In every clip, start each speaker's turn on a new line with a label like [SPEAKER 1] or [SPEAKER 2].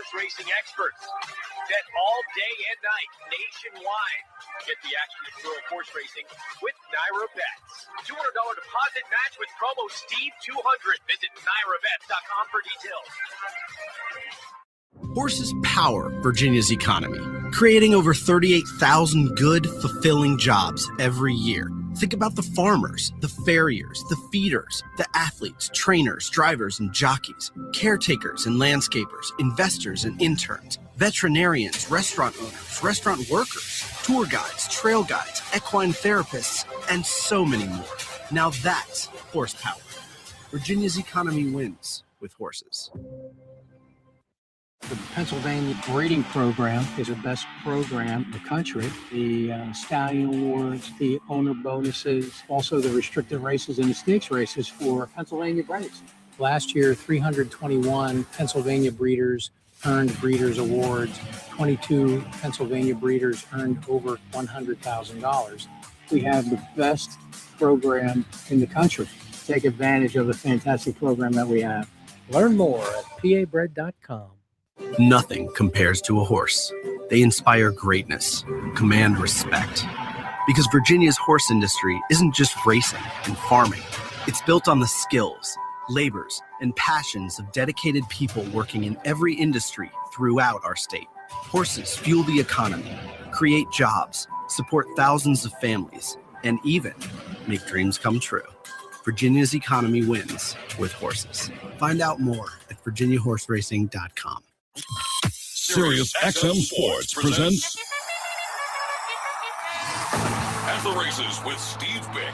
[SPEAKER 1] horse racing experts. Bet all day and night nationwide. Get the action of thrill horse racing with Naira Bets. $200 deposit match with promo Steve200. Visit NairaBets.com for details.
[SPEAKER 2] Horses power Virginia's economy, creating over 38,000 good, fulfilling jobs every year. Think about the farmers, the farriers, the feeders, the athletes, trainers, drivers, and jockeys, caretakers and landscapers, investors and interns, veterinarians, restaurant owners, restaurant workers, tour guides, trail guides, equine therapists, and so many more. Now that's horsepower. Virginia's economy wins with horses.
[SPEAKER 3] The Pennsylvania breeding program is the best program in the country. The stallion awards, the owner bonuses, also the restricted races and the stakes races for Pennsylvania breeds. Last year, 321 Pennsylvania breeders earned breeders awards. 22 Pennsylvania breeders earned over $100,000. We have the best program in the country. Take advantage of the fantastic program that we have. Learn more at pabred.com.
[SPEAKER 2] Nothing compares to a horse. They inspire greatness, command respect. Because Virginia's horse industry isn't just racing and farming. It's built on the skills, labors, and passions of dedicated people working in every industry throughout our state. Horses fuel the economy, create jobs, support thousands of families, and even make dreams come true. Virginia's economy wins with horses. Find out more at virginiahorseracing.com.
[SPEAKER 4] Sirius XM Sports presents At the Races with Steve Byk.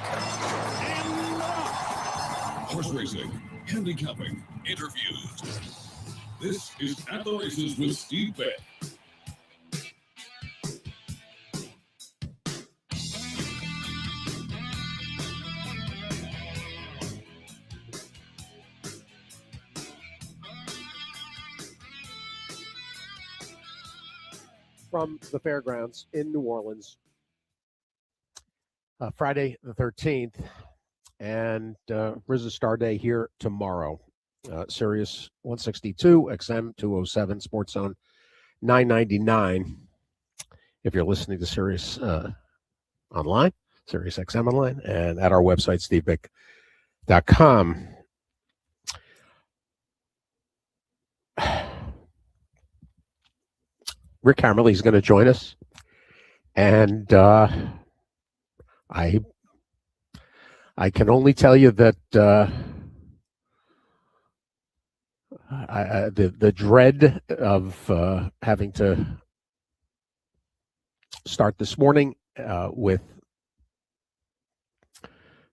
[SPEAKER 4] Horse racing, handicapping, interviews. This is At the Races with Steve Byk.
[SPEAKER 5] From the fairgrounds in New Orleans, Friday the 13th, and RZA Star Day here tomorrow. Sirius 162, XM 207, Sports Zone 999. If you're listening to Sirius online, Sirius XM online, and at our website, stevebyk.com. Rick Hammerly is going to join us, and I can only tell you that the dread of having to start this morning with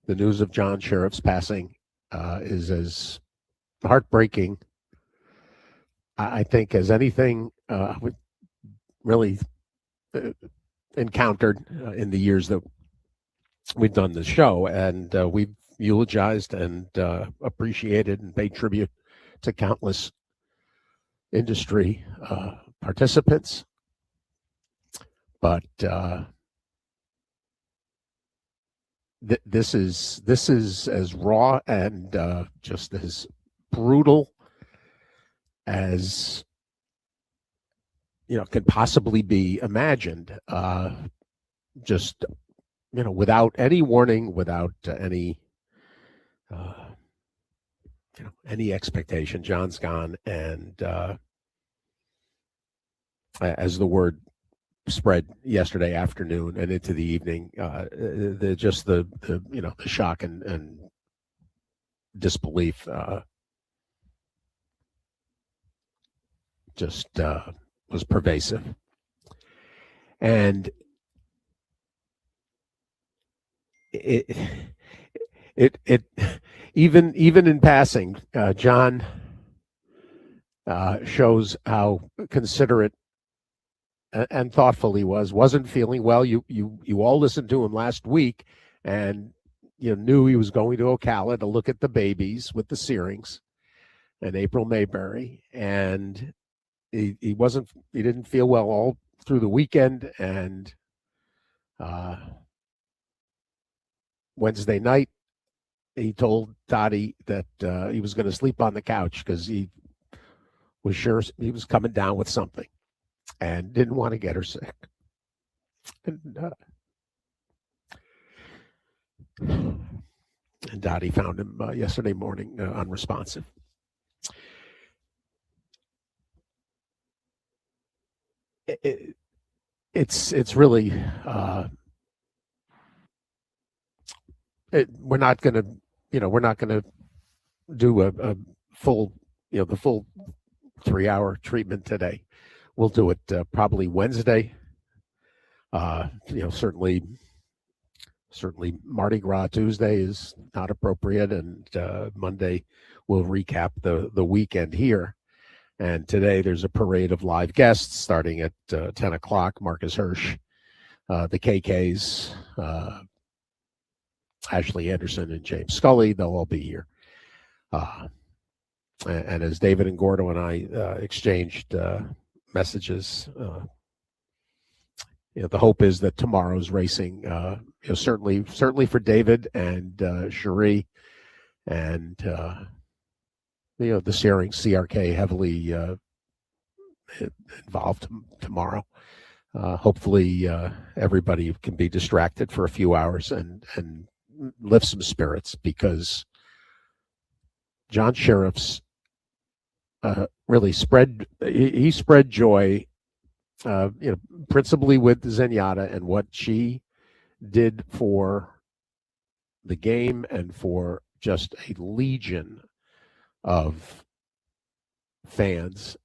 [SPEAKER 5] the news of John Sheriff's passing is as heartbreaking, I think, as anything really encountered in the years that we've done this show, and we've eulogized and appreciated and paid tribute to countless industry participants. But this is as raw and just as brutal as can possibly be imagined. Just without any warning, without any any expectation. John's gone, and as the word spread yesterday afternoon and into the evening, the shock and disbelief just was pervasive. And it even in passing, John shows how considerate and thoughtful he wasn't feeling well. You all listened to him last week, and you knew he was going to Ocala to look at the babies with the Searings and April Mayberry, and he didn't feel well all through the weekend, and Wednesday night he told Dottie that he was going to sleep on the couch because he was sure he was coming down with something and didn't want to get her sick. And Dottie found him yesterday morning unresponsive. It's really we're not going to do a full the full 3-hour treatment today. We'll do it probably Wednesday. Certainly Mardi Gras Tuesday is not appropriate, and Monday we'll recap the weekend here. And today there's a parade of live guests starting at 10 o'clock. Marcus Hirsch, the KKs, Ashley Anderson, and James Scully. They'll all be here. And as David and Gordo and I exchanged messages, the hope is that tomorrow's racing, certainly for David and Cherie, and the CRK heavily involved tomorrow. Hopefully, everybody can be distracted for a few hours and lift some spirits, because John Sheriff's really spread joy, principally with Zenyatta and what she did for the game and for just a legion of fans.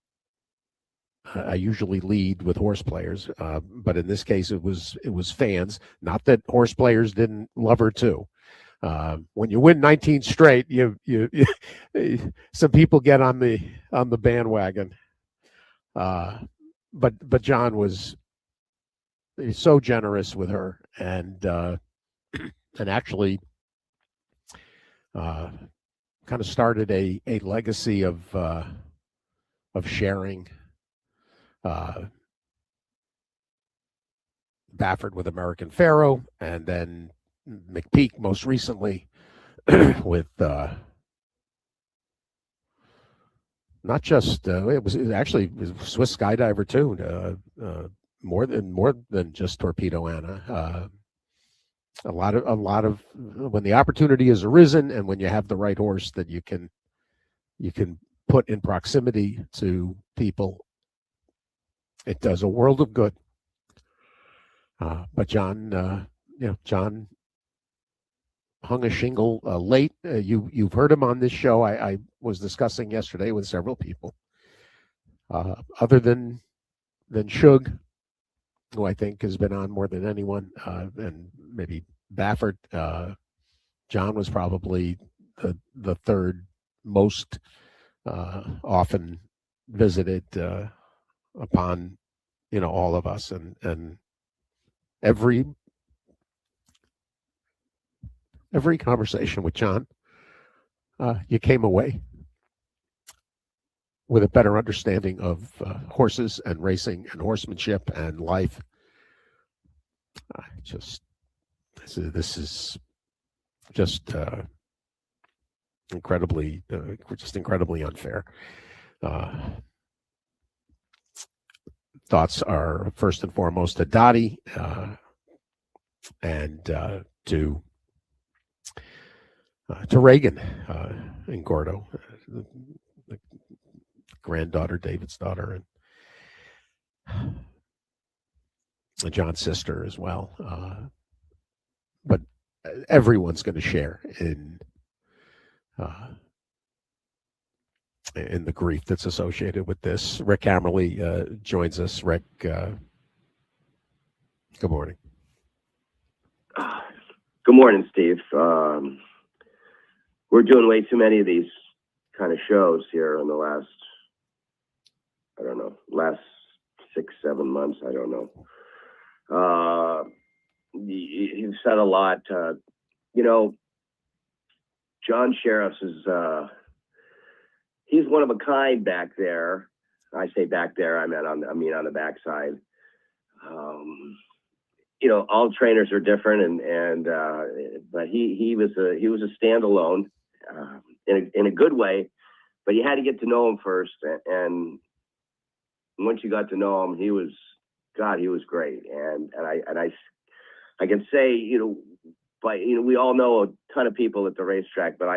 [SPEAKER 5] I usually lead with horse players, but in this case it was fans. Not that horse players didn't love her too. When you win 19 straight, you some people get on the bandwagon. But John was so generous with her, and actually kind of started a legacy of sharing. Baffert with American Pharoah, and then McPeak most recently with not just it was actually Swiss Skydiver too. More than just Torpedo Anna. A lot of when the opportunity has arisen, and when you have the right horse that you can put in proximity to people, it does a world of good. But John hung a shingle late. You've heard him on this show. I was discussing yesterday with several people. Other than Shug, who I think has been on more than anyone, and maybe Baffert, John was probably the third most often visited upon all of us, and every conversation with John, you came away with a better understanding of horses and racing and horsemanship and life. This is just incredibly unfair. Thoughts are first and foremost to Dottie and to Reagan and Gordo, the granddaughter, David's daughter, and John's sister as well. But everyone's going to share in the grief that's associated with this. Rick Hammerly joins us. Rick, good morning.
[SPEAKER 6] Good morning, Steve. We're doing way too many of these kind of shows here in the last 6-7 months. I don't know. You've said a lot. John Sheriffs is, he's one of a kind back there. I say back there, I mean on the backside. All trainers are different, but he was a standalone in a good way, but you had to get to know him first. And once you got to know him, he was great. And I can say, but we all know a ton of people at the racetrack, but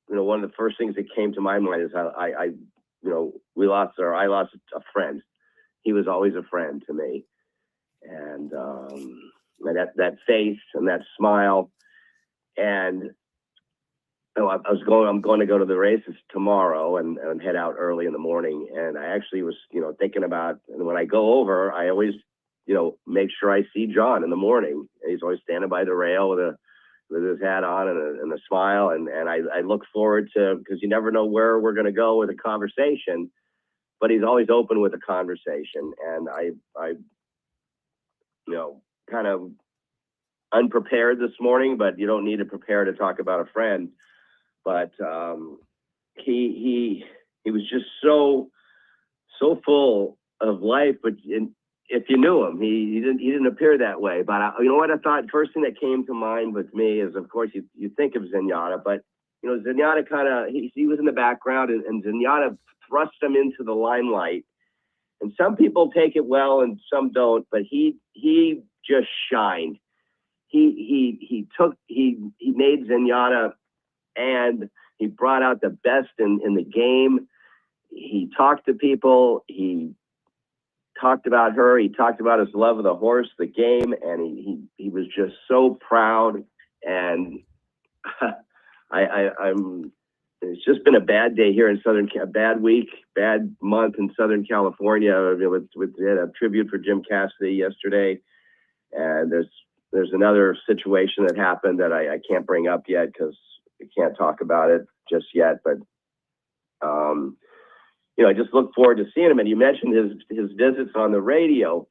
[SPEAKER 6] one of the first things that came to my mind is how I lost a friend. He was always a friend to me. And that face and that smile. And I'm going to go to the races tomorrow and head out early in the morning. And I actually was, thinking about, and when I go over, I always, make sure I see John in the morning. He's always standing by the rail with his hat on and a smile. And I look forward to, because you never know where we're going to go with a conversation, but he's always open with a conversation. And I kind of unprepared this morning, but you don't need to prepare to talk about a friend. But he was just so full of life. But if you knew him, he didn't appear that way. But you know what I thought? First thing that came to mind with me is, of course, you think of Zenyatta, but Zenyatta kind of he was in the background, and Zenyatta thrust him into the limelight. And some people take it well, and some don't. But he just shined. He made Zenyatta, and he brought out the best in the game. He talked to people. He talked about her. He talked about his love of the horse, the game, and he was just so proud. And it's just been a bad day here in a bad week, bad month in Southern California. We had a tribute for Jim Cassidy yesterday, and there's another situation that happened that I can't bring up yet because I can't talk about it just yet. But I just look forward to seeing him. And you mentioned his visits on the radio.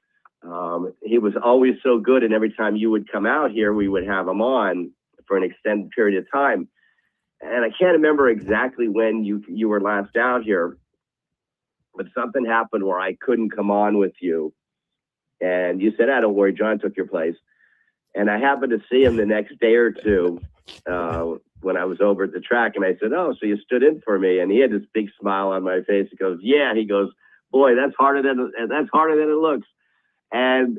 [SPEAKER 6] He was always so good, and every time you would come out here, we would have him on for an extended period of time. And I can't remember exactly when you were last out here, but something happened where I couldn't come on with you. And you said, don't worry, John took your place. And I happened to see him the next day or two when I was over at the track. And I said, so you stood in for me. And he had this big smile on my face. He goes, yeah. He goes, boy, that's harder than it looks. And,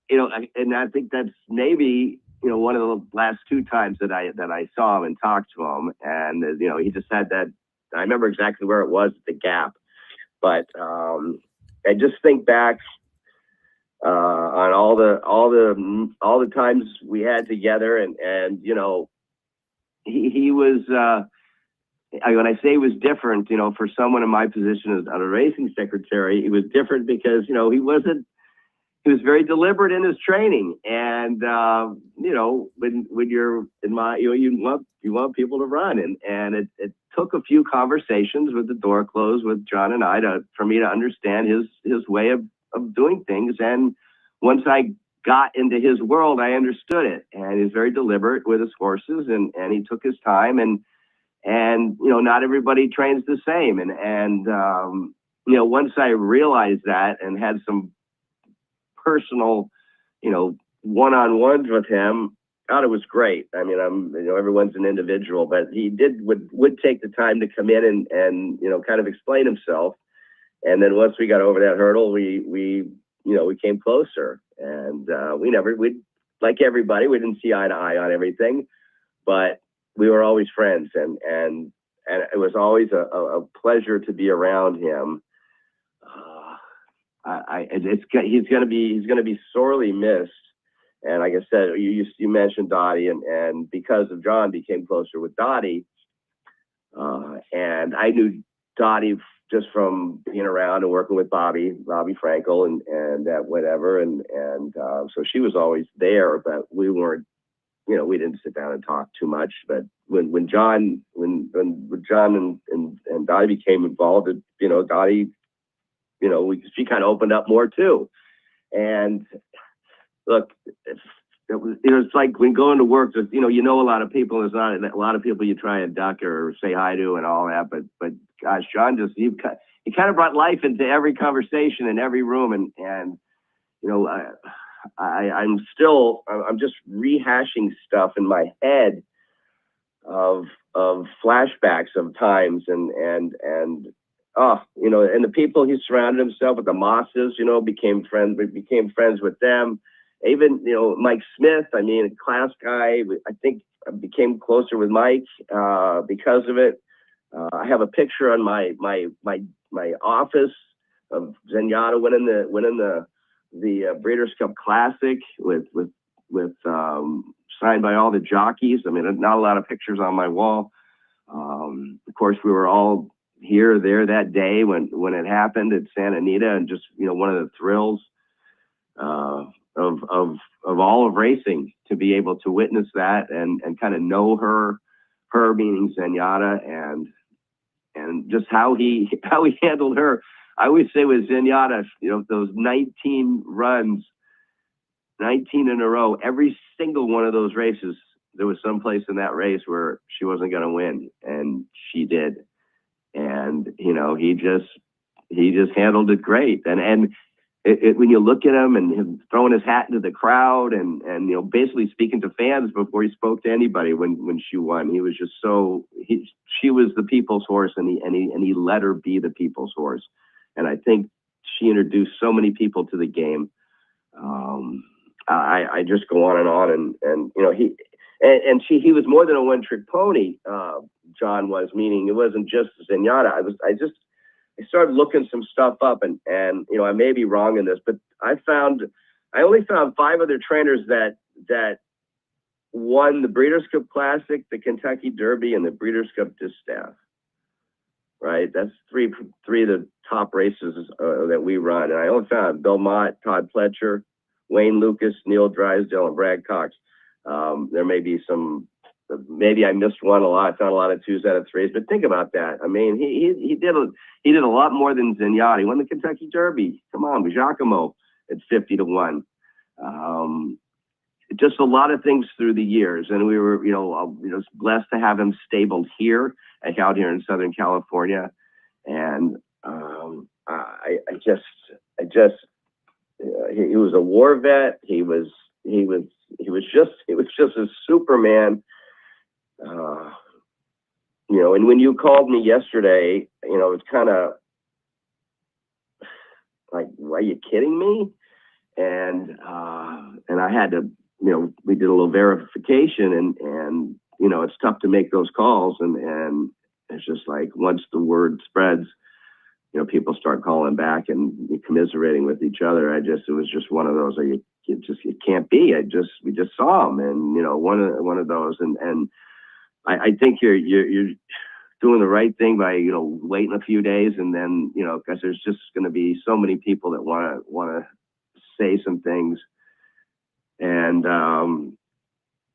[SPEAKER 6] and I think that's maybe, one of the last two times that I saw him and talked to him. And, he just had that. I remember exactly where it was at the Gap. But I just think back on all the times we had together, and he was when I say he was different, for someone in my position as a racing secretary, he was different because he was very deliberate in his training. And when you're in you want people to run, and it took a few conversations with the door closed with John and I for me to understand his way of doing things. And once I got into his world, I understood it. And he's very deliberate with his horses, and he took his time, and not everybody trains the same. And once I realized that and had some personal, one-on-ones with him, God, it was great. I mean, everyone's an individual, but he would take the time to come in and kind of explain himself. And then once we got over that hurdle, we came closer, and we like everybody, we didn't see eye to eye on everything, but we were always friends, and it was always a pleasure to be around him. He's going to be sorely missed. And like I said, you mentioned Dottie, and because of John, became closer with Dottie. And I knew Dottie just from being around and working with Bobby Frankel and that whatever. And so she was always there, but we weren't, we didn't sit down and talk too much. But when John and Dottie became involved, Dottie, she kind of opened up more too. And look, it's like when going to work, a lot of people, there's not a lot of people you try and duck or say hi to and all that, but gosh, John he kind of brought life into every conversation in every room. And I'm just rehashing stuff in my head of flashbacks of times and and the people he surrounded himself with, the Mosses, became friends with them. Even, Mike Smith, I mean, a class guy, I think I became closer with Mike because of it. I have a picture on my office of Zenyatta winning the Breeders' Cup Classic with signed by all the jockeys. I mean, not a lot of pictures on my wall. Of course, we were all there that day when it happened at Santa Anita, and just one of the thrills of all of racing to be able to witness that and kind of know her meaning Zenyatta and just how he handled her. I always say with Zenyatta, those 19 runs, 19 in a row, every single one of those races, there was some place in that race where she wasn't going to win, and she did. And he just handled it great. And when you look at him and him throwing his hat into the crowd and basically speaking to fans before he spoke to anybody when she won, he was just she was the people's horse, and he let her be the people's horse. And I think she introduced so many people to the game. I just go on and he was more than a one-trick pony. John was, meaning it wasn't just Zenyatta. I started looking some stuff up, and I may be wrong in this, but I only found 5 other trainers that won the Breeders' Cup Classic, the Kentucky Derby, and the Breeders' Cup Distaff. Right, that's three of the top races that we run, and I only found Bill Mott, Todd Pletcher, Wayne Lucas, Neil Drysdale, and Brad Cox. There may be maybe I missed one a lot. I found a lot of 2s out of 3s, but think about that. I mean, he did a lot more than Zenyatta. He won the Kentucky Derby. Come on, Giacomo at 50-1. Just a lot of things through the years, and we were, blessed to have him stabled out here in Southern California, and he was a war vet. He was just a Superman. And when you called me yesterday, it's kind of like, are you kidding me? And I had to, we did a little verification, and it's tough to make those calls, and it's just like, once the word spreads, people start calling back and commiserating with each other. It was just one of those, it can't be. We just saw him, and one of those, and I think you're doing the right thing by waiting a few days, and then because there's just going to be so many people that want to say some things, and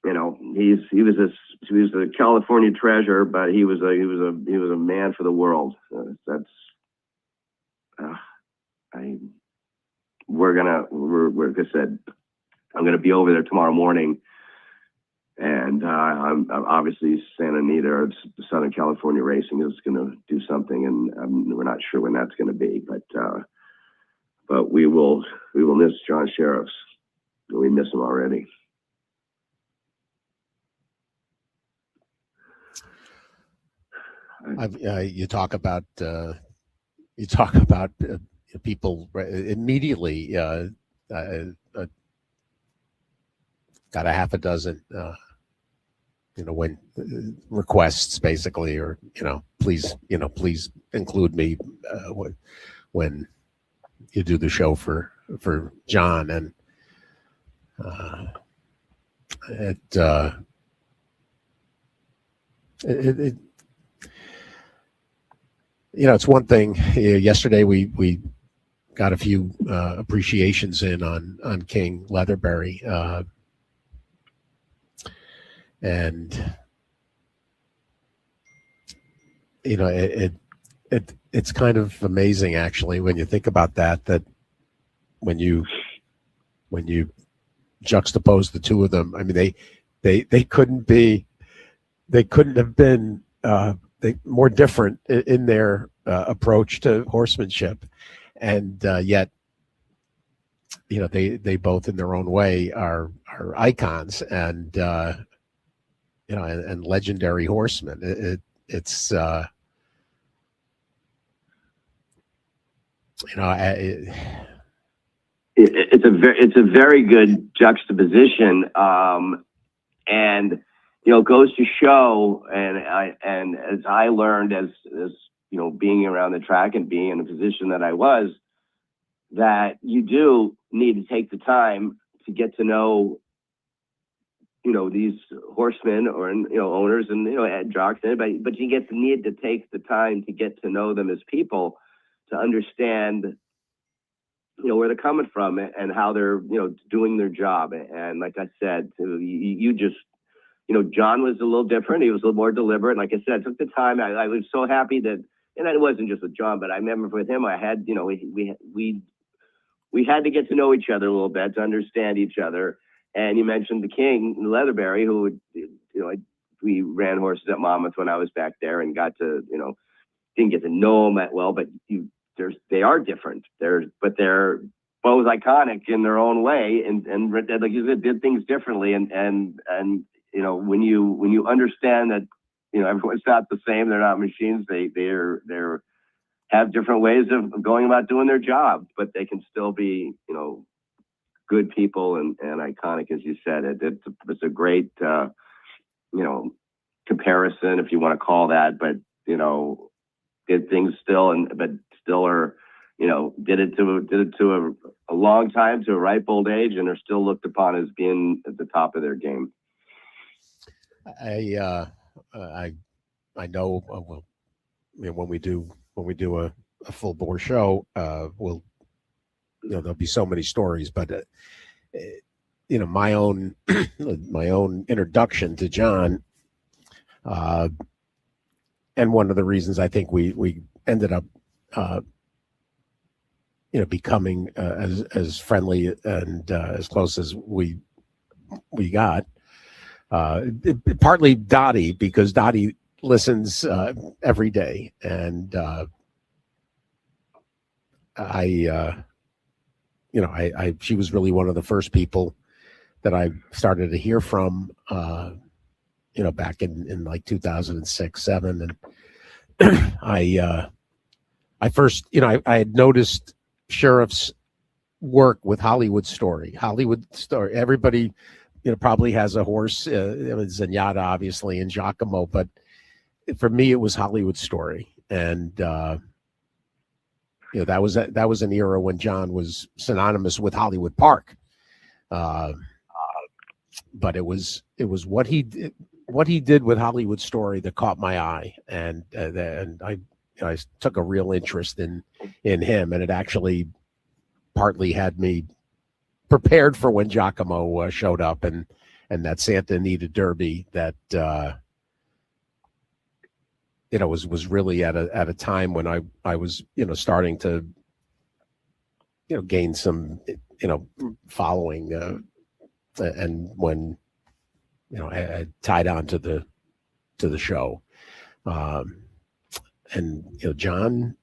[SPEAKER 6] he was a California treasure, but he was a man for the world. We're like I said, I'm gonna be over there tomorrow morning, and I'm obviously Santa Anita or Southern California Racing is gonna do something, and we're not sure when that's gonna be, but we will miss John Sheriffs. We miss him already.
[SPEAKER 5] You talk about people immediately. Got a half a dozen, when requests basically, or please include me when you do the show for John, and it's one thing. Yesterday we got a few appreciations in on King Leatherbury, and it's kind of amazing actually when you think about that when you juxtapose the two of them. I mean, they couldn't have been more different in their approach to horsemanship, and yet they both in their own way are icons, and and legendary horsemen. It's
[SPEAKER 6] it's a very good juxtaposition, and it goes to show, and as I learned as being around the track and being in the position that I was, that you do need to take the time to get to know these horsemen or owners and jocks, but you need to take the time to get to know them as people, to understand where they're coming from and how they're doing their job. And like I said, you just John was a little different. He was a little more deliberate. Like I said, I took the time. I was so happy that, and it wasn't just with John, but I remember with him, I had we had to get to know each other a little bit, to understand each other. And you mentioned the King, Leatherberry, who we ran horses at Monmouth when I was back there, and got to didn't get to know them that well, but they are different. They're both iconic in their own way, and like you said, did things differently. And when you understand that everyone's not the same, they're not machines. They're have different ways of going about doing their job, but they can still be good people and iconic, as you said. It's a great comparison, if you want to call that, but did things still are did it to a long time, to a ripe old age, and are still looked upon as being at the top of their game.
[SPEAKER 5] I know. Well, when we do a full bore show, there'll be so many stories, but my own introduction to John, and one of the reasons I think we ended up becoming as friendly and as close as we got, partly Dottie, because Dottie listens every day, and she was really one of the first people that I started to hear from, back in like 2006, 7. And I first, I had noticed Sheriff's work with Hollywood Story. Everybody, probably has a horse, Zenyatta, obviously, and Giacomo, but for me, it was Hollywood Story. And, that was an era when John was synonymous with Hollywood Park. But it was what he did with Hollywood Story that caught my eye, and I took a real interest in him, and it actually partly had me prepared for when Giacomo showed up, and that Santa Anita Derby that was really at a time when I was starting to gain some following, and when I tied on to the show, and John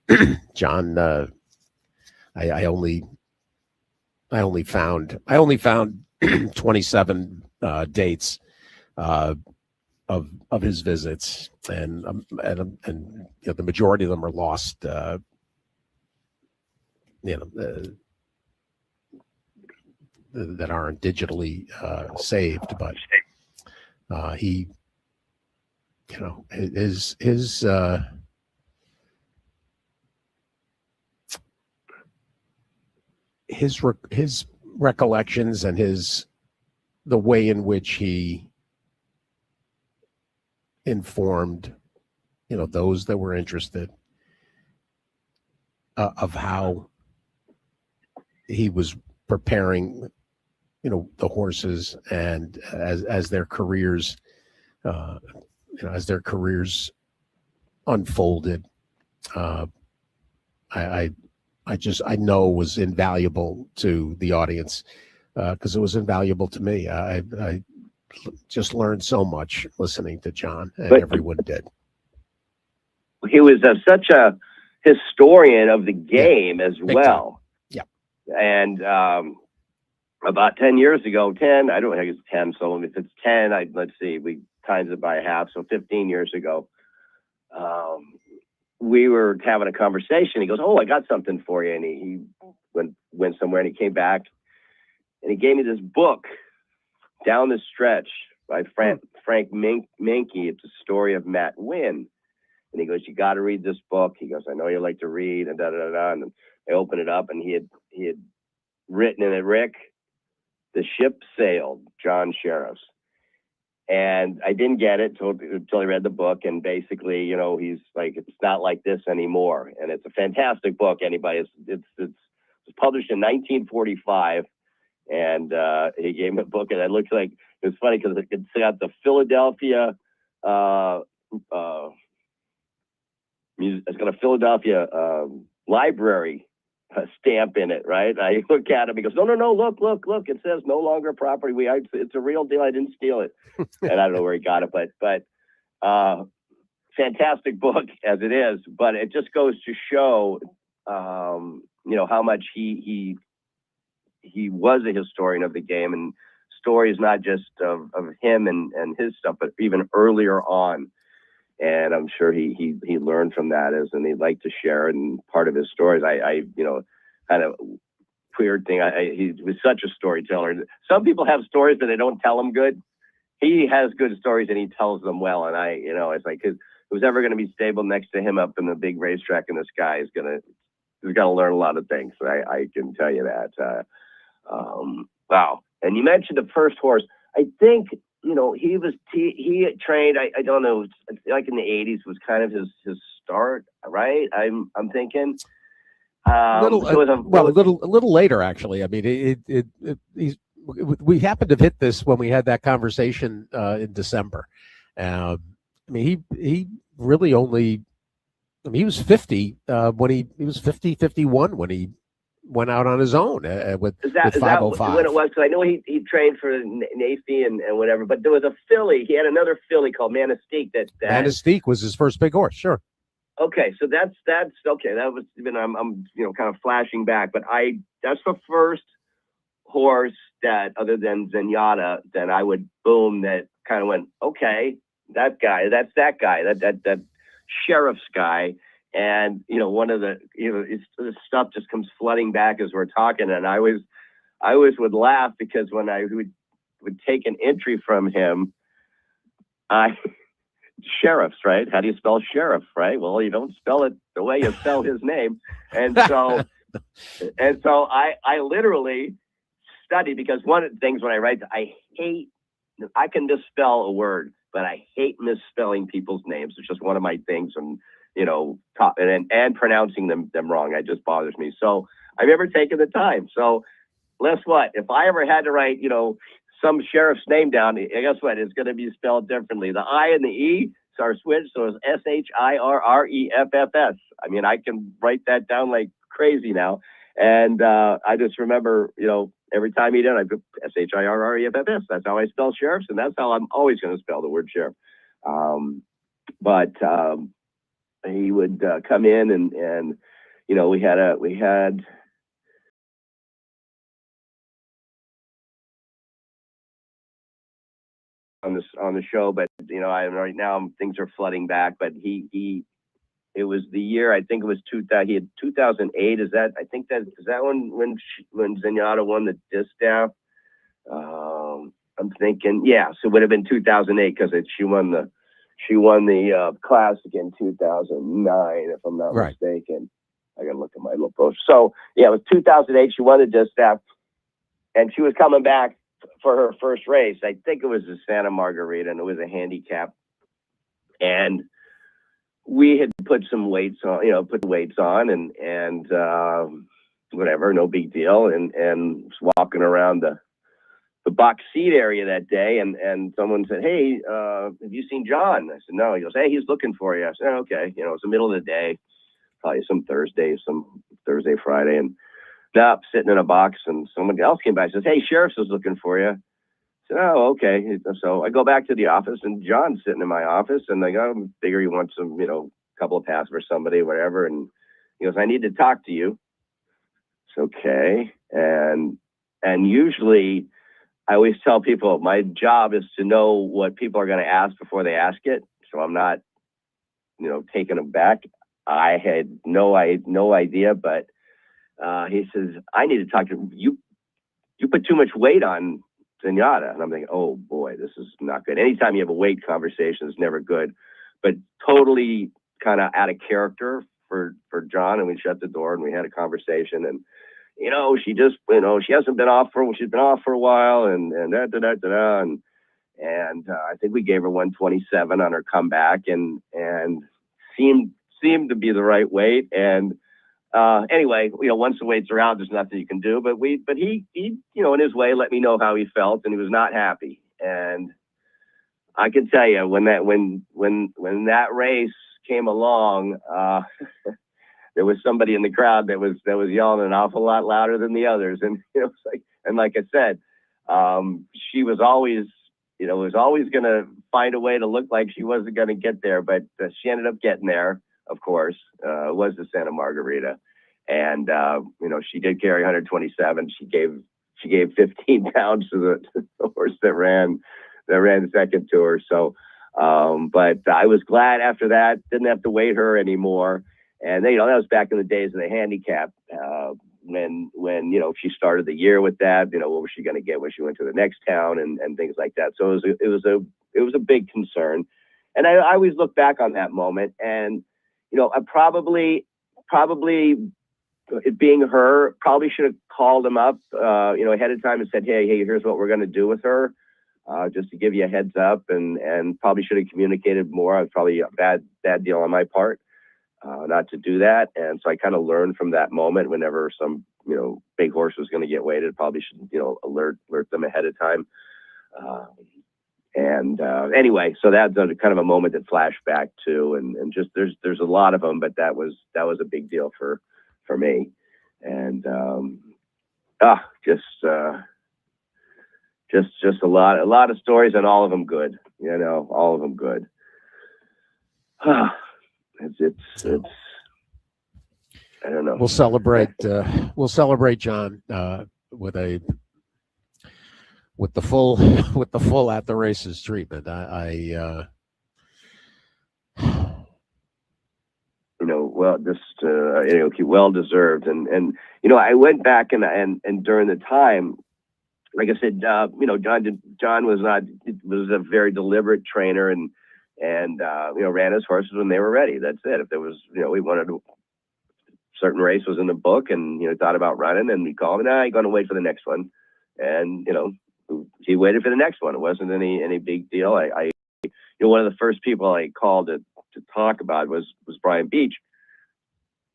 [SPEAKER 5] I only found 27 dates of his visits, and the majority of them are lost. That aren't digitally saved, but he, his recollections and the way in which he informed those that were interested of how he was preparing the horses, and as their careers unfolded, I know was invaluable to the audience, because it was invaluable to me. I just learned so much listening to John, and everyone did.
[SPEAKER 6] He was such a historian of the game as well.
[SPEAKER 5] Yeah.
[SPEAKER 6] And about 10 years ago, I don't think it's 10, so if it's 10, let's see, we times it by half, so 15 years ago, we were having a conversation. He goes, "Oh, I got something for you." And he went somewhere, and he came back, and he gave me this book, Down the Stretch, by Frank Minke. It's a story of Matt Wynn. And he goes, "You got to read this book." He goes, "I know you like to read," and da-da-da-da. And I opened it up, and he had written in it, "Rick, the ship sailed, John Sheriffs." And I didn't get it until I read the book. And basically, you know, he's like, it's not like this anymore. And it's a fantastic book. Anybody, it's published in 1945. And he gave me a book, and I looked like, it was funny because it's got the Philadelphia, it's got a Philadelphia library stamp in it, right? I look at him, he goes, no, look, it says no longer property. It's a real deal. I didn't steal it. And I don't know where he got it, but fantastic book as it is, but it just goes to show, you know, how much he was a historian of the game, and stories not just of him and his stuff, but even earlier on. And I'm sure he learned from that, and he'd like to share. And part of his stories, I you know, kind of weird thing. He was such a storyteller. Some people have stories, but they don't tell them good. He has good stories, and he tells them well. And you know, it's like, who's ever going to be stable next to him up in the big racetrack in the sky he's got to learn a lot of things. I can tell you that. Wow. And you mentioned the first horse. I think, you know, he trained, I don't know, like in the 80s was kind of his start, right? I'm thinking.
[SPEAKER 5] A little later, actually. I mean, we happened to have hit this when we had that conversation in December. I mean, he really only, I mean, he was 50 when he was 51 when he went out on his own with 505.
[SPEAKER 6] Is that when it was? Because I know he trained for Navy and whatever, but there was a filly. He had another filly called Manistique.
[SPEAKER 5] Manistique was his first big horse. Sure.
[SPEAKER 6] Okay, so that's okay. That was I'm you know, kind of flashing back, but that's the first horse that, other than Zenyatta, that I would boom, that kind of went, okay, that guy, that's that guy, that Sheriff's guy. And, you know, one of the, you know, this stuff just comes flooding back as we're talking. And I always would laugh, because when I would take an entry from him, Sheriffs, right? How do you spell sheriff, right? Well, you don't spell it the way you spell his name. And so, I literally study, because one of the things when I write, I can misspell a word, but I hate misspelling people's names. It's just one of my things. And, you know, and pronouncing them wrong. It just bothers me. So I've never taken the time. So guess what? If I ever had to write, you know, some sheriff's name down, guess what? It's going to be spelled differently. The I and the E are switched, so it's Shirreffs. I mean, I can write that down like crazy now. And I just remember, you know, every time he did, I put Shirreffs. That's how I spell sheriffs, and that's how I'm always going to spell the word sheriff. But he would come in, and you know, we had on the show, but you know, right now things are flooding back. But it was the year, I think it was 2000. He had 2008. Is that when Zenyatta won the distaff? I'm thinking, yeah. So it would have been 2008, because she won the classic in 2009, if I'm not mistaken. I gotta look at my little post. So yeah, it was 2008. She won the distaff, and she was coming back for her first race. I think it was the Santa Margarita, and it was a handicap. And we had put some weights on, and whatever, no big deal. And was walking around the box seat area that day, and someone said, "Hey, have you seen John?" I said, "No." He goes, "Hey, he's looking for you." I said, "Oh, okay." You know, it's the middle of the day, probably some Thursday, Friday, and now sitting in a box, and someone else came by and says, "Hey, Sheriff's is looking for you." I said, "Oh, okay." So I go back to the office, and John's sitting in my office, and I figure he wants some, you know, couple of passes for somebody, whatever. And he goes, "I need to talk to you." It's okay. And usually I always tell people my job is to know what people are going to ask before they ask it. So I'm not, taking them back. I had no idea, but he says, I need to talk to you. You put too much weight on Zenyatta. And I'm thinking, oh boy, this is not good. Anytime you have a weight conversation, it's never good, but totally kind of out of character for John. And we shut the door and we had a conversation, and, she just, she hasn't been off she's been off for a while, and I think we gave her 127 on her comeback, and seemed to be the right weight. And anyway, once the weights are out, there's nothing you can do. But he, in his way, let me know how he felt, and he was not happy. And I can tell you, when that race came along, there was somebody in the crowd that was yelling an awful lot louder than the others. And like I said, she was always, was always going to find a way to look like she wasn't going to get there, but she ended up getting there. Of course, was the Santa Margarita, and she did carry 127. She gave 15 pounds to the horse that ran second to her. So, but I was glad after that, didn't have to weight her anymore. And that was back in the days of the handicap, when she started the year with that. What was she going to get when she went to the next town and things like that. So it was a big concern, and I always look back on that moment, and I probably it being her, probably should have called him up, ahead of time and said, hey, here's what we're going to do with her, just to give you a heads up, and probably should have communicated more. It was probably a bad deal on my part, not to do that. And so I kind of learned from that moment, whenever some, big horse was going to get weighted, probably should, alert them ahead of time. Anyway, so that's kind of a moment that flashed back to, and just there's a lot of them, but that was a big deal for me. And just a lot of stories, and all of them good. All of them good. It's I don't know.
[SPEAKER 5] We'll celebrate John with the full at the races treatment.
[SPEAKER 6] Well deserved. And I went back and during the time, like I said, John was a very deliberate trainer, and ran his horses when they were ready. That's it. If there was, we wanted to, certain race was in the book, and thought about running, and we called him, you're going to wait for the next one. And he waited for the next one. It wasn't any big deal. I one of the first people I called to talk about was Brian Beach.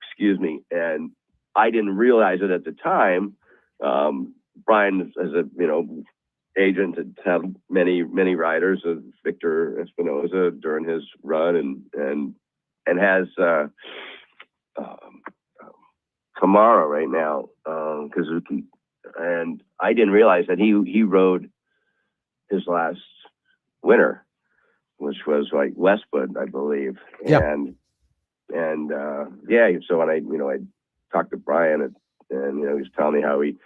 [SPEAKER 6] Excuse me. And I didn't realize it at the time. Brian, as a agent, had many riders, Victor Espinosa during his run, and has Kamara right now, Kazuki. And I didn't realize that he rode his last winter, which was like Westwood, I believe.
[SPEAKER 5] Yep.
[SPEAKER 6] So when I talked to Brian, and he was telling me how he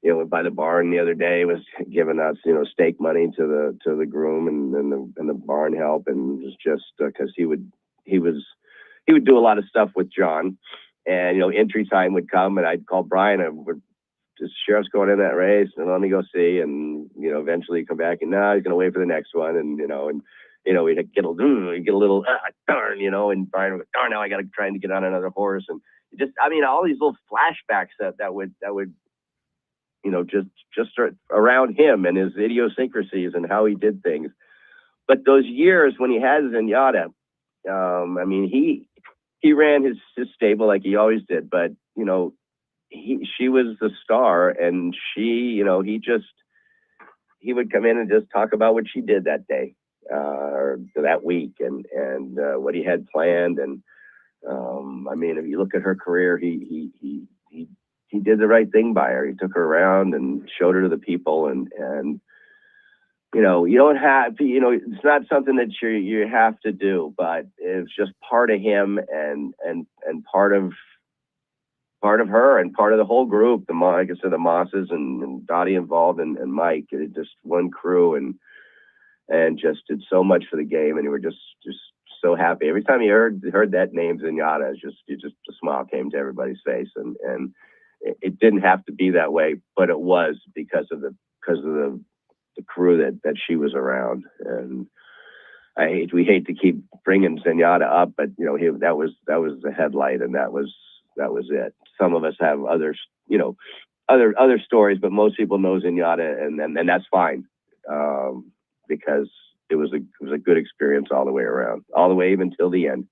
[SPEAKER 6] went by the barn the other day, was giving us stake money to the groom and the barn help, and it was just because he would do a lot of stuff with John, and entry time would come, and I'd call Brian, and just Sheriff's going in that race, and let me go see, and eventually come back, and he's gonna wait for the next one, and we'd get a little darn, and Brian would go, darn, now I gotta try to get on another horse, and just all these little flashbacks that would just start around him and his idiosyncrasies and how he did things. But those years when he had Zenyatta, he ran his stable like he always did, but she was the star, and she, he would come in and just talk about what she did that day, or that week, and what he had planned. And if you look at her career, he did the right thing by her. He took her around and showed her to the people, and you don't have, it's not something that you have to do, but it's just part of him, and part of part of her and part of the whole group. Like I said, the Mosses and Dottie involved and Mike. It just one crew and just did so much for the game, and we were just so happy. Every time you heard that name Zenyatta, just a smile came to everybody's face, and it didn't have to be that way, but it was because of the crew that she was around. And we hate to keep bringing Zenyatta up, but that was the headlight, and that was it. Some of us have others, other stories, but most people know Zenyatta, and that's fine. Because it was a good experience all the way around, all the way even till the end.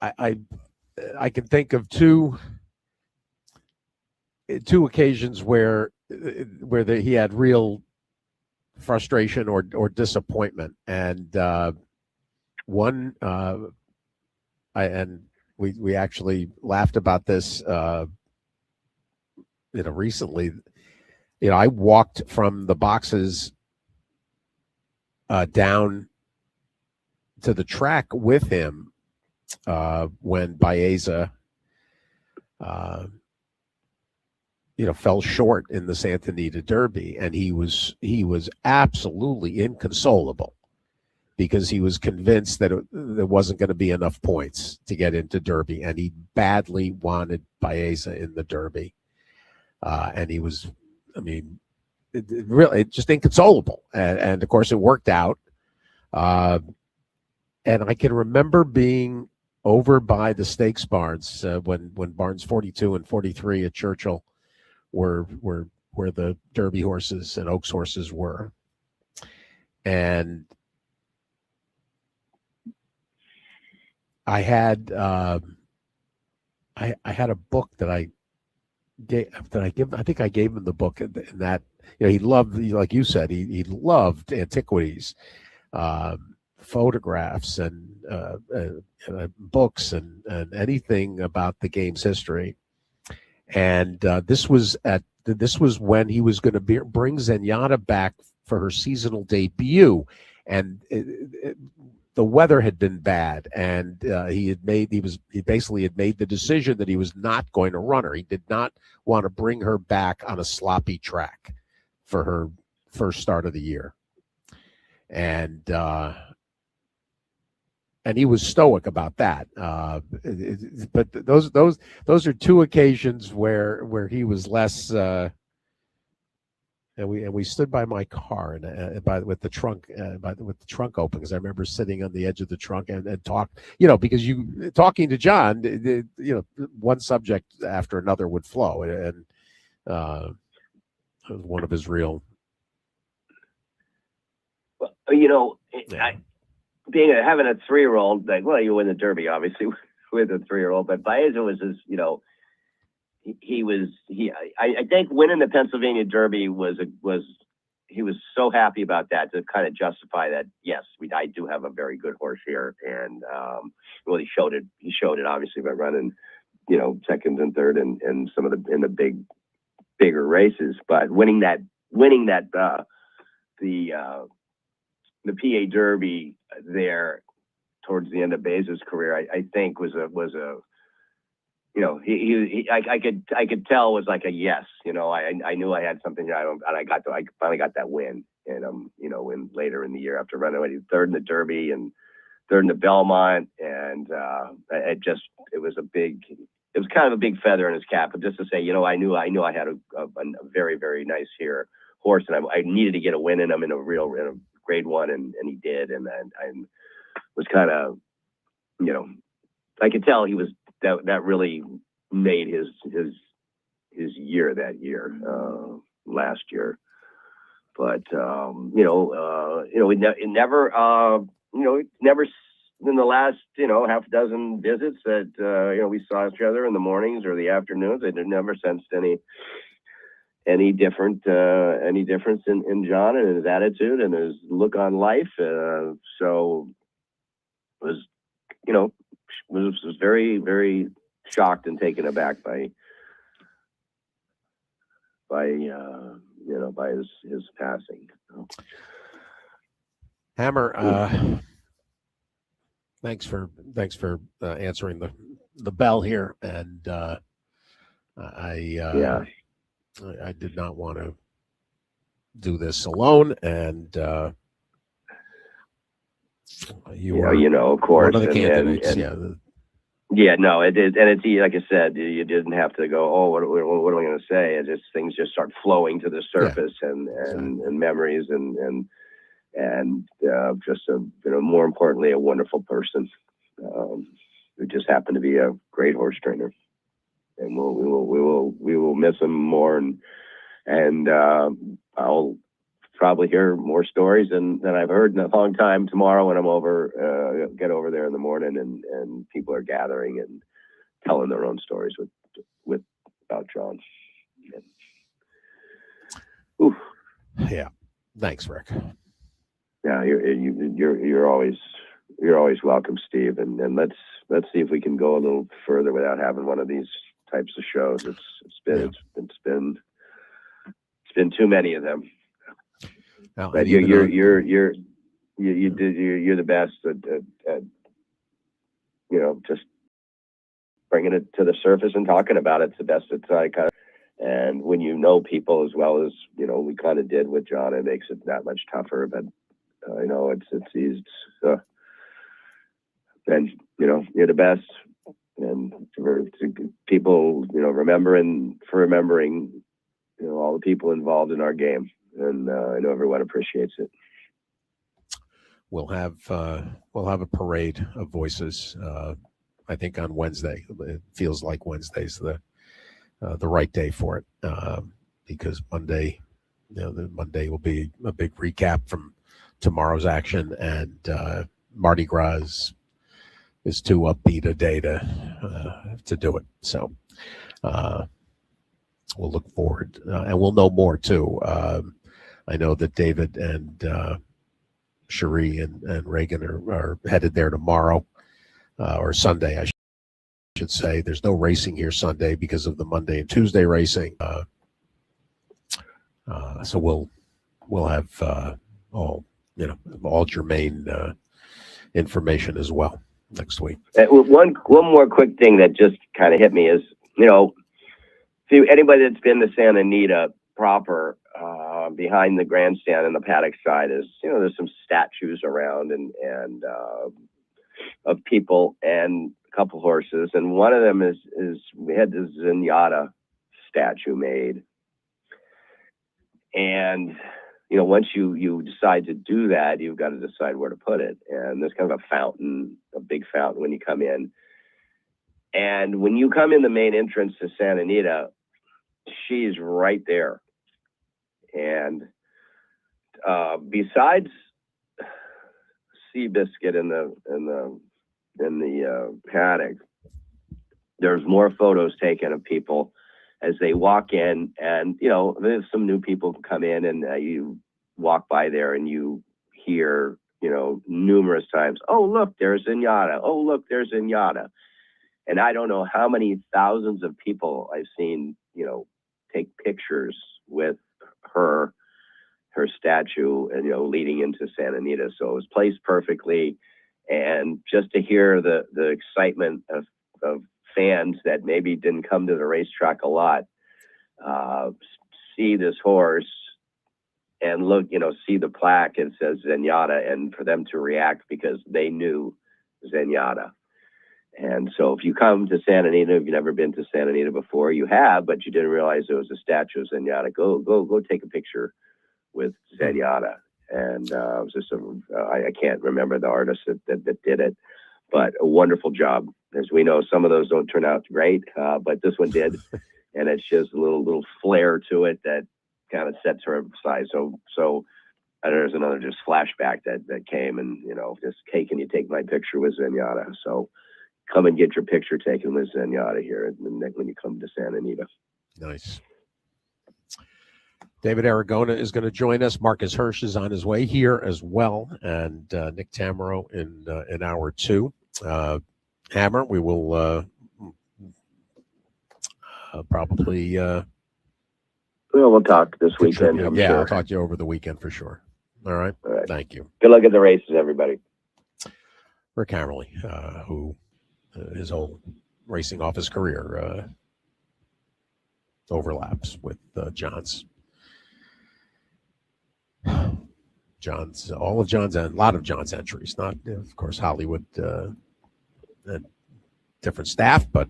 [SPEAKER 5] I can think of two occasions where he had real frustration or disappointment, and one we actually laughed about this recently. I walked from the boxes down to the track with him when Baeza, fell short in the Santa Anita Derby, and he was absolutely inconsolable because he was convinced that there wasn't going to be enough points to get into Derby, and he badly wanted Baeza in the Derby, and he was. Really just inconsolable. And of course, it worked out. And I can remember being over by the stakes barns when barns 42 and 43 at Churchill were where the Derby horses and Oaks horses were. And I had I had a book that I think I gave him the book, and that he loved, like you said, he loved antiquities, photographs, and books, and anything about the game's history. And this was when he was going to bring Zenyatta back for her seasonal debut, and the weather had been bad, and he basically had made the decision that he was not going to run her. He did not want to bring her back on a sloppy track for her first start of the year, and he was stoic about that. But those are two occasions where he was less. And we stood by my car with the trunk open, because I remember sitting on the edge of the trunk and talk, because talking to John, one subject after another would flow, and it was one of his real.
[SPEAKER 6] Well, having a 3-year-old, you win the Derby obviously with a 3-year-old, but Baeza was his, I think winning the Pennsylvania Derby he was so happy about that to kind of justify that, yes, I do have a very good horse here. And he showed it obviously by running, second and third and some of the bigger races, but winning that the PA Derby there towards the end of Baeza's career, I think was a I could tell was like a yes. I knew I had something, and I finally got that win. And in later in the year after running third in the Derby and third in the Belmont, and it was kind of a big feather in his cap. But just to say, I knew I had a very, very nice horse, and I needed to get a win in him in a grade one, and he did. And then I was kind of, I could tell he was. That really made his year that year, last year. But it never in the last half dozen visits that we saw each other in the mornings or the afternoons. It never sensed any difference in John and his attitude and his look on life. So it was was very, very shocked and taken aback by his passing.
[SPEAKER 5] Hammer, thanks for answering the bell here, and I did not want to do this alone, and you were,
[SPEAKER 6] of course,
[SPEAKER 5] one of the candidates.
[SPEAKER 6] No, it is, and it's like I said, you didn't have to go, oh, what am I going to say? It just, things just start flowing to the surface, and memories, and just more importantly, a wonderful person who just happened to be a great horse trainer, and we will miss him more, and I'll probably hear more stories than I've heard in a long time tomorrow when I'm get over there in the morning, and people are gathering and telling their own stories about John. Oof.
[SPEAKER 5] Yeah. Thanks, Rick.
[SPEAKER 6] Yeah, you're always welcome, Steve, and let's see if we can go a little further without having one of these types of shows. It's been too many of them.
[SPEAKER 5] Well,
[SPEAKER 6] but you're the best at just bringing it to the surface and talking about it. It's the best it's I kind of, and when you know people as well as we kind of did with John, it makes it that much tougher. But it's easy. And you're the best, and for people remembering all the people involved in our game, and I know everyone appreciates it.
[SPEAKER 5] We'll have a parade of voices. I think on Wednesday. It feels like Wednesday's the right day for it, because Monday, the Monday will be a big recap from tomorrow's action, and Mardi Gras is too upbeat a day to do it. So we'll look forward, and we'll know more too. I know that David and Cherie and Reagan are headed there tomorrow, or Sunday, I should say. There's no racing here Sunday because of the Monday and Tuesday racing. So we'll have all germane information as well next week.
[SPEAKER 6] One more quick thing that just kind of hit me is, anybody that's been to Santa Anita proper, behind the grandstand and the paddock side is, there's some statues around and of people and a couple horses, and one of them is we had this Zenyatta statue made, and once you decide to do that, you've got to decide where to put it, and there's kind of a big fountain when you come in, and when you come in the main entrance to Santa Anita, she's right there. And besides Seabiscuit in the paddock, there's more photos taken of people as they walk in, and there's some new people come in, and you walk by there and you hear numerous times, "Oh, look, there's Zenyatta. Oh, look, there's Zenyatta." And I don't know how many thousands of people I've seen take pictures with her statue, and leading into Santa Anita. So it was placed perfectly, and just to hear the excitement of fans that maybe didn't come to the racetrack a lot, see this horse and look, see the plaque and says Zenyatta, and for them to react because they knew Zenyatta. And so if you come to Santa Anita, if you've never been to Santa Anita before, you have, but you didn't realize there was a statue of Zenyatta, go take a picture with Zenyatta. And it was just I can't remember the artist that did it, but a wonderful job. As we know, some of those don't turn out great, but this one did. And it's just a little flair to it that kind of sets her aside. So there's another just flashback that came, and, just, hey, can you take my picture with Zenyatta? So come and get your picture taken with Zenyatta here when you come to Santa Anita.
[SPEAKER 5] Nice. David Aragona is going to join us. Marcus Hirsch is on his way here as well, and Nick Tamero in hour 2. Hammer, we will probably
[SPEAKER 6] we'll talk this weekend.
[SPEAKER 5] I'm sure. I'll talk to you over the weekend for sure. All right. Thank you.
[SPEAKER 6] Good luck at the races, everybody.
[SPEAKER 5] Rick Hammerly, who his whole racing office career overlaps with John's. All of John's, and a lot of John's entries. Not, of course, Hollywood, different staff, but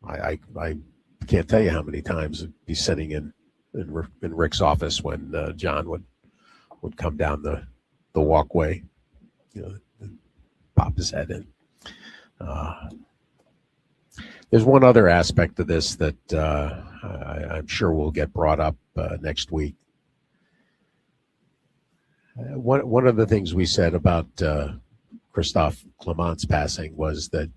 [SPEAKER 5] I can't tell you how many times I'd be sitting in Rick's office when John would come down the walkway, pop his head in. There's one other aspect of this that I'm sure will get brought up next week. One of the things we said about Christophe Clement's passing was that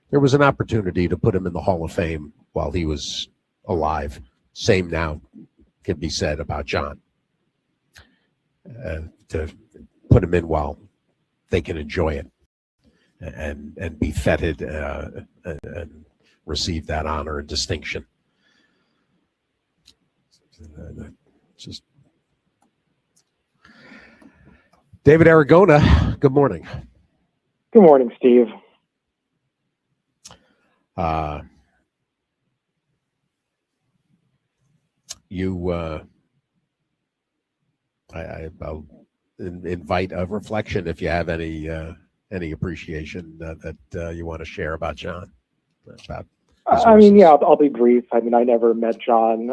[SPEAKER 5] there was an opportunity to put him in the Hall of Fame while he was alive. Same now can be said about John. To put him in while they can enjoy it and be feted and receive that honor and distinction. Just David Aragona, good morning.
[SPEAKER 7] Good morning, Steve.
[SPEAKER 5] I'll invite a reflection if you have any appreciation that you want to share about John.
[SPEAKER 7] I'll be brief. I never met John.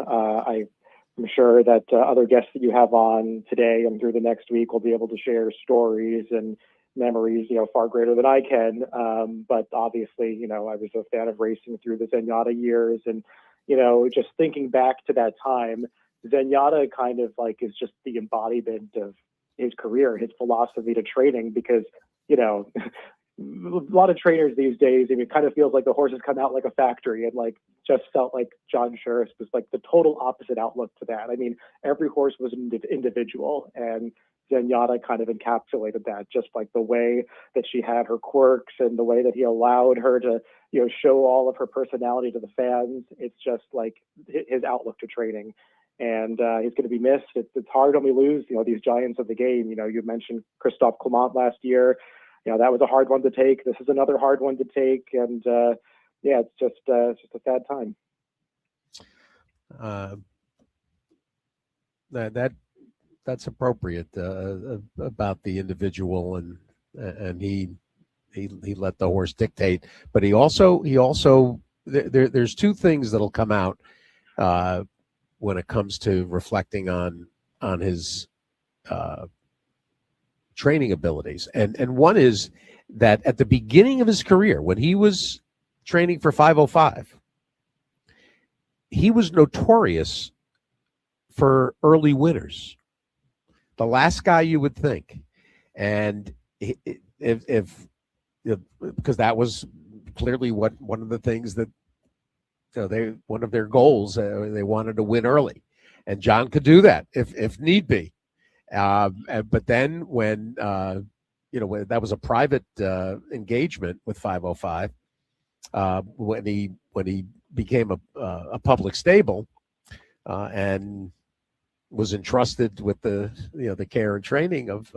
[SPEAKER 7] I'm sure that other guests that you have on today and through the next week will be able to share stories and memories, far greater than I can. But obviously, I was a fan of racing through the Zenyatta years, and just thinking back to that time, Zenyatta kind of is just the embodiment of his career, his philosophy to training, because a lot of trainers these days, it kind of feels like the horses come out like a factory, and just felt like John Shuris was the total opposite outlook to that. Every horse was an individual, and Zenyatta kind of encapsulated that, just the way that she had her quirks and the way that he allowed her to, show all of her personality to the fans. It's just his outlook to training. And he's going to be missed. It's hard when we lose, these giants of the game. You mentioned Christophe Clement last year. That was a hard one to take. This is another hard one to take. And it's just a sad time.
[SPEAKER 5] That's appropriate about the individual, and he let the horse dictate. But he also there's two things that'll come out when it comes to reflecting on his training abilities. And one is that at the beginning of his career, when he was training for 505, he was notorious for early winners. The last guy you would think. And if because that was clearly one of the things that one of their goals, they wanted to win early, and John could do that if need be. But then when when that was a private engagement with 505, when he became a public stable and was entrusted with the care and training of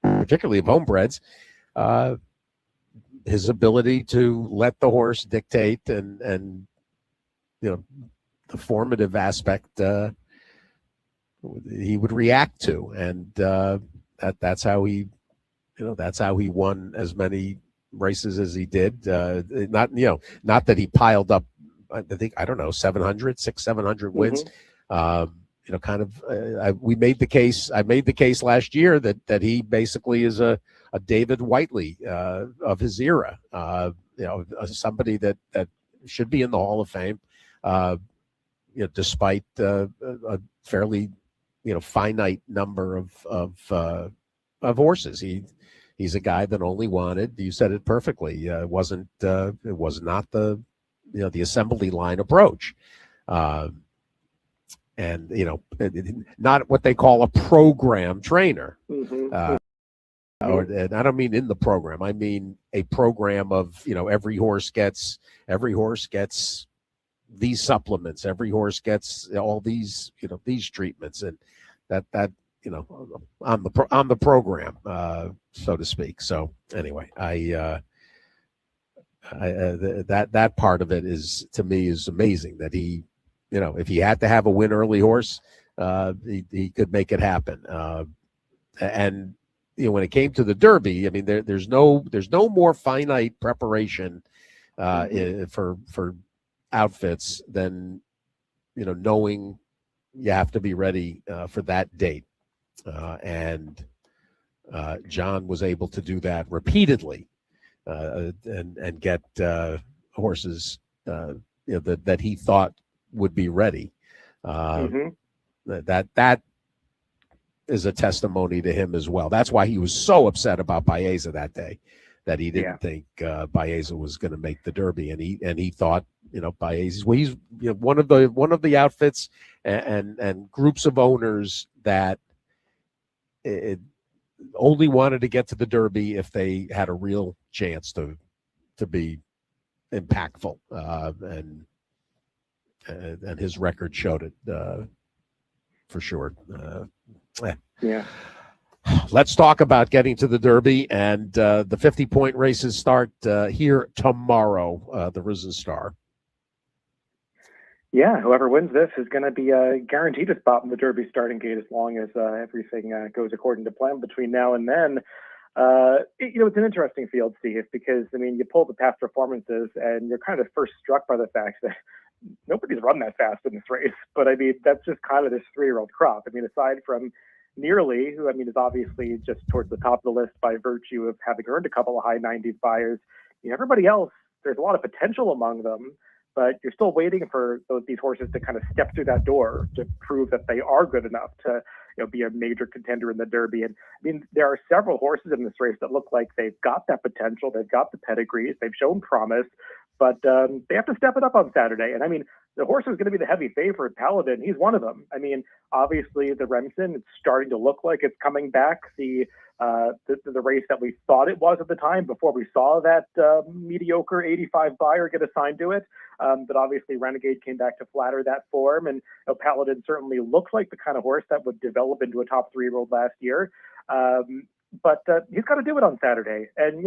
[SPEAKER 5] particularly of homebreds, his ability to let the horse dictate and the formative aspect he would react to, and that's how he won as many races as he did. Not that he piled up, I think, 700 wins. We made the case. I made the case last year that he basically is a David Whiteley of his era. Somebody that should be in the Hall of Fame. Despite a fairly finite number of horses, he's a guy that only wanted. You said it perfectly. It was not the assembly line approach. And not what they call a program trainer. Mm-hmm. And I don't mean in the program. I mean a program of every horse gets these supplements. Every horse gets all these these treatments, and on the program, so to speak. So anyway, that part of it is, to me, is amazing that he, if he had to have a win early horse, he could make it happen. And when it came to the Derby, I mean, there's no more finite preparation for outfits than knowing you have to be ready for that date. And John was able to do that repeatedly and get horses that he thought would be ready. That is a testimony to him as well. That's why he was so upset about Baeza that day, that he didn't think Baeza was going to make the Derby, and he thought Baeza. Well, he's one of the outfits and groups of owners that only wanted to get to the Derby if they had a real chance to be impactful, and his record showed it for sure. Let's talk about getting to the Derby, and the 50-point races start here tomorrow. The Risen Star.
[SPEAKER 7] Yeah, whoever wins this is going to be guaranteed a spot in the Derby starting gate as long as everything goes according to plan between now and then. It's an interesting field, Steve, because, I mean, you pull the past performances and you're kind of first struck by the fact that nobody's run that fast in this race. But, I mean, that's just kind of this 3-year-old crop. I mean, aside from Nearly, who, I mean, is obviously just towards the top of the list by virtue of having earned a couple of high 90s buyers, everybody else, there's a lot of potential among them. But you're still waiting for these horses to kind of step through that door to prove that they are good enough to be a major contender in the Derby. And I mean, there are several horses in this race that look like they've got that potential. They've got the pedigrees. They've shown promise. But they have to step it up on Saturday. And I mean, the horse is going to be the heavy favorite, Paladin. He's one of them. I mean, obviously the Remsen, it's starting to look like it's coming back. The race that we thought it was at the time before we saw that mediocre 85 buyer get assigned to it. But obviously Renegade came back to flatter that form. And Paladin certainly looked like the kind of horse that would develop into a top 3-year-old last year. But he's got to do it on Saturday. And,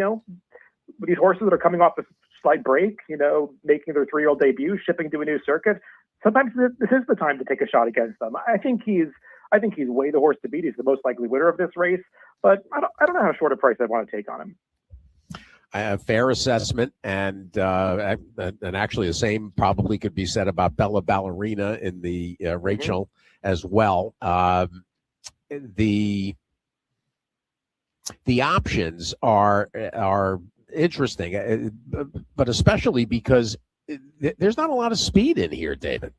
[SPEAKER 7] these horses that are coming off the slight break, making their 3-year-old debut, shipping to a new circuit, sometimes this is the time to take a shot against them. I think he's way the horse to beat. He's the most likely winner of this race, but I don't know how short a price I want to take on him.
[SPEAKER 5] A fair assessment, and actually the same probably could be said about Bella Ballerina in the Rachel as well. The options are interesting, but especially because there's not a lot of speed in here, David.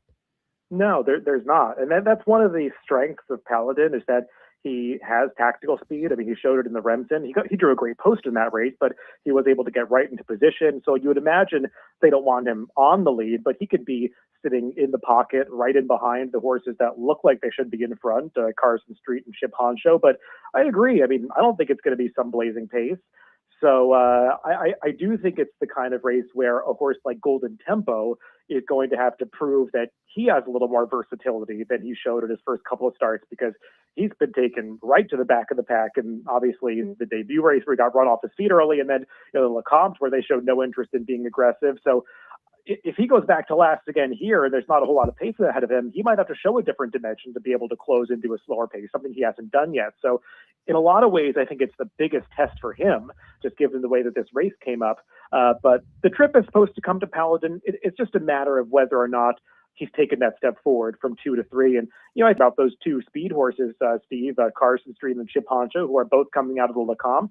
[SPEAKER 7] No, there's not. And that's one of the strengths of Paladin, is that he has tactical speed. I mean, he showed it in the Remsen. He drew a great post in that race, but he was able to get right into position. So you would imagine they don't want him on the lead, but he could be sitting in the pocket, right in behind the horses that look like they should be in front, Carson Street and Chip Honcho. But I agree. I mean, I don't think it's going to be some blazing pace. So I do think it's the kind of race where a horse like Golden Tempo is going to have to prove that he has a little more versatility than he showed in his first couple of starts, because he's been taken right to the back of the pack. And obviously the debut race where he got run off his feet early, and then the Lecomte where they showed no interest in being aggressive. So if he goes back to last again here and there's not a whole lot of pace ahead of him, he might have to show a different dimension to be able to close into a slower pace, something he hasn't done yet. So in a lot of ways, I think it's the biggest test for him, just given the way that this race came up. But the trip is supposed to come to Paladin. It's just a matter of whether or not he's taken that step forward from 2 to 3. And, about those two speed horses, Steve, Carson Street and Chip Honcho, who are both coming out of the Lecomte.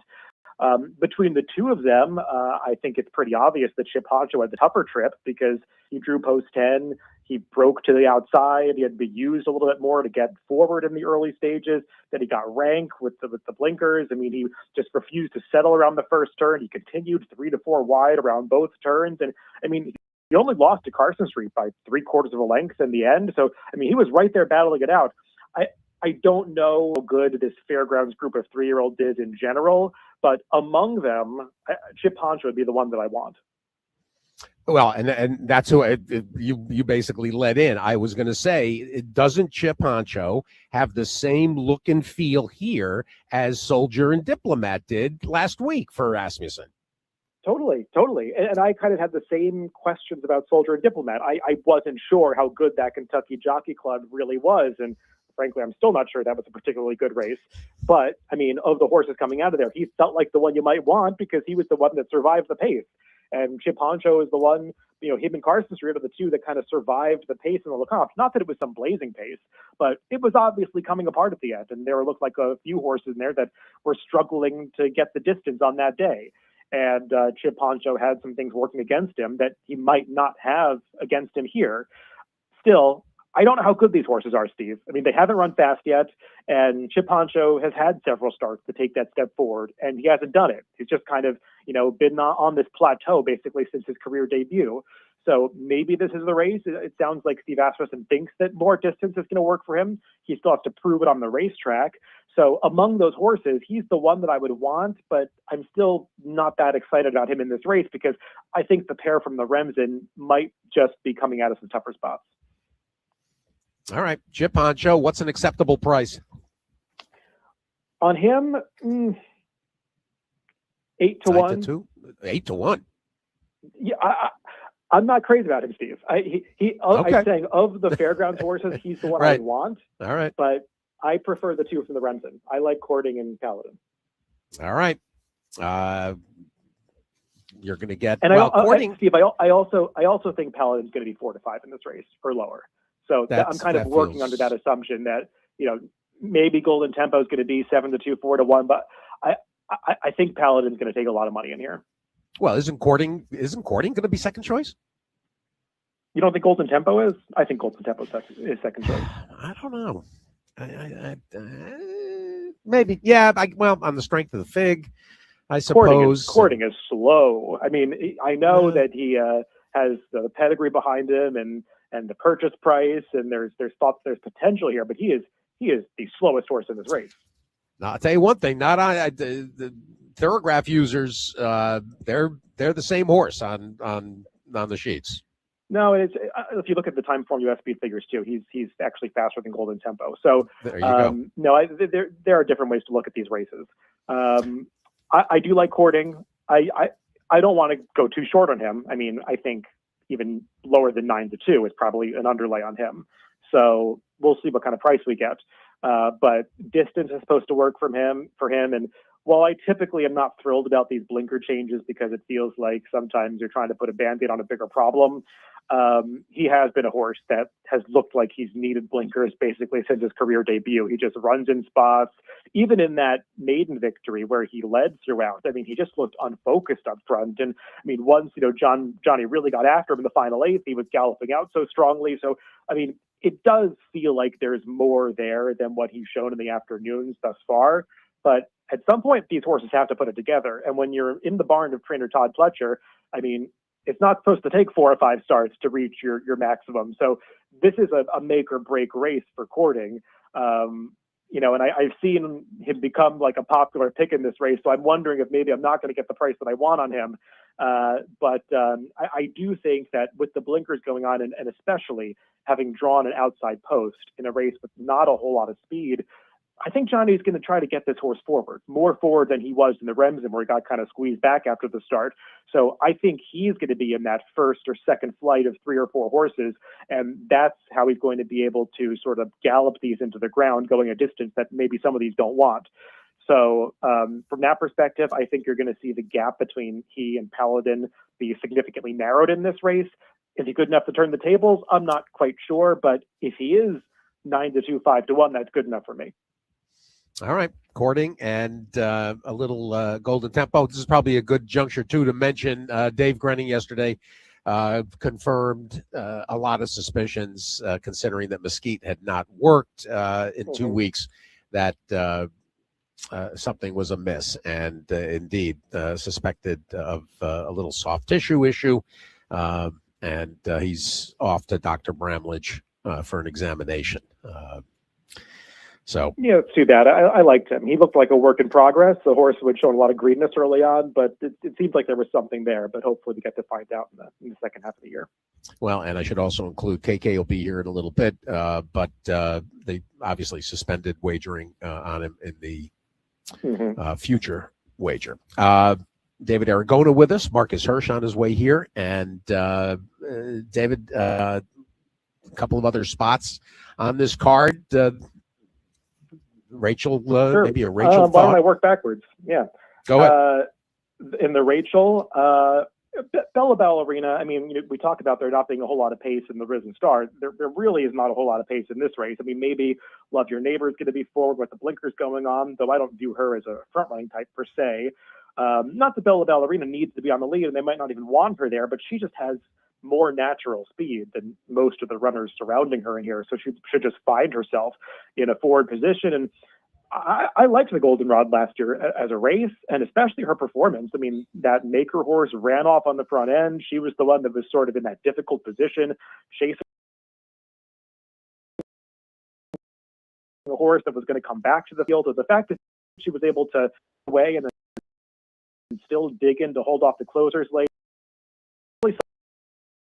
[SPEAKER 7] Between the two of them, I think it's pretty obvious that Chip Honcho had the tougher trip, because he drew post 10. He broke to the outside. He had to be used a little bit more to get forward in the early stages. Then he got rank with the blinkers. I mean, he just refused to settle around the first turn. He continued 3 to 4 wide around both turns. And I mean, he only lost to Carson Street by 3/4 of a length in the end. So, I mean, he was right there battling it out. I don't know how good this Fairgrounds group of 3-year-olds is in general, but among them, Chip Honcho would be the one that I want.
[SPEAKER 5] Well, and that's who you basically led in. I was going to say, doesn't Chip Honcho have the same look and feel here as Soldier and Diplomat did last week for Rasmussen?
[SPEAKER 7] Totally. And I kind of had the same questions about Soldier and Diplomat. I wasn't sure how good that Kentucky Jockey Club really was. And frankly, I'm still not sure that was a particularly good race. But, I mean, of the horses coming out of there, he felt like the one you might want because he was the one that survived the pace. And Chip Honcho is the one, him and Carson Street are the two that kind of survived the pace in the Lecomte. Not that it was some blazing pace, but it was obviously coming apart at the end. And there looked like a few horses in there that were struggling to get the distance on that day. And Chip Honcho had some things working against him that he might not have against him here. Still, I don't know how good these horses are, Steve. I mean, they haven't run fast yet, and Chip Honcho has had several starts to take that step forward, and he hasn't done it. He's just kind of, been on this plateau basically since his career debut. So maybe this is the race. It sounds like Steve Asmussen thinks that more distance is going to work for him. He still has to prove it on the racetrack. So among those horses, he's the one that I would want, but I'm still not that excited about him in this race because I think the pair from the Remsen might just be coming out of some tougher spots.
[SPEAKER 5] All right, Chip Honcho, what's an acceptable price?
[SPEAKER 7] On him, 8-1.
[SPEAKER 5] 8-1.
[SPEAKER 7] Yeah, I'm not crazy about him, Steve.
[SPEAKER 5] Okay.
[SPEAKER 7] I'm saying of the fairgrounds horses, he's the one
[SPEAKER 5] Right.
[SPEAKER 7] I want.
[SPEAKER 5] All right.
[SPEAKER 7] But I prefer the two from the Remsen. I like Courting and Paladin.
[SPEAKER 5] All right. You're going to get
[SPEAKER 7] Courting. Steve, I also think Paladin's going to be 4-5 in this race or lower. So I'm kind of working under that assumption that maybe Golden Tempo is going to be 7-2, 4-1, but I think Paladin's going to take a lot of money in here.
[SPEAKER 5] Well, isn't Courting going to be second choice?
[SPEAKER 7] You don't think Golden Tempo is? I think Golden Tempo is second choice.
[SPEAKER 5] I don't know. Maybe. Yeah. On the strength of the fig, I suppose.
[SPEAKER 7] Courting is slow. I mean, I know that he has the pedigree behind him and the purchase price, and there's potential here, but he is the slowest horse in this race.
[SPEAKER 5] Now, I'll tell you one thing. The Thorograph users, they're the same horse on the sheets.
[SPEAKER 7] No, if you look at the time form US speed figures too, he's actually faster than Golden Tempo. So
[SPEAKER 5] there you go.
[SPEAKER 7] No, there are different ways to look at these races. I do like Courting. I don't want to go too short on him. I mean, I think even lower than 9-2 is probably an underlay on him. So we'll see what kind of price we get. But distance is supposed to work for him. And while I typically am not thrilled about these blinker changes because it feels like sometimes you're trying to put a Band-Aid on a bigger problem, he has been a horse that has looked like he's needed blinkers basically since his career debut. He just runs in spots. Even in that maiden victory where he led throughout, I mean, he just looked unfocused up front. And I mean, once, Johnny really got after him in the final eighth, he was galloping out so strongly. So, I mean, it does feel like there's more there than what he's shown in the afternoons thus far. But at some point, these horses have to put it together. And when you're in the barn of trainer Todd Pletcher, I mean, it's not supposed to take 4 or 5 starts to reach your maximum. So this is a make or break race for Courting. And I've seen him become like a popular pick in this race. So I'm wondering if maybe I'm not going to get the price that I want on him. But I do think that with the blinkers going on, and especially having drawn an outside post in a race with not a whole lot of speed, I think Johnny's going to try to get this horse forward, more forward than he was in the Remsen, where he got kind of squeezed back after the start. So I think he's going to be in that first or second flight of 3 or 4 horses, and that's how he's going to be able to sort of gallop these into the ground, going a distance that maybe some of these don't want. So from that perspective, I think you're going to see the gap between he and Paladin be significantly narrowed in this race. Is he good enough to turn the tables? I'm not quite sure, but if he is 9-2, 5-1, that's good enough for me.
[SPEAKER 5] All right, Courting and a little Golden Tempo. This is probably a good juncture, too, to mention Dave Grenning yesterday confirmed a lot of suspicions, considering that Mesquite had not worked in 2 weeks, that something was amiss, and indeed suspected of a little soft tissue issue. And he's off to Dr. Bramlage for an examination. So
[SPEAKER 7] yeah, it's too bad. I liked him. He looked like a work in progress. The horse had shown a lot of greenness early on, but it seemed like there was something there. But hopefully we get to find out in the second half of the year.
[SPEAKER 5] well, and I should also include KK will be here in a little bit, but they obviously suspended wagering on him in the future wager. David Aragona with us, Marcus Hirsch on his way here, and David, a couple of other spots on this card. Rachel,
[SPEAKER 7] Sure.
[SPEAKER 5] Maybe a Rachel
[SPEAKER 7] why
[SPEAKER 5] thought.
[SPEAKER 7] don't I work backwards? Yeah.
[SPEAKER 5] Go ahead.
[SPEAKER 7] In the Rachel, Bella Ballerina, I mean, we talk about there not being a whole lot of pace in the Risen Star. There really is not a whole lot of pace in this race. I mean, maybe Love Your Neighbor is going to be forward with the blinkers going on, though I don't view her as a front-running type per se. Not that Bella Ballerina needs to be on the lead, and they might not even want her there, but she just has more natural speed than most of the runners surrounding her in here. So she should just find herself in a forward position. And I liked the Goldenrod last year as a race, and especially her performance. I mean, that Maker horse ran off on the front end. She was the one that was sort of in that difficult position, chasing a horse that was going to come back to the field. So the fact that she was able to away and still dig in to hold off the closers late, really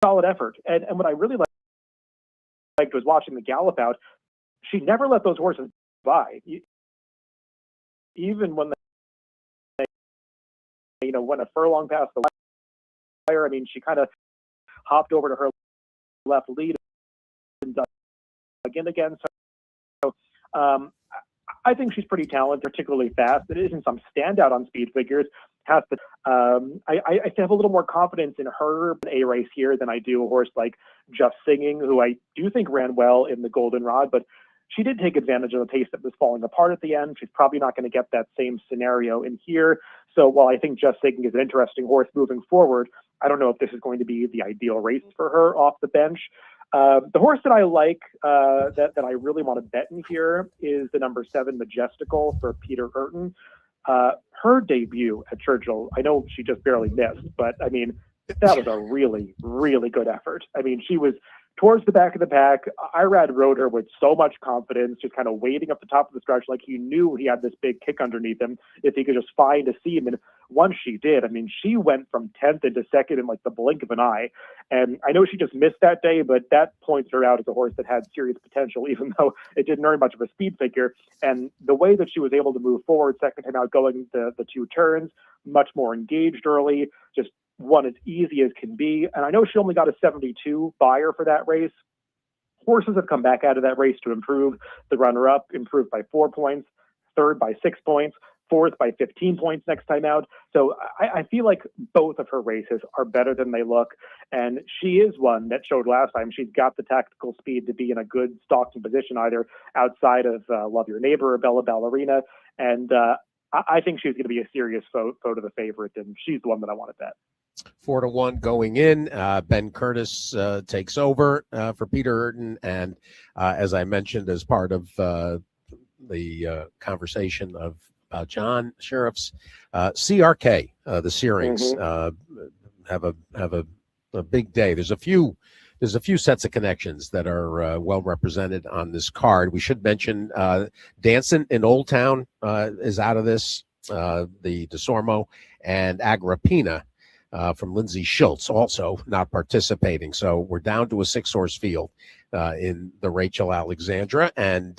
[SPEAKER 7] solid effort. And what I really liked was watching the gallop out. She never let those horses by. Even when they, went a furlong past the wire, I mean, she kind of hopped over to her left lead and dug in again. So I think she's pretty talented, particularly fast. It isn't some standout on speed figures. I have a little more confidence in her a race here than I do a horse like Just Singing, who I do think ran well in the Goldenrod, but she did take advantage of the pace that was falling apart at the end. She's probably not going to get that same scenario in here. So while I think Just Singing is an interesting horse moving forward, I don't know if this is going to be the ideal race for her off the bench. The horse that I like, that I really want to bet in here is the number 7 Majestical for Peter Urton. Her debut at Churchill, I know she just barely missed, but I mean, that was a really, really good effort. I mean, she was towards the back of the pack. Irad rode her with so much confidence, just kind of waiting up the top of the stretch like he knew he had this big kick underneath him if he could just find a seam. And once she did, I mean, she went from 10th into 2nd in like the blink of an eye. And I know she just missed that day, but that points her out as a horse that had serious potential, even though it didn't earn much of a speed figure. And the way that she was able to move forward second time out, going the 2 turns, much more engaged early, just one as easy as can be. And I know she only got a 72 buyer for that race. Horses have come back out of that race to improve. The runner-up improved by 4 points, third by 6 points, fourth by 15 points next time out. So I feel like both of her races are better than they look. And she is one that showed last time she's got the tactical speed to be in a good stalking position, either outside of Love Your Neighbor or Bella Ballerina. And I think she's going to be a serious foe to the favorite, and she's the one that I want to bet.
[SPEAKER 5] 4-1 going in. Ben Curtis takes over for Peter Urton, and as I mentioned, as part of the conversation of John Sheriff's CRK, the Searings have a big day. There's a few sets of connections that are well represented on this card. We should mention Dancing in Old Town is out of this. The DeSormo and Agrippina from Lindsay Schultz also not participating. So we're down to a 6-horse field in the Rachel Alexandra. And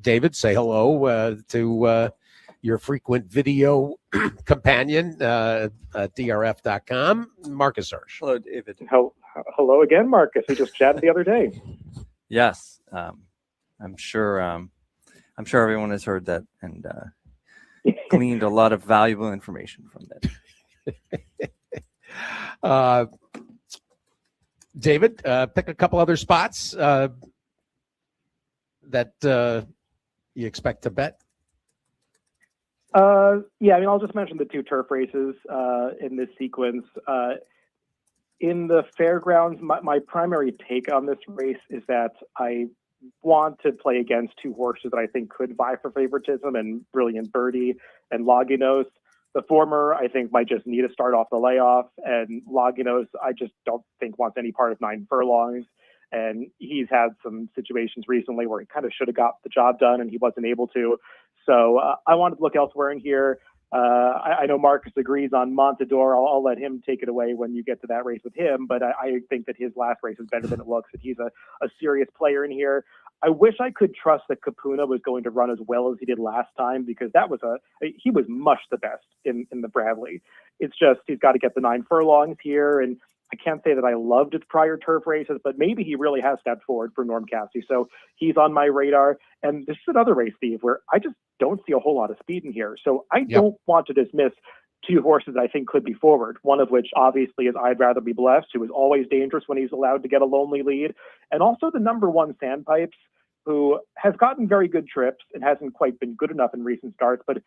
[SPEAKER 5] David, say hello to your frequent video companion at drf.com, Marcus Hirsch.
[SPEAKER 8] Hello, David.
[SPEAKER 7] Hello again, Marcus. We just chatted the other day.
[SPEAKER 8] Yes, I'm sure everyone has heard that and gleaned a lot of valuable information from that.
[SPEAKER 5] David, pick a couple other spots that you expect to bet.
[SPEAKER 7] Yeah, I mean, I'll just mention the 2 turf races in this sequence. In the fairgrounds, my primary take on this race is that I want to play against 2 horses that I think could vie for favoritism, and Brilliant Birdie and Laginos. The former, I think, might just need to start off the layoff, and Laginos, I just don't think wants any part of 9 furlongs. And he's had some situations recently where he kind of should have got the job done and he wasn't able to. So I wanted to look elsewhere in here. I know Marcus agrees on Montador. I'll let him take it away when you get to that race with him, but I think that his last race is better than it looks, that he's a serious player in here. I wish I could trust that Capuna was going to run as well as he did last time, because he was much the best in the Bradley. It's just he's got to get the 9 furlongs here, and I can't say that I loved his prior turf races, but maybe he really has stepped forward for Norm Cassidy. So he's on my radar. And this is another race, Steve, where I just don't see a whole lot of speed in here. So I don't want to dismiss 2 horses that I think could be forward, one of which obviously is I'd Rather Be Blessed, who is always dangerous when he's allowed to get a lonely lead, and also the number 1 Sandpipes, who has gotten very good trips and hasn't quite been good enough in recent starts. But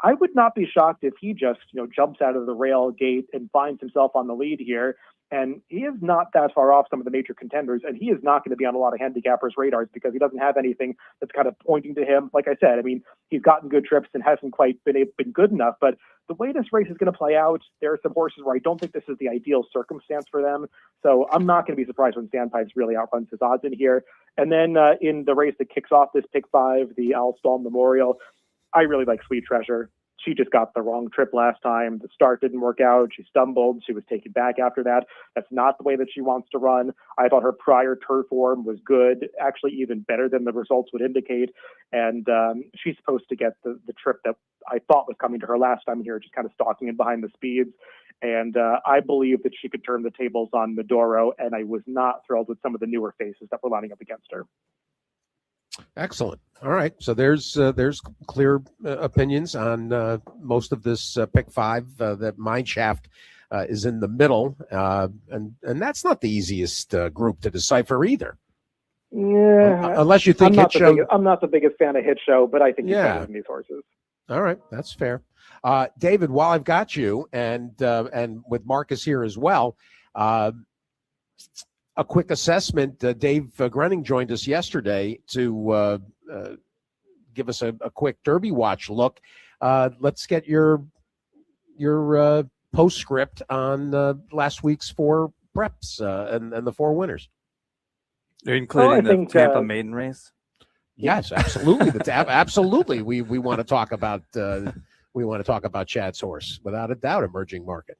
[SPEAKER 7] I would not be shocked if he just, jumps out of the rail gate and finds himself on the lead here. And he is not that far off some of the major contenders, and he is not going to be on a lot of handicappers' radars because he doesn't have anything that's kind of pointing to him. Like I said, I mean, he's gotten good trips and hasn't quite been good enough. But the way this race is going to play out, there are some horses where I don't think this is the ideal circumstance for them. So I'm not going to be surprised when Sandpipes really outruns his odds in here. And then in the race that kicks off this pick 5, the Al Stall Memorial, I really like Sweet Treasure. She just got the wrong trip last time. The start didn't work out. She stumbled. She was taken back after that. That's not the way that she wants to run. I thought her prior turf form was good, actually even better than the results would indicate. And she's supposed to get the trip that I thought was coming to her last time here, just kind of stalking in behind the speeds. And I believe that she could turn the tables on Medoro, and I was not thrilled with some of the newer faces that were lining up against her.
[SPEAKER 5] Excellent. All right. So there's clear opinions on most of this pick 5. That Mineshaft is in the middle, and that's not the easiest group to decipher either.
[SPEAKER 7] Yeah.
[SPEAKER 5] Unless you think Hit Show.
[SPEAKER 7] I'm not the biggest fan of Hit Show, but I think he's better than these horses.
[SPEAKER 5] All right, that's fair. David, while I've got you, and with Marcus here as well, a quick assessment. Dave Grenning joined us yesterday to give us a quick Derby Watch look. Let's get your postscript on last week's 4 preps and the 4 winners.
[SPEAKER 8] Including the Tampa maiden race.
[SPEAKER 5] Yes, absolutely. Absolutely. We want to talk about Chad's horse, without a doubt, emerging market.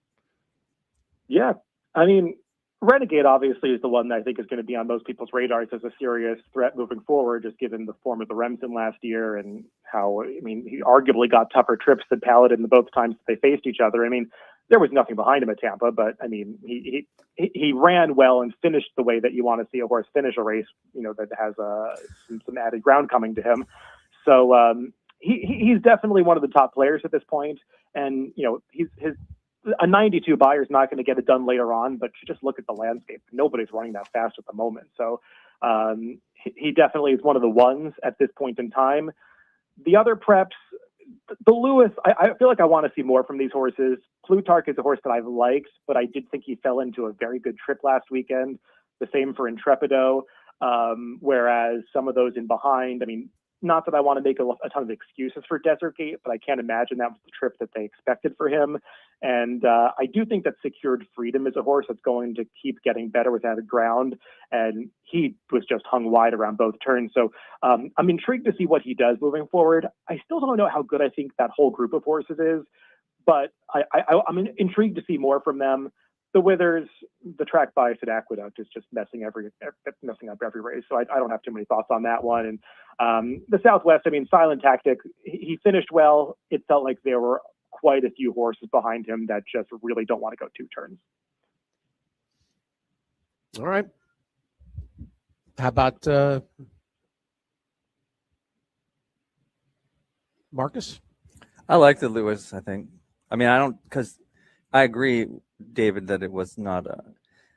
[SPEAKER 7] Yeah, I mean, Renegade obviously is the one that I think is going to be on most people's radars as a serious threat moving forward, just given the form of the Remsen last year and how, I mean, he arguably got tougher trips than Paladin the both times that they faced each other. I mean, there was nothing behind him at Tampa, but I mean, he ran well and finished the way that you want to see a horse finish a race, that has some added ground coming to him. So he's definitely one of the top players at this point, and a 92 buyer is not going to get it done later on, but you just look at the landscape. Nobody's running that fast at the moment. So he definitely is one of the ones at this point in time. The other preps, the Lewis, I feel like I want to see more from these horses. Plutarch is a horse that I've liked, but I did think he fell into a very good trip last weekend. The same for Intrepido, whereas some of those in behind, I mean, not that I want to make a ton of excuses for Desert Gate, but I can't imagine that was the trip that they expected for him. And I do think that Secured Freedom is a horse that's going to keep getting better with added ground. And he was just hung wide around both turns. So I'm intrigued to see what he does moving forward. I still don't know how good I think that whole group of horses is, but I'm intrigued to see more from them. The Withers, the track bias at Aqueduct is just messing up every race. So I don't have too many thoughts on that one. And the Southwest, I mean, Silent Tactic, he finished well. It felt like there were quite a few horses behind him that just really don't want to go 2 turns.
[SPEAKER 5] All right. How about Marcus?
[SPEAKER 8] I like the Lewis, I think. I mean, because I agree, David, that it was not I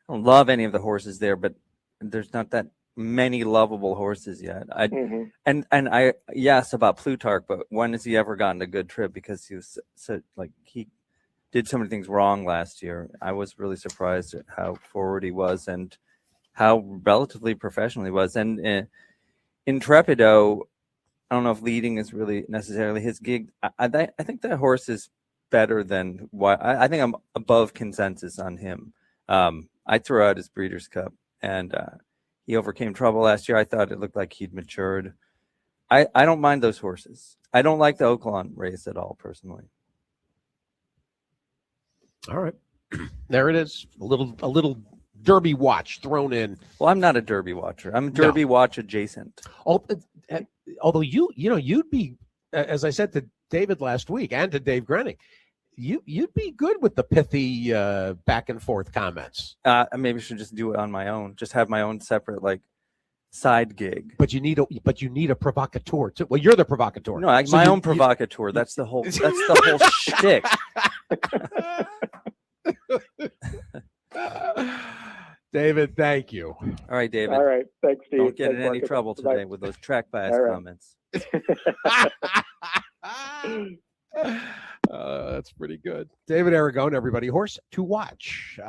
[SPEAKER 8] don't love any of the horses there, but there's not that many lovable horses yet. And I yes about Plutarch, but when has he ever gotten a good trip? Because he was he did so many things wrong last year. I was really surprised at how forward he was and how relatively professional he was. And Intrepido, I don't know if leading is really necessarily his gig. I think that horse is better than why I think I'm above consensus on him. I threw out his Breeders' Cup, and He overcame trouble last year. I thought it looked like he'd matured. I don't mind those horses. I don't like the Oaklawn race at all, personally.
[SPEAKER 5] All right. There it is. A little Derby watch thrown in.
[SPEAKER 8] Well, I'm not a Derby watcher. I'm Derby watch adjacent.
[SPEAKER 5] Although you'd be, as I said to David last week and to Dave Grenning, you'd be good with the pithy back and forth comments.
[SPEAKER 8] Maybe I should just do it on my own. Just have my own separate side gig.
[SPEAKER 5] But you need a provocateur too. Well, you're the provocateur.
[SPEAKER 8] No, my own provocateur. That's the whole shtick.
[SPEAKER 5] David, thank you.
[SPEAKER 8] All right, David.
[SPEAKER 7] All right, thanks, Steve.
[SPEAKER 8] Don't get in any trouble today with those track bias comments.
[SPEAKER 5] That's pretty good. David Aragon, everybody. Horse to watch.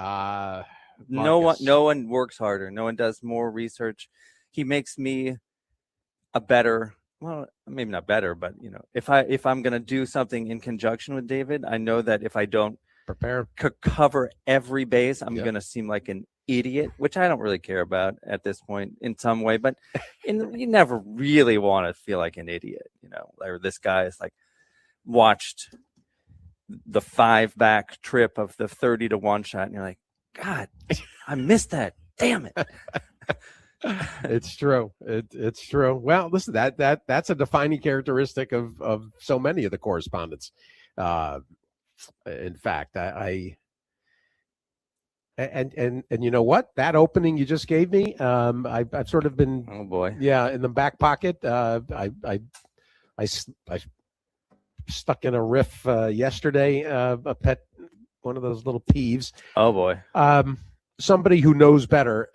[SPEAKER 8] No one works harder. No one does more research. He makes me a better, well, maybe not better, but if I'm going to do something in conjunction with David, I know that if I don't
[SPEAKER 5] prepare,
[SPEAKER 8] cover every base, I'm going to seem like an idiot, which I don't really care about at this point in some way, but you never really want to feel like an idiot, or this guy is watched the 5-back trip of the 30-1 shot, and you're like, God, I missed that. Damn it.
[SPEAKER 5] It's true. It's true. Well, listen, that's a defining characteristic of so many of the correspondents. In fact, and you know what? That opening you just gave me, I've sort of been,
[SPEAKER 8] oh boy,
[SPEAKER 5] in the back pocket. I stuck in a riff yesterday, a pet, one of those little peeves.
[SPEAKER 8] Oh boy.
[SPEAKER 5] Somebody who knows better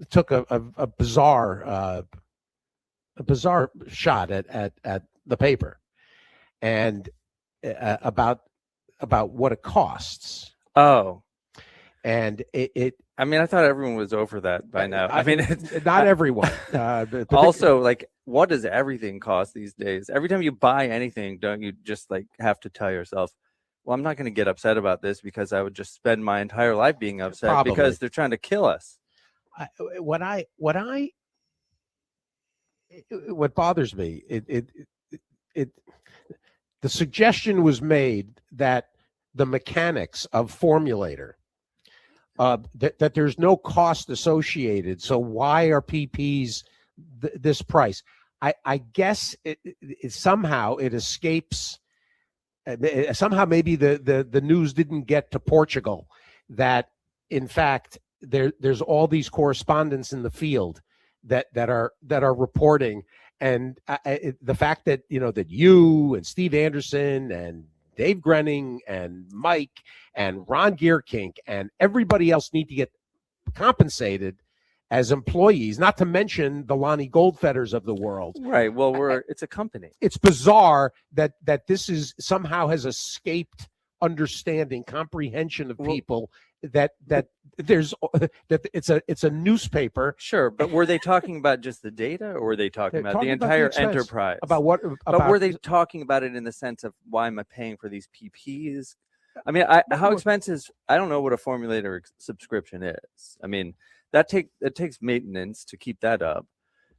[SPEAKER 5] took a bizarre shot at the paper, and about what it costs.
[SPEAKER 8] Oh,
[SPEAKER 5] and it
[SPEAKER 8] I mean, I thought everyone was over that by now. I mean,
[SPEAKER 5] not everyone.
[SPEAKER 8] Also, what does everything cost these days? Every time you buy anything, don't you just have to tell yourself, well, I'm not going to get upset about this because I would just spend my entire life being upset. Probably. Because they're trying to kill us.
[SPEAKER 5] What bothers me, the suggestion was made that the mechanics of Formulator, that there's no cost associated. So why are PPs this price? I guess somehow it escapes. Somehow maybe the news didn't get to Portugal that in fact there's all these correspondents in the field that are reporting, and the fact that that you and Steve Anderson and Dave Grenning and Mike and Ron Gearkink and everybody else need to get compensated as employees, not to mention the Lonnie Goldfetters of the world.
[SPEAKER 8] Right. Well, it's a company.
[SPEAKER 5] It's bizarre that this is somehow has escaped understanding, comprehension of people that there's that it's a newspaper.
[SPEAKER 8] Sure, but were they talking about just the data, or were they talking about the entire enterprise?
[SPEAKER 5] About what?
[SPEAKER 8] But were they talking about it in the sense of why am I paying for these PPs? I mean, how expensive? I don't know what a Formulator subscription is. I mean, it takes maintenance to keep that up.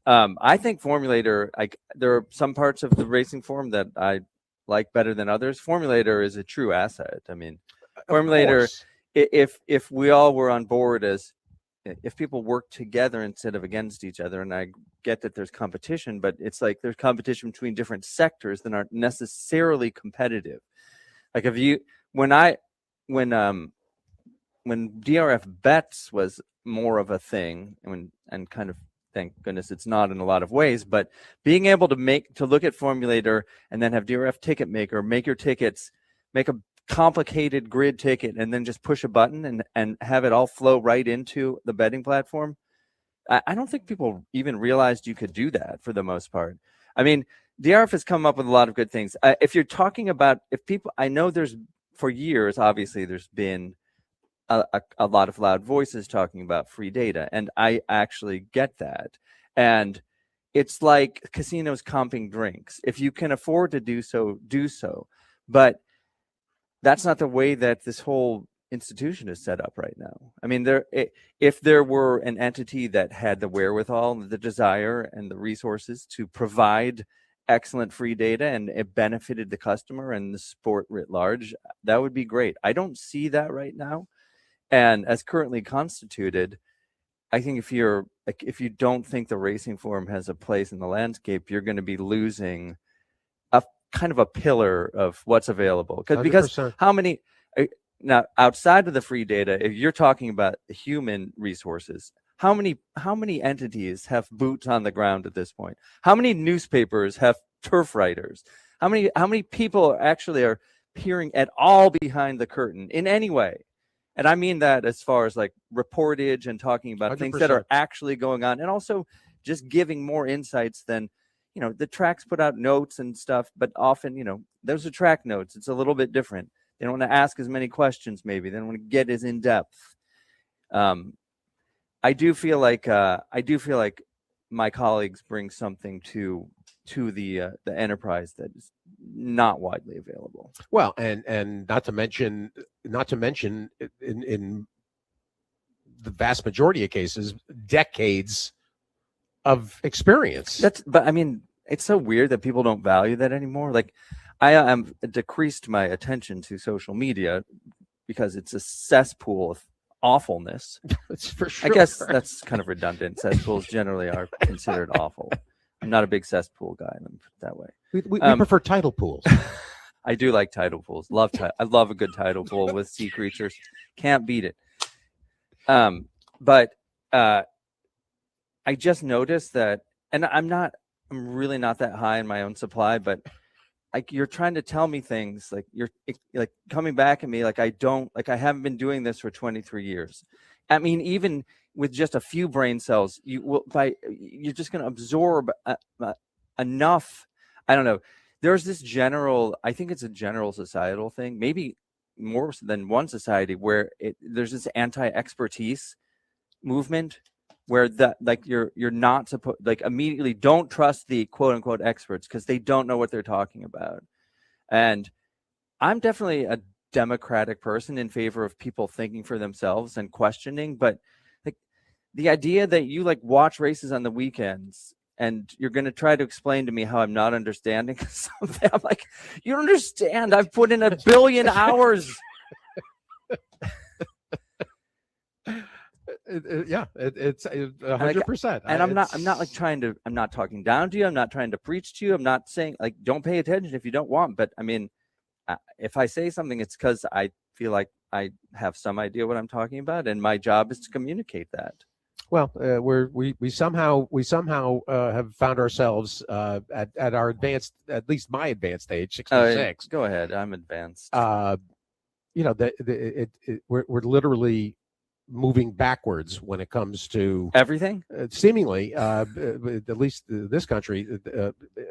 [SPEAKER 8] I think Formulator, there are some parts of the racing form that I like better than others. Formulator is a true asset. I mean, Formulator, if we all were on board if people work together instead of against each other, and I get that there's competition, but it's there's competition between different sectors that aren't necessarily competitive. Like when DRF bets was more of a thing, and kind of, thank goodness it's not in a lot of ways, but being able to look at Formulator and then have DRF ticket maker make your tickets, make a complicated grid ticket, and then just push a button and have it all flow right into the betting platform. I don't think people even realized you could do that for the most part. I mean, DRF has come up with a lot of good things. If you're talking about, I know for years, obviously there's been a lot of loud voices talking about free data, and I actually get that. And it's like casinos comping drinks. If you can afford to do so, do so. But that's not the way that this whole institution is set up right now. I mean, if there were an entity that had the wherewithal, the desire, and the resources to provide excellent free data and it benefited the customer and the sport writ large, that would be great. I don't see that right now. And as currently constituted, I think if you don't think the racing form has a place in the landscape, you're going to be losing a kind of a pillar of what's available. Because how many now outside of the free data, if you're talking about human resources, how many entities have boots on the ground at this point? How many newspapers have turf writers? How many people actually are peering at all behind the curtain in any way? And I mean that as far as like reportage and talking about 100%. Things that are actually going on, and also just giving more insights than, the tracks put out notes and stuff, but often, those are track notes. It's a little bit different. They don't want to ask as many questions, maybe. They don't want to get as in depth. I do feel like my colleagues bring something to the enterprise that is not widely available.
[SPEAKER 5] Well, and not to mention in the vast majority of cases, decades of experience.
[SPEAKER 8] But I mean, it's so weird that people don't value that anymore. Like, I am decreased my attention to social media because it's a cesspool of awfulness.
[SPEAKER 5] It's for sure.
[SPEAKER 8] I guess that's kind of redundant. Cesspools generally are considered awful. I'm not a big cesspool guy. Let me put it that way.
[SPEAKER 5] We prefer tidal pools.
[SPEAKER 8] I do like tidal pools. I love a good tidal pool with sea creatures. Can't beat it. But I just noticed that, and I'm really not that high in my own supply, but like you're trying to tell me things, like you're like coming back at me like I haven't been doing this for 23 years. I mean, even with just a few brain cells, you're just going to absorb enough. I don't know. There's this I think it's a general societal thing, maybe more than one society, where there's this anti-expertise movement where you're not supposed, like, immediately don't trust the quote unquote experts because they don't know what they're talking about. And I'm definitely a democratic person in favor of people thinking for themselves and questioning, but like the idea that you like watch races on the weekends and you're going to try to explain to me how I'm not understanding something, I'm like, you don't understand. I've put in 1 billion hours.
[SPEAKER 5] It's 100%.
[SPEAKER 8] And I'm not talking down to you. I'm not trying to preach to you. I'm not saying like, don't pay attention if you don't want, but I mean, if I say something, it's because I feel like I have some idea what I'm talking about, and my job is to communicate that.
[SPEAKER 5] Well, we somehow have found ourselves at our advanced, at least my advanced age, 66.
[SPEAKER 8] Go ahead, I'm advanced.
[SPEAKER 5] We're literally moving backwards when it comes to
[SPEAKER 8] everything.
[SPEAKER 5] Seemingly, at least this country,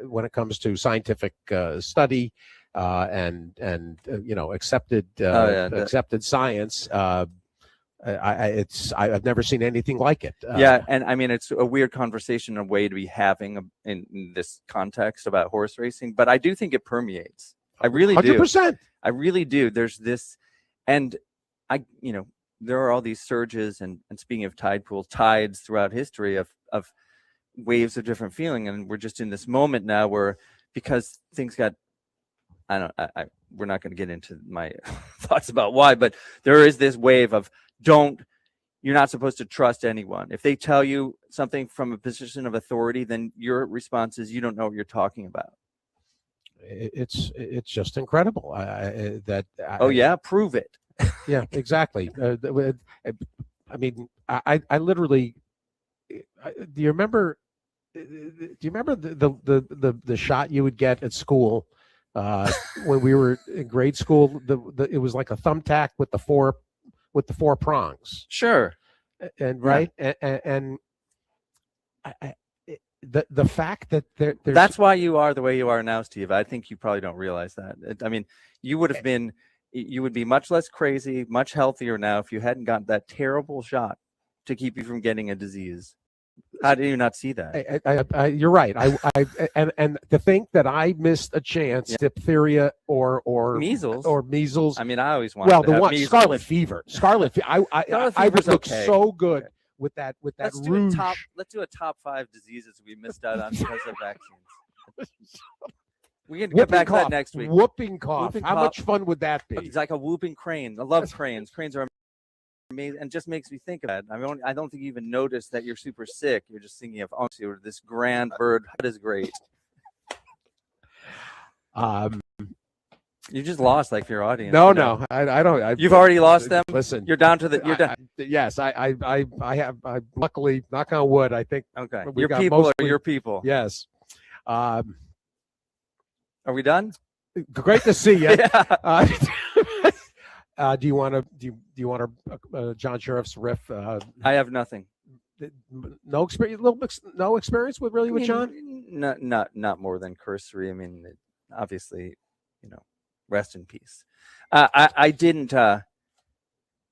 [SPEAKER 5] when it comes to scientific study and accepted accepted science. I've never seen anything like it.
[SPEAKER 8] And I mean, it's a weird conversation, a way to be having in this context about horse racing, but I do think it permeates. I really
[SPEAKER 5] 100%.
[SPEAKER 8] do. I really do. There's this, and there are all these surges and speaking of tides throughout history of waves of different feeling, and we're just in this moment now where, because things got, we're not going to get into my thoughts about why, but there is this wave of you're not supposed to trust anyone. If they tell you something from a position of authority, then your response is you don't know what you're talking about.
[SPEAKER 5] It's just incredible.
[SPEAKER 8] Prove it.
[SPEAKER 5] Yeah, exactly. I mean, I literally. Do you remember the shot you would get at school when we were in grade school? It was like a thumbtack with the four prongs.
[SPEAKER 8] Sure.
[SPEAKER 5] And right, and the fact that there's
[SPEAKER 8] that's why you are the way you are now, Steve. I think you probably don't realize that. I mean, you would be much less crazy, much healthier now if you hadn't got that terrible shot to keep you from getting a disease. How do you not see that?
[SPEAKER 5] You're right. And to think that I missed a chance, diphtheria or
[SPEAKER 8] Measles.
[SPEAKER 5] or measles.
[SPEAKER 8] I mean, I always wanted
[SPEAKER 5] Well,
[SPEAKER 8] to
[SPEAKER 5] the
[SPEAKER 8] have
[SPEAKER 5] one
[SPEAKER 8] measles.
[SPEAKER 5] scarlet fever. Scarlet fever. I would look
[SPEAKER 8] okay.
[SPEAKER 5] so good with that
[SPEAKER 8] Let's
[SPEAKER 5] rouge.
[SPEAKER 8] Let's do a top 5 diseases we missed out on because of vaccines. We can get
[SPEAKER 5] Whooping
[SPEAKER 8] back to
[SPEAKER 5] cough.
[SPEAKER 8] that next week.
[SPEAKER 5] Whooping cough.
[SPEAKER 8] Whooping
[SPEAKER 5] How
[SPEAKER 8] cough.
[SPEAKER 5] much fun would that be?
[SPEAKER 8] It's like a whooping crane. I love cranes. Cranes are amazing, and just makes me think of that. I don't think you even notice that you're super sick. You're just thinking of this grand bird. That is great. You just lost like your audience.
[SPEAKER 5] No,
[SPEAKER 8] you know?
[SPEAKER 5] no, I don't.
[SPEAKER 8] You've already lost them.
[SPEAKER 5] Listen,
[SPEAKER 8] you're down to the. You're down.
[SPEAKER 5] Yes, I have. Luckily, knock on wood. I think.
[SPEAKER 8] Okay.
[SPEAKER 5] We
[SPEAKER 8] Your
[SPEAKER 5] got
[SPEAKER 8] people
[SPEAKER 5] mostly,
[SPEAKER 8] are your people.
[SPEAKER 5] Yes.
[SPEAKER 8] Are we done?
[SPEAKER 5] Great to see you.
[SPEAKER 8] Yeah.
[SPEAKER 5] Do you want a John Sheriff's riff?
[SPEAKER 8] I have nothing.
[SPEAKER 5] No experience. No experience with John.
[SPEAKER 8] Not more than cursory. I mean, obviously, rest in peace. I didn't.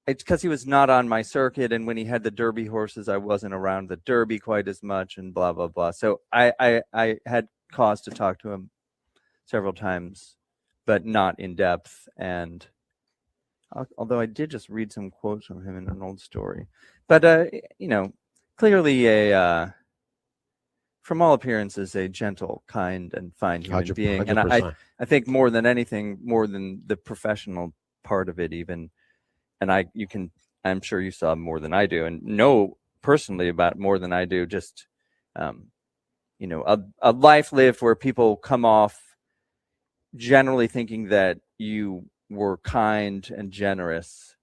[SPEAKER 8] It's because he was not on my circuit, and when he had the Derby horses, I wasn't around the Derby quite as much, and blah blah blah. So I had cause to talk to him several times, but not in depth. And although I did just read some quotes from him in an old story, but clearly from all appearances, a gentle, kind, and fine human being.
[SPEAKER 5] 100%.
[SPEAKER 8] And I think more than anything, more than the professional part of it, even. And I'm sure you saw more than I do, and know personally about more than I do. Just, a life lived where people come off generally thinking that you were kind and generous.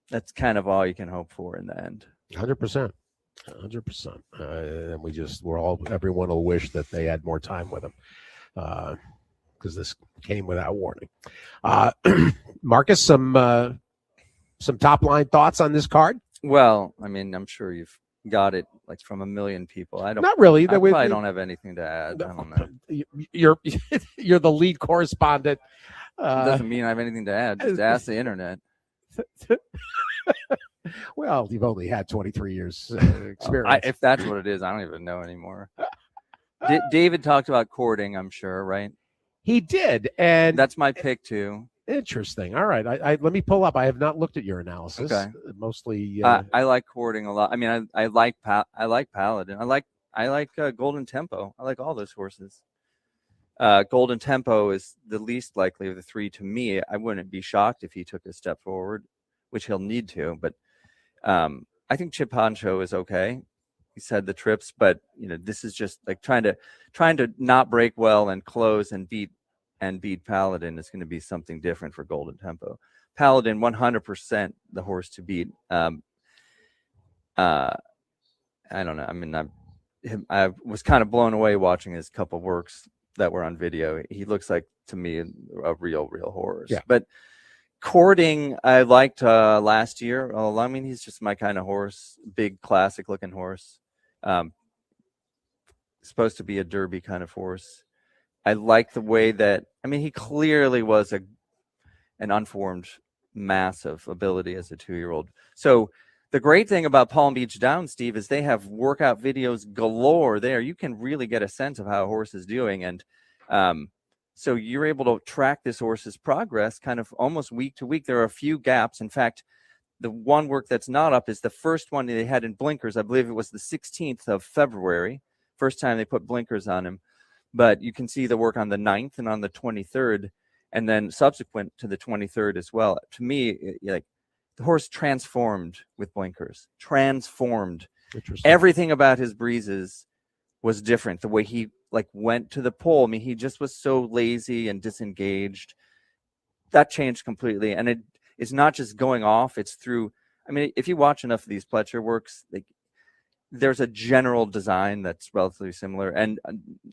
[SPEAKER 8] That's kind of all you can hope for in the end.
[SPEAKER 5] 100%. 100%. And everyone will wish that they had more time with him, because this came without warning. Marcus, some top line thoughts on this card?
[SPEAKER 8] Well, I mean, I'm sure you've got it like from a million people. I don't.
[SPEAKER 5] Not really.
[SPEAKER 8] I probably don't have anything to add. I don't know.
[SPEAKER 5] You're the lead correspondent.
[SPEAKER 8] It doesn't mean I have anything to add. Just ask the internet.
[SPEAKER 5] Well, you've only had 23 years experience.
[SPEAKER 8] If that's what it is, I don't even know anymore. David talked about courting, I'm sure, right?
[SPEAKER 5] He did, and
[SPEAKER 8] that's my pick too.
[SPEAKER 5] Interesting. All right, let me pull up. I have not looked at your analysis.
[SPEAKER 8] Okay.
[SPEAKER 5] Mostly,
[SPEAKER 8] I like courting a lot. I mean, I like Paladin. I like Golden Tempo. I like all those horses. Golden Tempo is the least likely of the three to me. I wouldn't be shocked if he took a step forward, which he'll need to. But I think Chip Honcho is okay. He said the trips, but this is just like trying to not break well and close and beat Paladin is going to be something different for Golden Tempo. Paladin 100% the horse to beat. I don't know. I mean, I was kind of blown away watching his couple works that were on video. He looks like, to me, a real horse.
[SPEAKER 5] Yeah.
[SPEAKER 8] But courting, I liked last year. Well, I mean, he's just my kind of horse. Big, classic looking horse. Supposed to be a Derby kind of horse. I like the way that, I mean, he clearly was an unformed mass of ability as a 2-year-old. So the great thing about Palm Beach Downs, Steve, is they have workout videos galore there. You can really get a sense of how a horse is doing. And so you're able to track this horse's progress kind of almost week to week. There are a few gaps. In fact, the one work that's not up is the first one they had in blinkers. I believe it was the 16th of February. First time they put blinkers on him. But you can see the work on the 9th and on the 23rd, and then subsequent to the 23rd as well. To me, like the horse transformed with blinkers. Transformed. Everything about his breezes was different. The way he went to the pole. I mean, he just was so lazy and disengaged. That changed completely. And it's not just going off. It's through. I mean, if you watch enough of these Pletcher works, there's a general design that's relatively similar, and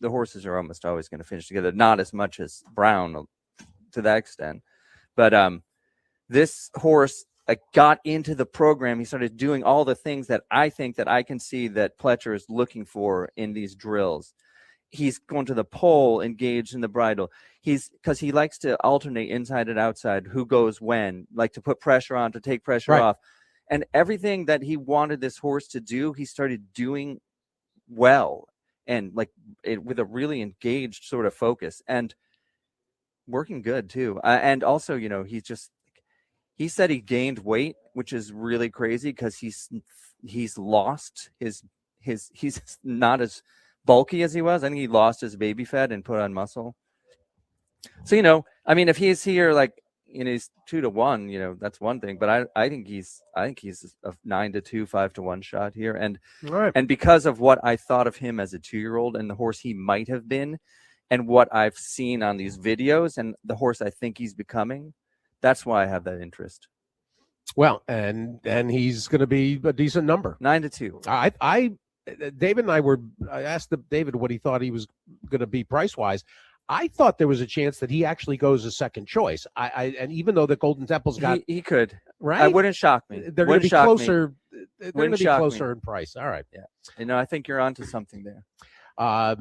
[SPEAKER 8] the horses are almost always going to finish together. Not as much as Brown to that extent, but this horse got into the program. He started doing all the things that I think that I can see that Pletcher is looking for in these drills. He's going to the pole, engaged in the bridle. Because he likes to alternate inside and outside, who goes when, like to put pressure on, to take pressure off. And everything that he wanted this horse to do, he started doing well and like with a really engaged sort of focus and working good too. And also, you know, he said he gained weight, which is really crazy because he's lost he's not as bulky as he was. I think he lost his baby fat and put on muscle. So, you know, I mean, if he's here, like, you know, he's 2-1, you know, that's one thing, but I think he's a 9-2, 5-1 shot here. And,
[SPEAKER 5] All right.
[SPEAKER 8] and because of what I thought of him as a 2-year-old and the horse he might have been, and what I've seen on these videos and the horse I think he's becoming, that's why I have that interest.
[SPEAKER 5] Well, and he's going to be a decent number.
[SPEAKER 8] 9-2.
[SPEAKER 5] David and I asked David what he thought he was going to be price wise. I thought there was a chance that he actually goes a second choice. And even though the Golden Temple's got,
[SPEAKER 8] he could,
[SPEAKER 5] right?
[SPEAKER 8] It wouldn't shock me.
[SPEAKER 5] They're going to be closer. They're going to be closer
[SPEAKER 8] me.
[SPEAKER 5] in price. All right.
[SPEAKER 8] Yeah. You know, I think you're onto something there. But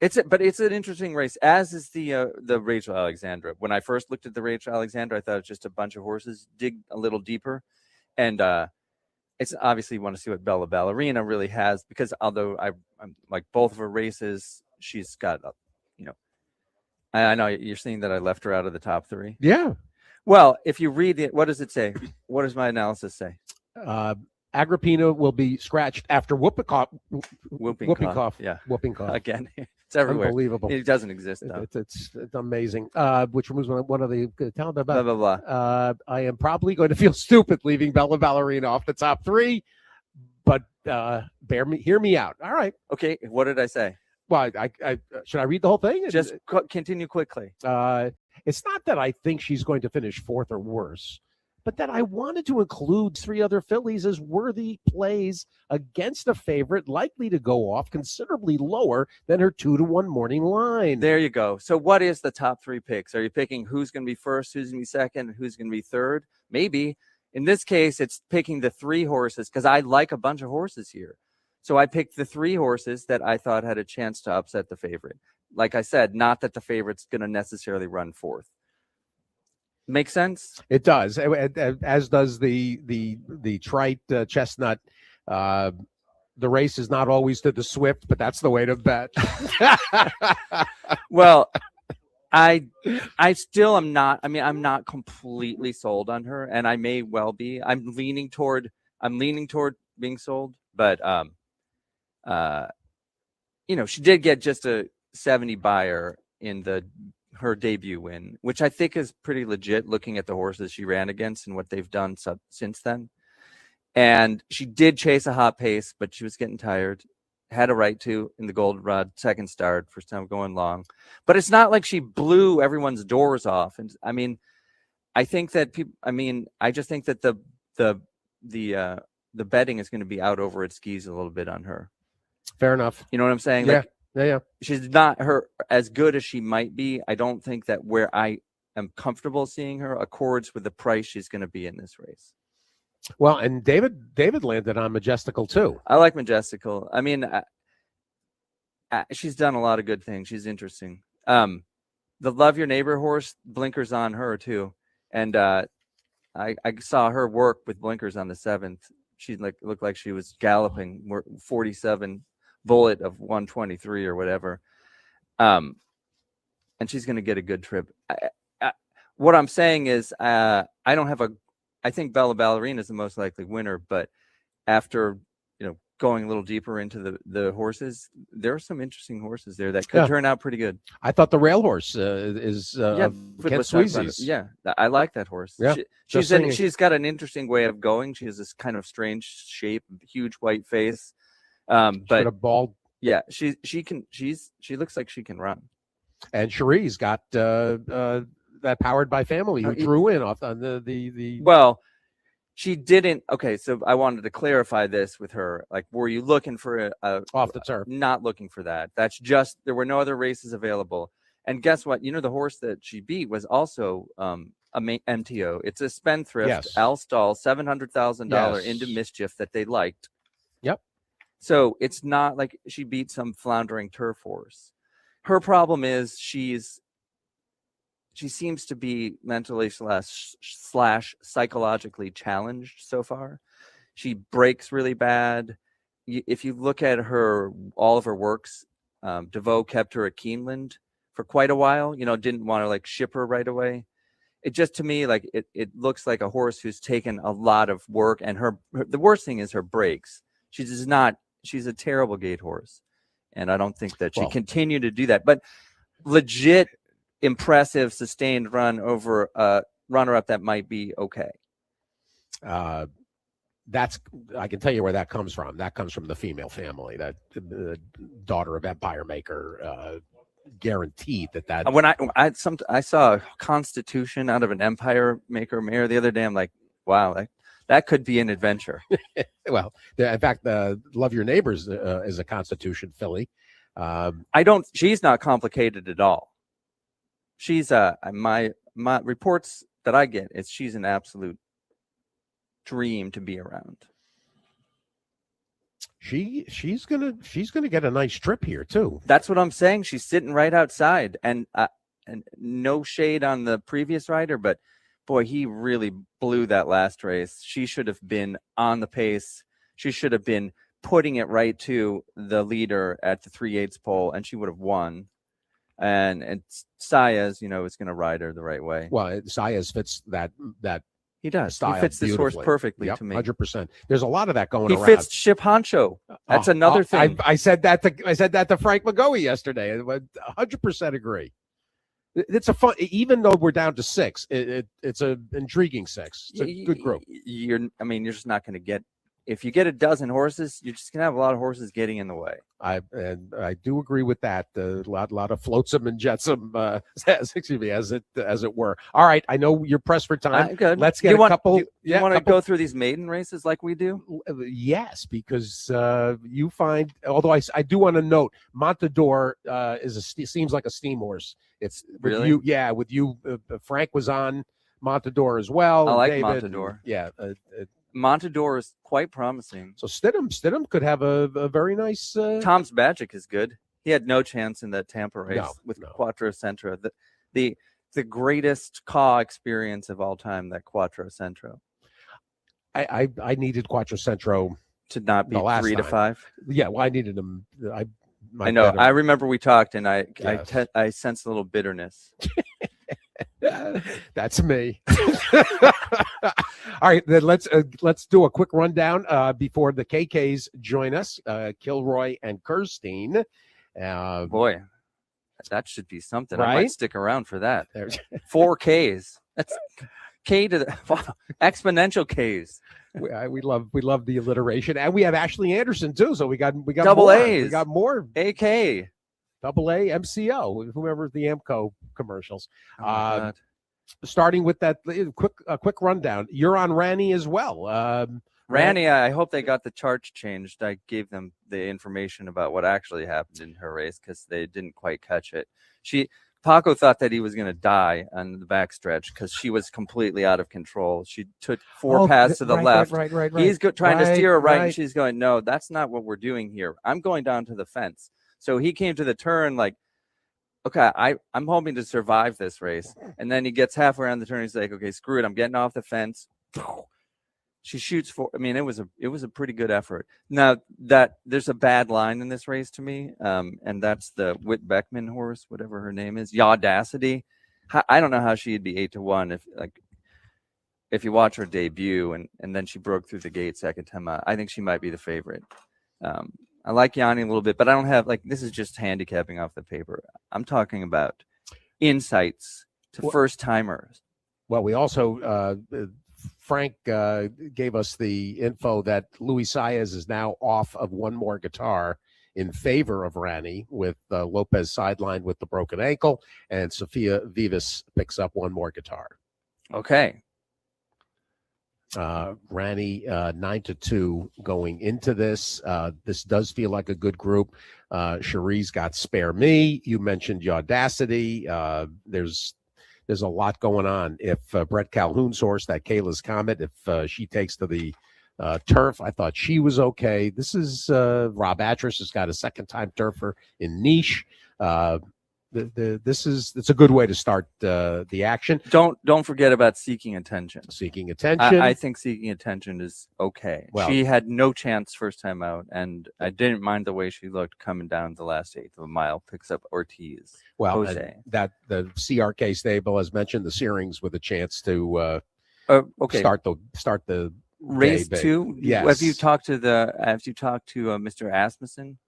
[SPEAKER 8] it's an interesting race, as is the Rachel Alexandra. When I first looked at the Rachel Alexandra, I thought it was just a bunch of horses. Dig a little deeper, and it's obviously you want to see what Bella Ballerina really has, because although I'm like both of her races, she's got you know, I know you're seeing that I left her out of the top 3.
[SPEAKER 5] Yeah.
[SPEAKER 8] Well, if you read it, what does it say? What does my analysis say?
[SPEAKER 5] Agrippina will be scratched after whooping cough.
[SPEAKER 8] Yeah,
[SPEAKER 5] whooping cough
[SPEAKER 8] again. It's everywhere.
[SPEAKER 5] Unbelievable.
[SPEAKER 8] It doesn't exist though.
[SPEAKER 5] It's amazing. Which removes one of the talent about.
[SPEAKER 8] Blah blah blah.
[SPEAKER 5] I am probably going to feel stupid leaving Bella Ballerina off the top 3, but hear me out. All right.
[SPEAKER 8] Okay. What did I say?
[SPEAKER 5] Well, I should I read the whole thing?
[SPEAKER 8] Just continue quickly.
[SPEAKER 5] It's not that I think she's going to finish 4th or worse, but that I wanted to include 3 other fillies as worthy plays against a favorite likely to go off considerably lower than her 2-1 morning line.
[SPEAKER 8] There you go. So what is the top 3 picks? Are you picking who's going to be first, who's going to be second, and who's going to be third? Maybe. In this case, it's picking the 3 horses because I like a bunch of horses here. So I picked the 3 horses that I thought had a chance to upset the favorite. Like I said, not that the favorite's going to necessarily run 4th. Make sense?
[SPEAKER 5] It does, as does the trite chestnut. The race is not always to the swift, but that's the way to bet.
[SPEAKER 8] Well, I still am not. I mean, I'm not completely sold on her, and I may well be. I'm leaning toward being sold, but you know, she did get just a 70 buyer in her debut win, which I think is pretty legit looking at the horses she ran against and what they've done since then. And she did chase a hot pace, but she was getting tired. Had a right to in the Goldenrod, second start, first time going long. But it's not like she blew everyone's doors off. And I mean, I think that I just think that the betting is going to be out over its skis a little bit on her.
[SPEAKER 5] Fair enough.
[SPEAKER 8] You know what I'm saying?
[SPEAKER 5] Yeah.
[SPEAKER 8] Like,
[SPEAKER 5] yeah.
[SPEAKER 8] She's not as good as she might be. I don't think that where I am comfortable seeing her accords with the price she's going to be in this race.
[SPEAKER 5] Well, and David landed on Majestical too.
[SPEAKER 8] I like Majestical. I mean, she's done a lot of good things. She's interesting. The Love Your Neighbor horse, blinkers on her too. And I saw her work with blinkers on the 7th. She looked like she was galloping 47 bullet of 123 or whatever. And she's going to get a good trip. What I'm saying is I think Bella Ballerina is the most likely winner, but after, you know, going a little deeper into the horses, there are some interesting horses there that could turn out pretty good.
[SPEAKER 5] I thought the rail horse is Kent Sweezy's.
[SPEAKER 8] Yeah, I like that horse.
[SPEAKER 5] Yeah.
[SPEAKER 8] She's got an interesting way of going. She has this kind of strange shape, huge white face. But
[SPEAKER 5] a bald.
[SPEAKER 8] Yeah, she looks like she can run.
[SPEAKER 5] And Cherie's got that Powered by Family who drew in off on the.
[SPEAKER 8] Well, she didn't. Okay, so I wanted to clarify this with her. Like, were you looking for a
[SPEAKER 5] off the turf?
[SPEAKER 8] Not looking for that. That's just there were no other races available. And guess what? You know, the horse that she beat was also a MTO. It's a spendthrift,
[SPEAKER 5] yes.
[SPEAKER 8] Al Stahl, $700,000 into Mischief that they liked.
[SPEAKER 5] Yep.
[SPEAKER 8] So it's not like she beat some floundering turf horse. Her problem is she seems to be mentally / psychologically challenged so far. She breaks really bad. if you look at all of her works, DeVoe kept her at Keeneland for quite a while. Didn't want to like ship her right away. It just, to me, like it looks like a horse who's taken a lot of work, and the worst thing is her breaks. She's a terrible gait horse, and I don't think that she continued to do that. But legit impressive sustained run over a runner-up that might be okay.
[SPEAKER 5] I can tell you where that comes from. That comes from the female family, that the daughter of Empire Maker. Guaranteed that
[SPEAKER 8] when I saw a Constitution out of an Empire Maker mare the other day, I'm like, wow, that could be an adventure.
[SPEAKER 5] Well, in fact, Love Your Neighbors is a Constitution filly.
[SPEAKER 8] She's not complicated at all. She's my reports that I get is she's an absolute dream to be around.
[SPEAKER 5] She's gonna get a nice trip here too.
[SPEAKER 8] That's what I'm saying. She's sitting right outside, and no shade on the previous rider, but boy, he really blew that last race. She should have been on the pace. She should have been putting it right to the leader at the 3/8 pole, and she would have won. And Saez, is going to ride her the right way.
[SPEAKER 5] Well, Saez fits that.
[SPEAKER 8] He does.
[SPEAKER 5] Style
[SPEAKER 8] he fits this horse perfectly to me.
[SPEAKER 5] 100%. There's a lot of that going around.
[SPEAKER 8] He fits Ship Honcho. That's another thing.
[SPEAKER 5] I said that to Frank McGoey yesterday. 100% agree. It's a fun, even though we're down to 6. It's an intriguing 6. It's a good group.
[SPEAKER 8] You're just not going to get. If you get a dozen horses, you're just going to have a lot of horses getting in the way.
[SPEAKER 5] I do agree with that. A lot of flotsam and jetsam, excuse me, as it were. All right, I know you're pressed for time.
[SPEAKER 8] Good.
[SPEAKER 5] Let's get couple.
[SPEAKER 8] You want to go through these maiden races like we do?
[SPEAKER 5] Yes, because you find. Although I do want to note, Montador seems like a steam horse. It's
[SPEAKER 8] really
[SPEAKER 5] with you. Frank was on Montador as well.
[SPEAKER 8] I like
[SPEAKER 5] David,
[SPEAKER 8] Montador.
[SPEAKER 5] Montador
[SPEAKER 8] is quite promising.
[SPEAKER 5] So Stidham could have a very nice.
[SPEAKER 8] Tom's Magic is good. He had no chance in that Tampa race with Quattro Centro. The greatest caw experience of all time, that Quattro Centro.
[SPEAKER 5] I needed Quattro Centro
[SPEAKER 8] to not be 3 to 5.
[SPEAKER 5] Yeah, well, I needed him.
[SPEAKER 8] I know. I remember we talked, and I sensed a little bitterness.
[SPEAKER 5] That's me. All right, then let's do a quick rundown before the KKs join us. Kilroy and Kirstein.
[SPEAKER 8] Boy, that should be something.
[SPEAKER 5] Right?
[SPEAKER 8] I might stick around for that. 4 Ks. That's K to the exponential Ks.
[SPEAKER 5] We love the alliteration, and we have Ashley Anderson too. So we got
[SPEAKER 8] double
[SPEAKER 5] more.
[SPEAKER 8] A's.
[SPEAKER 5] We got more
[SPEAKER 8] AK.
[SPEAKER 5] Double A, MCO, whoever the AMCO commercials.
[SPEAKER 8] Oh
[SPEAKER 5] starting with that quick rundown. You're on Ranny as well.
[SPEAKER 8] Ranny, I hope they got the charts changed. I gave them the information about what actually happened in her race because they didn't quite catch it. Paco thought that he was going to die on the backstretch because she was completely out of control. She took 4 paths to the left.
[SPEAKER 5] Right.
[SPEAKER 8] He's trying to steer her right, and she's going, no, that's not what we're doing here. I'm going down to the fence. So he came to the turn like, okay, I'm hoping to survive this race. And then he gets halfway around the turn. He's like, okay, screw it. I'm getting off the fence. She shoots it was a pretty good effort. Now that there's a bad line in this race to me, and that's the Whit Beckman horse, whatever her name is, Yaudacity. I don't know how she'd be 8-1 if you watch her debut and then she broke through the gate second time out. I think she might be the favorite. I like Yanni a little bit, but I don't have this is just handicapping off the paper. I'm talking about insights to first timers.
[SPEAKER 5] Well, we also Frank gave us the info that Luis Saez is now off of one more guitar in favor of Rani, with Lopez sidelined with the broken ankle, and Sophia Vivas picks up one more guitar.
[SPEAKER 8] Okay.
[SPEAKER 5] Rani 9-2 going into this. This does feel like a good group. Cherie's got Spare Me. You mentioned Yaudacity. There's a lot going on. If Brett Calhoun's horse, that Kayla's Comet, if she takes to the turf, I thought she was okay. This is Rob Atras has got a second-time turfer in Niche. it's a good way to start the action.
[SPEAKER 8] Don't forget about Seeking Attention.
[SPEAKER 5] Seeking Attention.
[SPEAKER 8] I think Seeking Attention is okay.
[SPEAKER 5] Well,
[SPEAKER 8] she had no chance first time out, and I didn't mind the way she looked coming down the last eighth of a mile. Picks up Ortiz.
[SPEAKER 5] Well,
[SPEAKER 8] Jose.
[SPEAKER 5] that the CRK stable, as mentioned, the Searings with a chance to
[SPEAKER 8] okay.
[SPEAKER 5] start the
[SPEAKER 8] race
[SPEAKER 5] day big.
[SPEAKER 8] 2.
[SPEAKER 5] Yes.
[SPEAKER 8] Have you talked to Mr. Asmussen?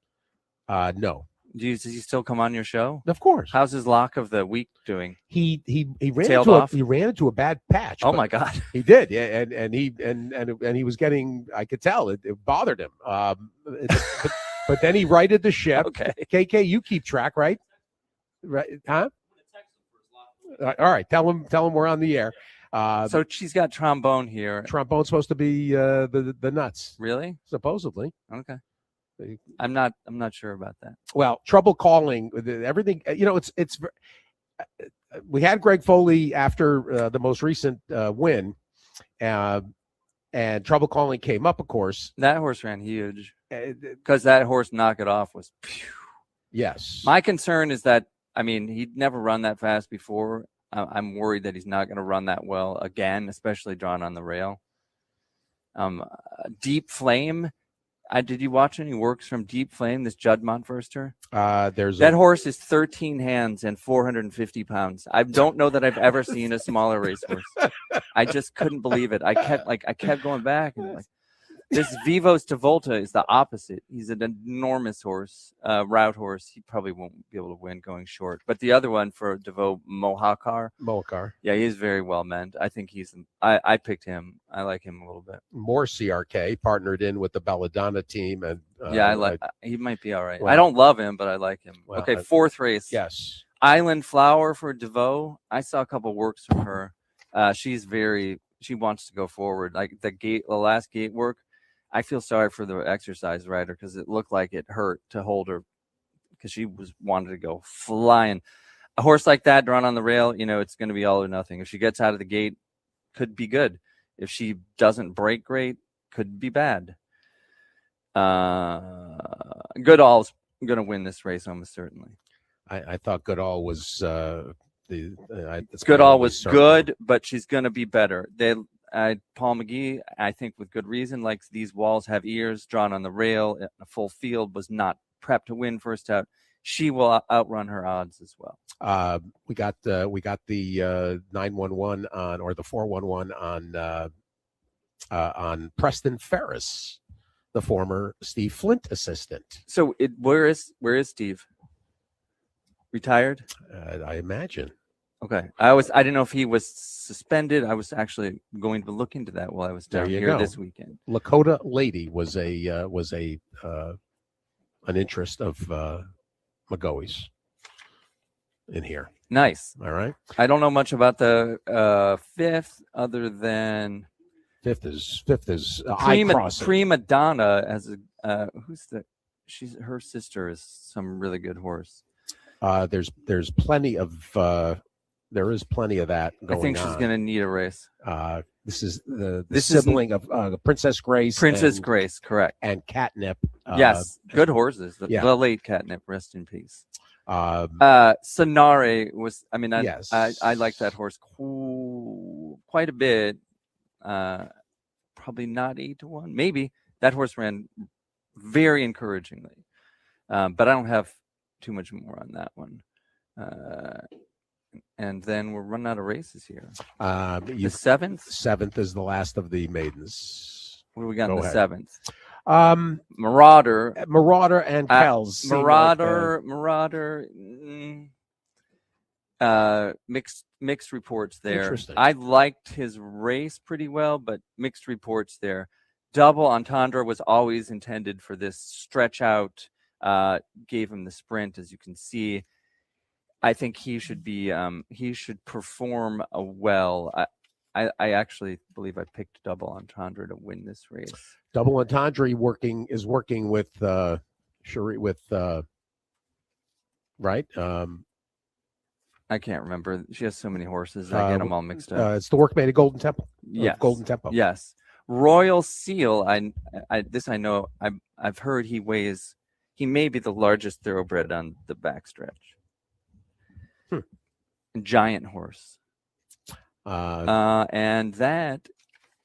[SPEAKER 5] No.
[SPEAKER 8] Does he still come on your show?
[SPEAKER 5] Of course.
[SPEAKER 8] How's his lock of the week doing?
[SPEAKER 5] He ran into a bad patch.
[SPEAKER 8] Oh my God.
[SPEAKER 5] He did. Yeah, and he was getting, I could tell it bothered him. But then he righted the ship.
[SPEAKER 8] Okay.
[SPEAKER 5] KK, you keep track, right? Right? Huh? All right. Tell him we're on the air.
[SPEAKER 8] So she's got trombone here.
[SPEAKER 5] Trombone's supposed to be the nuts.
[SPEAKER 8] Really?
[SPEAKER 5] Supposedly.
[SPEAKER 8] Okay. I'm not sure about that.
[SPEAKER 5] Well, trouble calling everything. It's. We had Greg Foley after the most recent win, and trouble calling came up. Of course,
[SPEAKER 8] that horse ran huge because that horse Knock It Off was. Phew.
[SPEAKER 5] Yes.
[SPEAKER 8] My concern is that he'd never run that fast before. I'm worried that he's not going to run that well again, especially drawn on the rail. Deep Flame. Did you watch any works from Deep Flame, this Judd Montfurster? That horse is 13 hands and 450 pounds. I don't know that I've ever seen a smaller racehorse. I just couldn't believe it. I kept going back and this Vivos de Volta is the opposite. He's an enormous horse, route horse. He probably won't be able to win going short. But the other one for Devoe, Mohakar. Yeah, he's very well meant. I think I picked him. I like him a little bit.
[SPEAKER 5] More CRK partnered in with the Belladonna team. And
[SPEAKER 8] he might be all right.
[SPEAKER 5] Well,
[SPEAKER 8] I don't love him, but I like him.
[SPEAKER 5] Well,
[SPEAKER 8] okay, fourth race.
[SPEAKER 5] Yes.
[SPEAKER 8] Island Flower for Devoe. I saw a couple works from her. She wants to go forward. Like the last gate work. I feel sorry for the exercise rider because it looked like it hurt to hold her because she wanted to go flying. A horse like that drawn on the rail, it's going to be all or nothing. If she gets out of the gate, could be good. If she doesn't break great, could be bad. Goodall's going to win this race almost certainly.
[SPEAKER 5] I thought Goodall was
[SPEAKER 8] Goodall was good, but she's going to be better. Paul McGee, I think with good reason, likes these walls have ears drawn on the rail. A full field was not prepped to win first out. She will outrun her odds as well.
[SPEAKER 5] We got the 911 or the 411 on Preston Ferris, the former Steve Flint assistant.
[SPEAKER 8] So where is Steve? Retired?
[SPEAKER 5] I imagine.
[SPEAKER 8] Okay. I didn't know if he was suspended. I was actually going to look into that while I was down here this weekend.
[SPEAKER 5] Lakota Lady was an interest of McGoey's in here.
[SPEAKER 8] Nice.
[SPEAKER 5] All right.
[SPEAKER 8] I don't know much about the fifth other than
[SPEAKER 5] fifth is
[SPEAKER 8] Prima Donna as a her sister is some really good horse.
[SPEAKER 5] There's plenty of there is plenty of that going on.
[SPEAKER 8] I think she's going to need a race.
[SPEAKER 5] This is the sibling of Princess Grace.
[SPEAKER 8] Grace, correct.
[SPEAKER 5] And Catnip.
[SPEAKER 8] Yes, good horses. The late Catnip, rest in peace. Sonare was, I like that horse quite a bit. Probably not 8-1. Maybe. That horse ran very encouragingly. But I don't have too much more on that one. And then we're running out of races here. The seventh?
[SPEAKER 5] Seventh is the last of the maidens.
[SPEAKER 8] What do we got in the seventh? Marauder
[SPEAKER 5] and Kells.
[SPEAKER 8] Marauder. Mixed reports there.
[SPEAKER 5] Interesting.
[SPEAKER 8] I liked his race pretty well, but mixed reports there. Double Entendre was always intended for this stretch out. Gave him the sprint, as you can see. I think he should be. He should perform well. I actually believe I picked Double Entendre to win this race.
[SPEAKER 5] Double Entendre is working with right.
[SPEAKER 8] I can't remember. She has so many horses. I get them all mixed up.
[SPEAKER 5] It's the workmate of Golden Temple.
[SPEAKER 8] Yes.
[SPEAKER 5] Golden Tempo.
[SPEAKER 8] Yes. Royal Seal. I know. I've heard he may be the largest thoroughbred on the backstretch. Giant horse. And that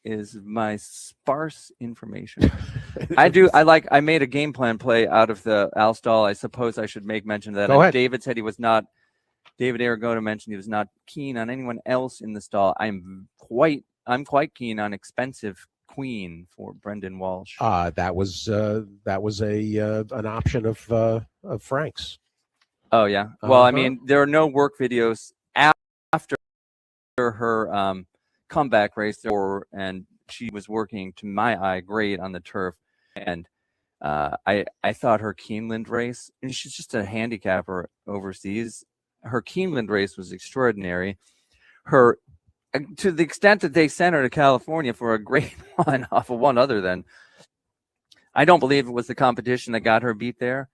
[SPEAKER 8] is my sparse information. I made a game plan play out of the Al Stall. I suppose I should make mention of that.
[SPEAKER 5] Go ahead.
[SPEAKER 8] David said David Aragona mentioned he was not keen on anyone else in the stall. I'm quite keen on Expensive Queen for Brendan Walsh.
[SPEAKER 5] That was an option of Frank's.
[SPEAKER 8] Oh yeah. Well, I mean, there are no work videos after her comeback race, and she was working, to my eye, great on the turf. And I thought her Keeneland race, and she's just a handicapper overseas. Her Keeneland race was extraordinary. Her, to the extent that they sent her to California for a grade one off of one other than, I don't believe it was the competition that got her beat there.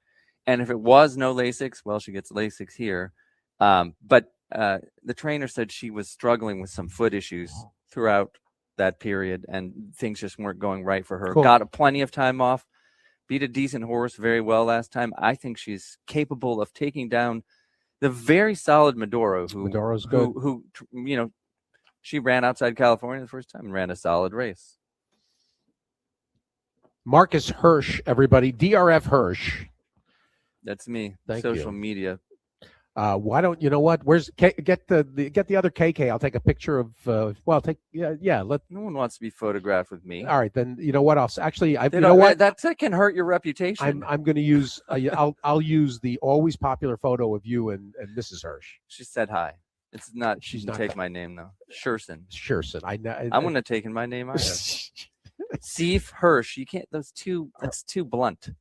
[SPEAKER 8] And if it was no Lasix, well, she gets Lasix here. But the trainer said she was struggling with some foot issues throughout that period, and things just weren't going right for her. Cool. Got plenty of time off, beat a decent horse very well last time. I think she's capable of taking down the very solid Medoro, who you know, she ran outside California the first time and ran a solid race.
[SPEAKER 5] Marcus Hirsch, everybody, DRF Hirsch.
[SPEAKER 8] That's me.
[SPEAKER 5] Thank you.
[SPEAKER 8] Social media.
[SPEAKER 5] Why don't you know what? Where's get the other KK? I'll take a picture of. No
[SPEAKER 8] one wants to be photographed with me.
[SPEAKER 5] All right, then you know what else? Actually,
[SPEAKER 8] you know what? That can hurt your reputation.
[SPEAKER 5] I'm going to use. I'll use the always popular photo of you and Mrs. Hirsch.
[SPEAKER 8] She said hi. It's not. She didn't take my name though. Scherson.
[SPEAKER 5] I
[SPEAKER 8] wouldn't have taken my name either. Steve Hirsch. You can't. That's too blunt.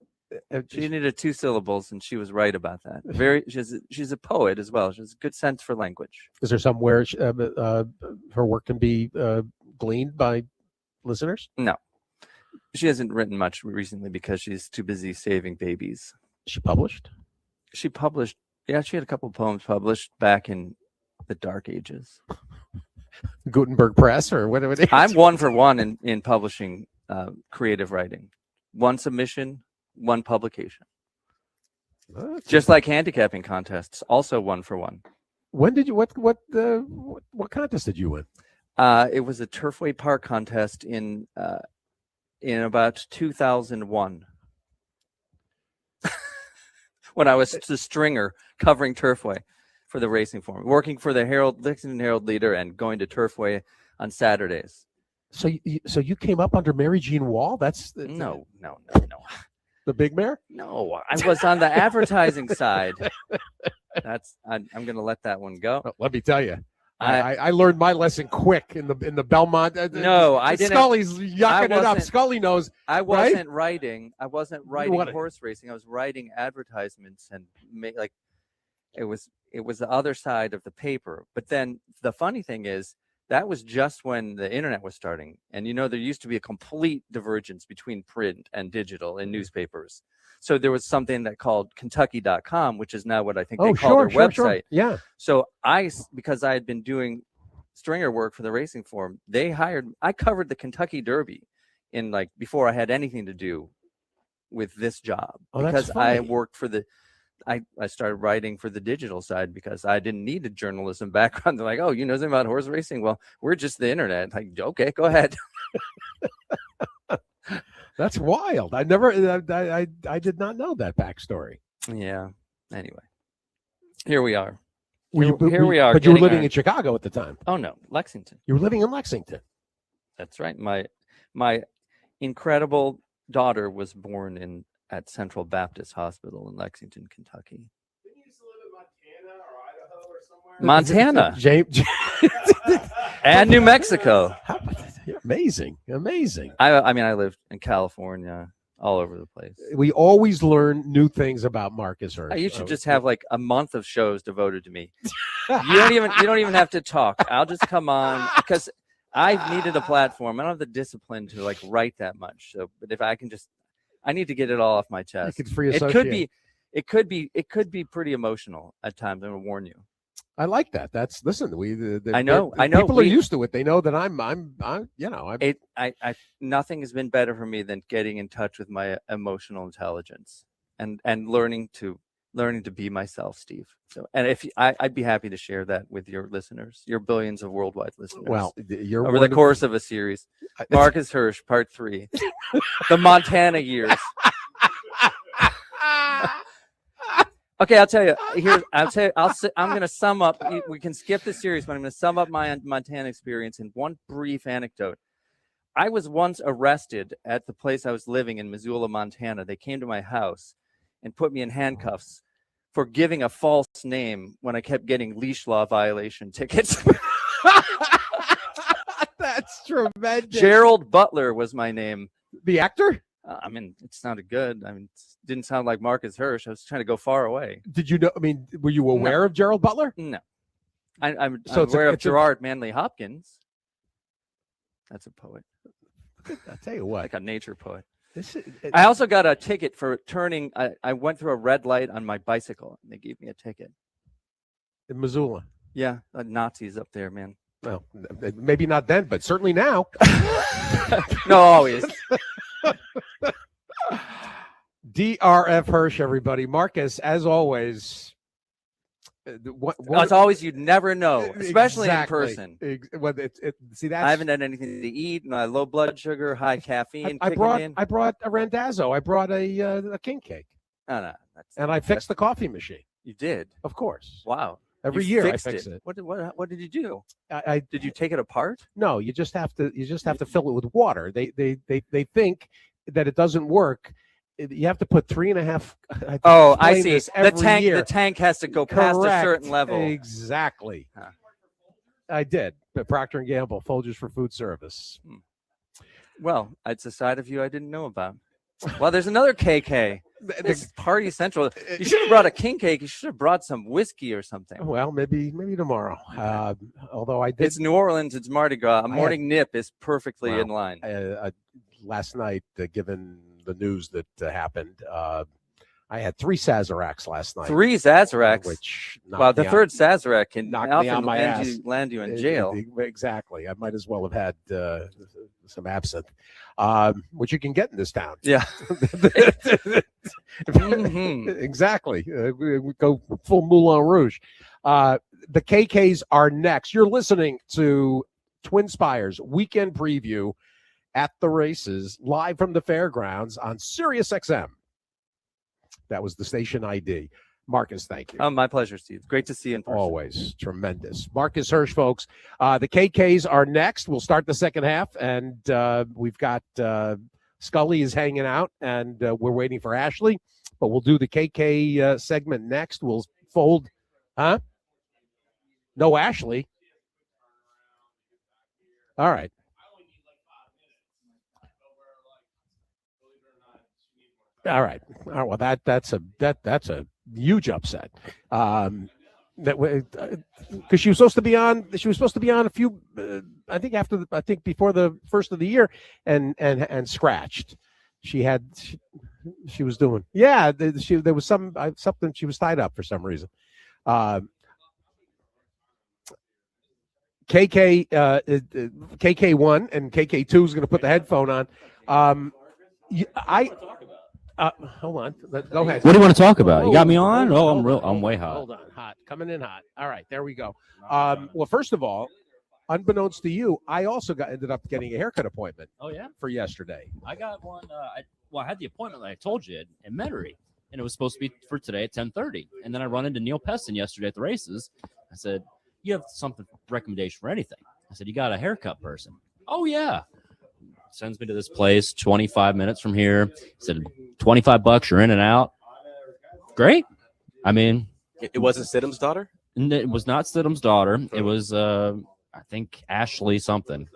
[SPEAKER 8] She needed 2 syllables, and she was right about that. She's a poet as well. She has a good sense for language.
[SPEAKER 5] Is there somewhere her work can be gleaned by listeners?
[SPEAKER 8] No, she hasn't written much recently because she's too busy saving babies.
[SPEAKER 5] She published.
[SPEAKER 8] Yeah, she had a couple of poems published back in the dark ages.
[SPEAKER 5] Gutenberg Press or whatever it is.
[SPEAKER 8] I'm 1 for 1 in publishing creative writing. 1 submission. 1 publication. Just like handicapping contests, also 1 for 1.
[SPEAKER 5] When did you what contest did you win?
[SPEAKER 8] It was a Turfway Park contest in about 2001. When I was the stringer covering Turfway for the racing form, working for the Lexington Herald Leader and going to Turfway on Saturdays.
[SPEAKER 5] So you came up under Mary Jean Wall?
[SPEAKER 8] No.
[SPEAKER 5] The big mare?
[SPEAKER 8] No, I was on the advertising side. I'm going to let that one go.
[SPEAKER 5] Well, let me tell you, I learned my lesson quick in the Belmont.
[SPEAKER 8] No, I didn't.
[SPEAKER 5] Scully's yucking it up. Scully knows.
[SPEAKER 8] I wasn't writing. I wasn't writing horse racing. I was writing advertisements and it was the other side of the paper. But then the funny thing is, that was just when the internet was starting. And, there used to be a complete divergence between print and digital in newspapers. So there was something that called Kentucky.com, which is now what I think they call their website. Sure.
[SPEAKER 5] Yeah.
[SPEAKER 8] So because I had been doing stringer work for the racing form, I covered the Kentucky Derby before I had anything to do with this job. Because I worked for I started writing for the digital side because I didn't need a journalism background. They're like, oh, you know something about horse racing? Well, we're just the internet. Like, okay, go ahead.
[SPEAKER 5] That's wild. I did not know that backstory.
[SPEAKER 8] Yeah. Anyway, here we are.
[SPEAKER 5] Here we are. But you were living in Chicago at the time.
[SPEAKER 8] Oh no, Lexington.
[SPEAKER 5] You were living in Lexington.
[SPEAKER 8] That's right. My incredible daughter was born at Central Baptist Hospital in Lexington, Kentucky.
[SPEAKER 9] Didn't you used to live in Montana or Idaho or somewhere?
[SPEAKER 8] Montana. And New Mexico.
[SPEAKER 5] Amazing.
[SPEAKER 8] I lived in California, all over the place.
[SPEAKER 5] We always learn new things about Marcus Hirsch.
[SPEAKER 8] You should just have a month of shows devoted to me. You don't even have to talk. I'll just come on because I needed a platform. I don't have the discipline to write that much. So, but if I can I need to get it all off my chest. It could be pretty emotional at times. I'm gonna warn you.
[SPEAKER 5] I like that.
[SPEAKER 8] I know.
[SPEAKER 5] People are used to it. They know that I'm
[SPEAKER 8] nothing has been better for me than getting in touch with my emotional intelligence and learning to learning to be myself, Steve. So, and if I'd be happy to share that with your listeners, your billions of worldwide listeners.
[SPEAKER 5] Well, you're
[SPEAKER 8] over the course of a series. Marcus Hirsch, Part 3, the Montana years. Okay, I'll tell you. I'm going to sum up. We can skip the series, but I'm going to sum up my Montana experience in one brief anecdote. I was once arrested at the place I was living in Missoula, Montana. They came to my house and put me in handcuffs for giving a false name when I kept getting leash law violation tickets.
[SPEAKER 5] That's tremendous.
[SPEAKER 8] Gerald Butler was my name.
[SPEAKER 5] The actor?
[SPEAKER 8] I mean, it sounded good. I mean, it didn't sound like Marcus Hirsch. I was trying to go far away.
[SPEAKER 5] Did you know? I mean, were you aware of Gerald Butler?
[SPEAKER 8] No. I'm aware of Gerard Manley Hopkins. That's a poet.
[SPEAKER 5] I'll tell you what.
[SPEAKER 8] Like a nature poet. I also got a ticket for turning. I went through a red light on my bicycle, and they gave me a ticket.
[SPEAKER 5] In Missoula?
[SPEAKER 8] Yeah, Nazis up there, man.
[SPEAKER 5] Well, maybe not then, but certainly now.
[SPEAKER 8] No, always.
[SPEAKER 5] DRF Hirsch, everybody. Marcus, as always.
[SPEAKER 8] As always, you'd never know, especially
[SPEAKER 5] exactly.
[SPEAKER 8] in person.
[SPEAKER 5] See, that's,
[SPEAKER 8] I haven't had anything to eat. No, low blood sugar, high caffeine.
[SPEAKER 5] I brought a Randazzo. I brought a king cake.
[SPEAKER 8] No.
[SPEAKER 5] And I fixed the coffee machine.
[SPEAKER 8] You did?
[SPEAKER 5] Of course.
[SPEAKER 8] Wow.
[SPEAKER 5] Every year I fix it.
[SPEAKER 8] What did you do?
[SPEAKER 5] Did
[SPEAKER 8] you take it apart?
[SPEAKER 5] No, you just have to fill it with water. They think that it doesn't work. You have to put 3.5.
[SPEAKER 8] Oh, I see.
[SPEAKER 5] The
[SPEAKER 8] tank has to go past a certain level.
[SPEAKER 5] Exactly. Huh. I did. But Procter & Gamble, Folgers for Food Service.
[SPEAKER 8] Well, it's a side of you I didn't know about. Well, there's another KK. This is Party Central. You should have brought a king cake. You should have brought some whiskey or something.
[SPEAKER 5] Well, maybe tomorrow. Although I did.
[SPEAKER 8] It's New Orleans. It's Mardi Gras. A morning nip is perfectly in line.
[SPEAKER 5] Last night, given the news that happened, I had 3 Sazeracs last night.
[SPEAKER 8] 3 Sazeracs?
[SPEAKER 5] Which
[SPEAKER 8] the third Sazerac can
[SPEAKER 5] often
[SPEAKER 8] land you in jail.
[SPEAKER 5] Exactly. I might as well have had some absinthe, which you can get in this town.
[SPEAKER 8] Yeah.
[SPEAKER 5] Exactly. We go full Moulin Rouge. The KKs are next. You're listening to Twin Spires Weekend Preview at the races, live from the fairgrounds on Sirius XM. That was the station ID. Marcus, thank you.
[SPEAKER 8] Oh, my pleasure, Steve. Great to see you in person.
[SPEAKER 5] Always. Tremendous. Marcus Hirsch, folks. The KKs are next. We'll start the second half, and we've got Scully is hanging out, and we're waiting for Ashley, but we'll do the KK segment next. We'll fold. Huh? No Ashley. All right. All right. Well, that's a huge upset. That because she was supposed to be on. She was supposed to be on a few. I think before the first of the year, and scratched. She was doing. Yeah. There was something. She was tied up for some reason. KK1 and KK2 is going to put the headphone on. Hold on. Go ahead.
[SPEAKER 10] What do you want to talk about? You got me on? Oh, I'm way hot.
[SPEAKER 5] Hold on. Hot. Coming in hot. All right. There we go. Well, first of all, unbeknownst to you, I also ended up getting a haircut appointment.
[SPEAKER 10] Oh, yeah?
[SPEAKER 5] For yesterday.
[SPEAKER 10] I got one. I had the appointment that I told you in Metairie, and it was supposed to be for today at 10:30. And then I run into Neil Peston yesterday at the races. I said, you have something recommendation for anything? I said, you got a haircut person? Oh, yeah. Sends me to this place 25 minutes from here. He said, $25, you're in and out. Great. I mean,
[SPEAKER 11] it wasn't Stidham's daughter?
[SPEAKER 10] It was not Stidham's daughter. It was, I think, Ashley something.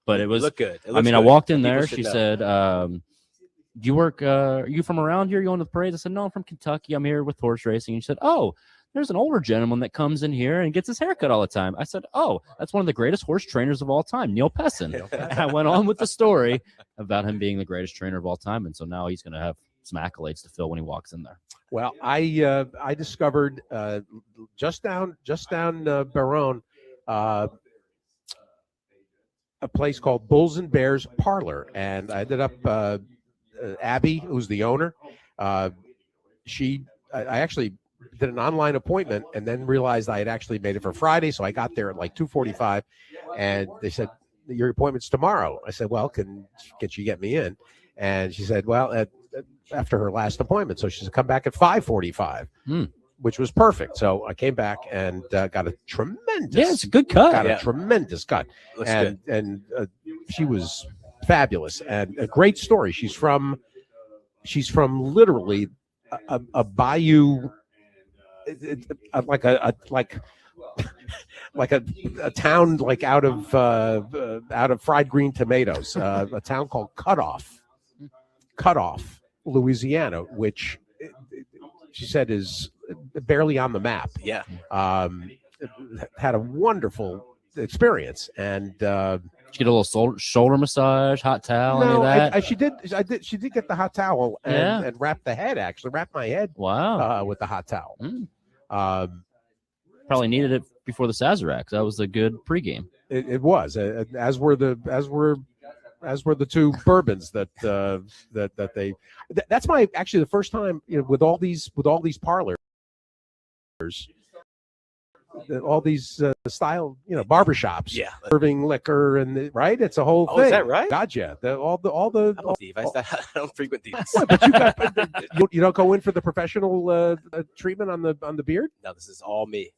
[SPEAKER 10] But it was.
[SPEAKER 11] Look good.
[SPEAKER 10] I mean, good. I walked in there. She said, do you work? Are you from around here? You going to the parades? I said, no, I'm from Kentucky. I'm here with horse racing. And she said, oh, there's an older gentleman that comes in here and gets his haircut all the time. I said, oh, that's one of the greatest horse trainers of all time, Neil Peston. And I went on with the story about him being the greatest trainer of all time. And so now he's going to have some accolades to fill when he walks in there.
[SPEAKER 5] Well, I discovered just down Baronne, a place called Bulls and Bears Parlor. And I ended up, Abby, who's the owner, she I actually did an online appointment and then realized I had actually made it for Friday. So I got there at like 2:45, and they said, your appointment's tomorrow. I said, well, can you get me in? And she said, well, after her last appointment. So she said, come back at 5:45, which was perfect. So I came back and got a tremendous.
[SPEAKER 10] Yeah, it's a good cut.
[SPEAKER 5] Got a tremendous cut. And she was fabulous and a great story. She's from literally a bayou, like a town like out of fried green tomatoes, a town called Cutoff, Louisiana, which she said is barely on the map.
[SPEAKER 11] Yeah.
[SPEAKER 5] Had a wonderful experience, and
[SPEAKER 10] did you get a little shoulder massage, hot towel, any of that?
[SPEAKER 5] she did get the hot towel and wrap the head, actually wrap my head with the hot towel.
[SPEAKER 10] Probably needed it before the Sazerac. That was a good pregame.
[SPEAKER 5] It was, as were the two bourbons that they. That's actually the first time, with all these parlors, all these style, barbershops, serving liquor right. It's a whole thing.
[SPEAKER 11] Is that right?
[SPEAKER 5] Gotcha. I
[SPEAKER 11] don't frequent these.
[SPEAKER 5] But you don't go in for the professional treatment on the beard.
[SPEAKER 11] No, this is all me.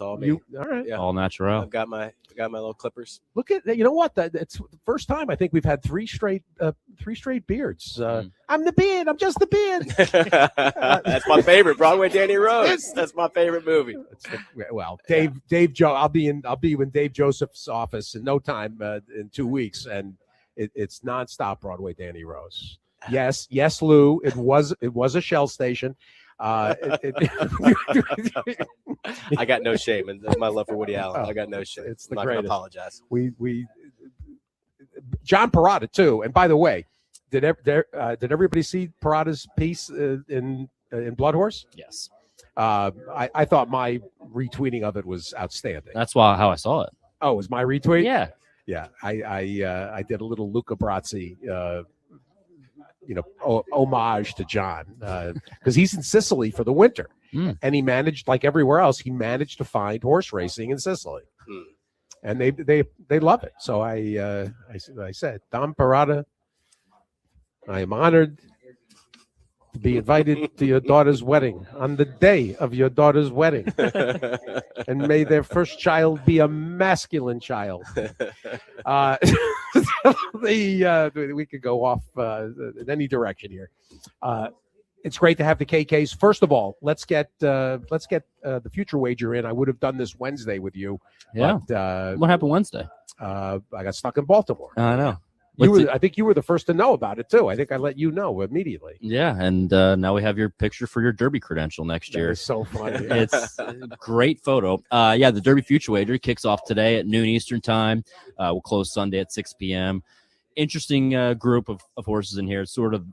[SPEAKER 11] All right.
[SPEAKER 10] All natural.
[SPEAKER 11] I've got my little clippers.
[SPEAKER 5] Look at that. You know what? It's the first time I think we've had three straight beards. I'm the beard. I'm just the beard.
[SPEAKER 11] That's my favorite, Broadway Danny Rose. That's my favorite movie.
[SPEAKER 5] Dave Joe. I'll be in Dave Joseph's office in no time, in 2 weeks, and it's nonstop Broadway Danny Rose. Yes, Lou. It was a Shell station.
[SPEAKER 11] I got no shame, and my love for Woody Allen. I got no shame.
[SPEAKER 5] It's the
[SPEAKER 11] I'm not
[SPEAKER 5] greatest.
[SPEAKER 11] gonna apologize.
[SPEAKER 5] We John Parada too. And by the way, did everybody see Parada's piece in Blood Horse?
[SPEAKER 10] Yes.
[SPEAKER 5] I thought my retweeting of it was outstanding.
[SPEAKER 10] That's how I saw it.
[SPEAKER 5] Oh, it was my retweet?
[SPEAKER 10] Yeah.
[SPEAKER 5] Yeah. I did a little Luca Brazzi homage to John, because he's in Sicily for the winter, and he managed, like everywhere else, he managed to find horse racing in Sicily, and they love it. So I said, Don Parada, I am honored to be invited to your daughter's wedding on the day of your daughter's wedding, and may their first child be a masculine child. We could go off in any direction here. It's great to have the KKs. First of all, let's get the future wager in. I would have done this Wednesday with you.
[SPEAKER 10] Yeah.
[SPEAKER 5] But,
[SPEAKER 10] what happened Wednesday?
[SPEAKER 5] I got stuck in Baltimore.
[SPEAKER 10] I know.
[SPEAKER 5] I think you were the first to know about it too. I think I let you know immediately.
[SPEAKER 10] Yeah, and now we have your picture for your Derby credential next year.
[SPEAKER 5] It's so funny.
[SPEAKER 10] It's a great photo. The Derby Future Wager kicks off today at noon Eastern time. We'll close Sunday at 6 p.m. Interesting group of horses in here. It's sort of,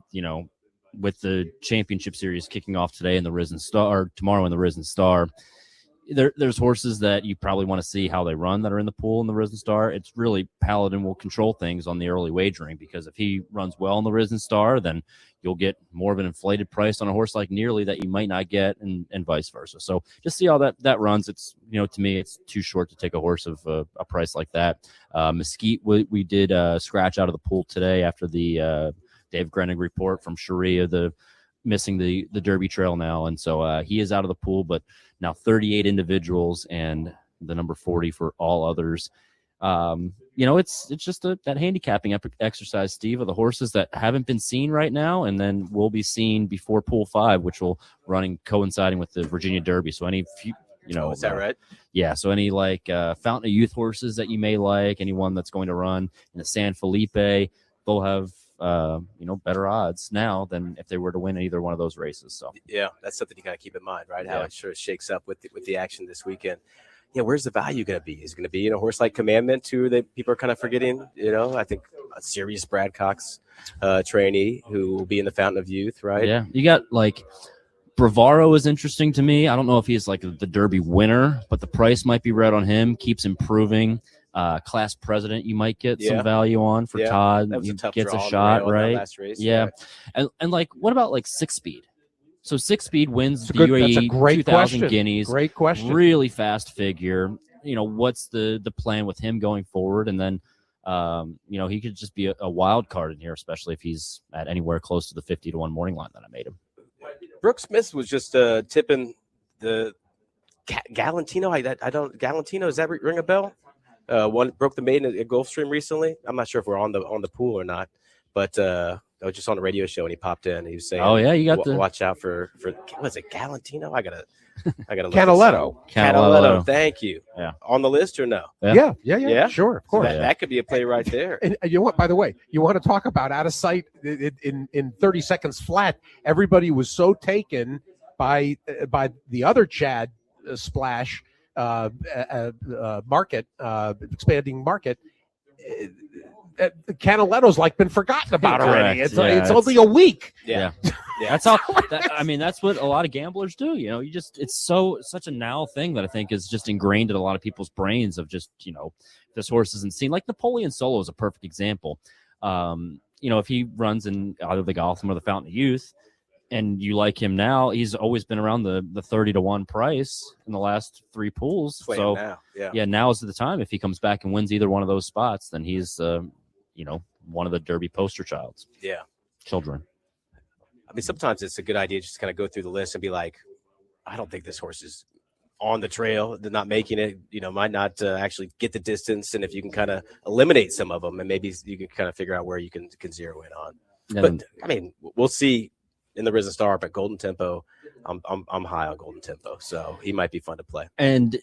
[SPEAKER 10] with the championship series kicking off today in the Risen Star, or tomorrow in the Risen Star. There's horses that you probably want to see how they run that are in the pool in the Risen Star. It's really Paladin will control things on the early wagering, because if he runs well in the Risen Star, then you'll get more of an inflated price on a horse like Nearly that you might not get, and vice versa. So just see how that runs. It's, to me, it's too short to take a horse of a price like that. Mesquite, we did scratch out of the pool today after the Dave Grenig report from Sharia, missing the Derby Trail now, and so he is out of the pool, but now 38 individuals and the number 40 for all others. It's just that handicapping exercise, Steve, of the horses that haven't been seen right now, and then will be seen before Pool 5, which will running coinciding with the Virginia Derby. So any
[SPEAKER 11] is that right?
[SPEAKER 10] Yeah. So any Fountain of Youth horses that you may like, anyone that's going to run in the San Felipe, they'll have better odds now than if they were to win either one of those races. So
[SPEAKER 11] yeah, that's something you gotta keep in mind, right? How it sort of shakes up with the action this weekend. Yeah, where's the value going to be? Is it going to be a horse like Commandment, too, that people are kind of forgetting? I think a serious Brad Cox trainee who will be in the Fountain of Youth, right?
[SPEAKER 10] Yeah, you got Bravaro is interesting to me. I don't know if he's the Derby winner, but the price might be right on him. Keeps improving. Class President, you might get some value on for Todd.
[SPEAKER 11] That was
[SPEAKER 10] he
[SPEAKER 11] a tough
[SPEAKER 10] gets
[SPEAKER 11] draw
[SPEAKER 10] a shot,
[SPEAKER 11] on the rail in that
[SPEAKER 10] right?
[SPEAKER 11] last race,
[SPEAKER 10] yeah, and what about 6 Speed? So 6-speed wins the
[SPEAKER 5] that's a
[SPEAKER 10] UAE
[SPEAKER 5] great
[SPEAKER 10] 2000
[SPEAKER 5] question.
[SPEAKER 10] guineas.
[SPEAKER 5] Great question.
[SPEAKER 10] Really fast figure. What's the plan with him going forward? And then, he could just be a wild card in here, especially if he's at anywhere close to the 50-1 morning line that I made him.
[SPEAKER 11] Brooks Smith was just tipping the Galantino. Galantino, does that ring a bell? One broke the maiden at Gulfstream recently. I'm not sure if we're on the pool or not, but I was just on a radio show and he popped in. And he was saying,
[SPEAKER 10] "Oh yeah, you got to
[SPEAKER 11] watch out for was it Galantino? I gotta
[SPEAKER 5] Canaletto.
[SPEAKER 11] Thank you.
[SPEAKER 10] Yeah,
[SPEAKER 11] on the list or no?
[SPEAKER 5] Yeah. Sure, of course.
[SPEAKER 11] That could be a play right there.
[SPEAKER 5] And you know what? By the way, you want to talk about out of sight in 30 seconds flat? Everybody was so taken by the other Chad splash market, expanding market. Canaletto's been forgotten about already. It's only a week.
[SPEAKER 11] Yeah.
[SPEAKER 10] That's how. That's what a lot of gamblers do. It's such a now thing that I think is just ingrained in a lot of people's brains of just this horse isn't seen. Like Napoleon Solo is a perfect example. If he runs in either the Gotham or the Fountain of Youth, and you like him now, he's always been around the 30-1 price in the last 3 pools. So now is the time. If he comes back and wins either one of those spots, then he's one of the Derby poster children.
[SPEAKER 11] Sometimes it's a good idea just to kind of go through the list and be like, I don't think this horse is on the trail. They're not making it, might not actually get the distance. And if you can kind of eliminate some of them, and maybe you can kind of figure out where you can zero in on. But we'll see in the Risen Star, but Golden Tempo, I'm high on Golden Tempo, so he might be fun to play.
[SPEAKER 10] And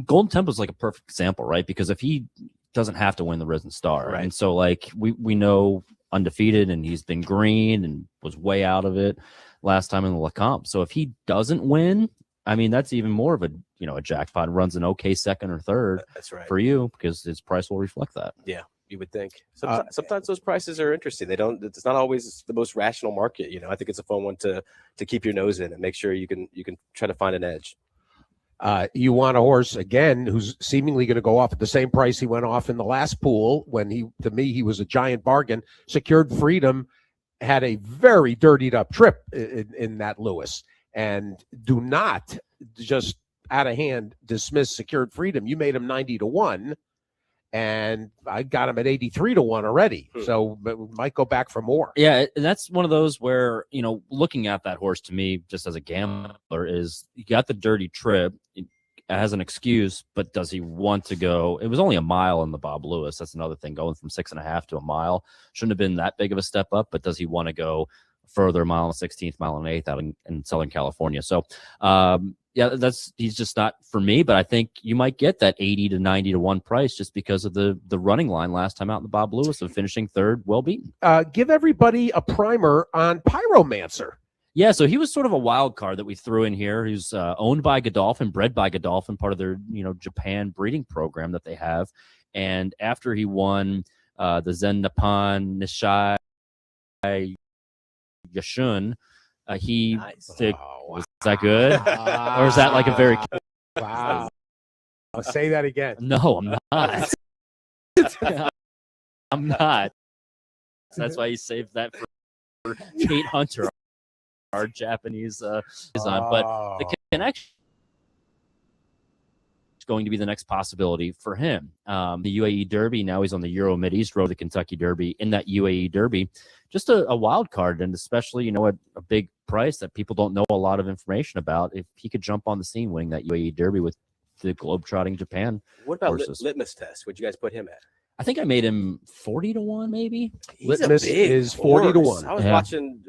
[SPEAKER 10] Golden Tempo is like a perfect example, right? Because if he doesn't have to win the Risen Star,
[SPEAKER 11] right.
[SPEAKER 10] And so we know undefeated, and he's been green and was way out of it last time in the Lecomte. So if he doesn't win, that's even more of a jackpot. Runs an okay second or third.
[SPEAKER 11] That's right.
[SPEAKER 10] For you, because his price will reflect that.
[SPEAKER 11] Yeah. You would think. Sometimes those prices are interesting. It's not always the most rational market. I think it's a fun one to keep your nose in and make sure you can try to find an edge.
[SPEAKER 5] You want a horse again who's seemingly going to go off at the same price he went off in the last pool when he was a giant bargain. Secured Freedom had a very dirtied up trip in that Lewis, and do not just out of hand dismiss Secured Freedom. You made him 90-1. And I got him at 83-1 already. So but we might go back for more.
[SPEAKER 10] Yeah, and that's one of those where, looking at that horse to me, just as a gambler, is you got the dirty trip. It has an excuse, but does he want to go? It was only a mile in the Bob Lewis. That's another thing. Going from 6.5 to a mile shouldn't have been that big of a step up, but does he want to go further, mile and 16th, mile and 8th out in Southern California? So, he's just not for me, but I think you might get that 80 to 90-1 price just because of the running line last time out in the Bob Lewis of finishing third, well beaten.
[SPEAKER 5] Give everybody a primer on Pyromancer.
[SPEAKER 10] Yeah, so he was sort of a wild card that we threw in here. He's owned by Godolphin, bred by Godolphin, part of their Japan breeding program that they have. And after he won the Zen Nippon Nishai Yashun, was that good? Or is that like a very
[SPEAKER 5] wow? I'll say that again.
[SPEAKER 10] No, I'm not. I'm not. That's why you saved that for Kate Hunter, our Japanese design. But the connection is going to be the next possibility for him. The UAE Derby, now he's on the Euro Mid-East Road, the Kentucky Derby. In that UAE Derby, just a wild card, and especially, a big price that people don't know a lot of information about. If he could jump on the scene winning that UAE Derby with the globetrotting Japan.
[SPEAKER 11] What about
[SPEAKER 10] horses.
[SPEAKER 11] Litmus Test? What'd you guys put him at?
[SPEAKER 10] I think I made him 40-1, maybe.
[SPEAKER 5] Litmus is 40-1.
[SPEAKER 11] I was watching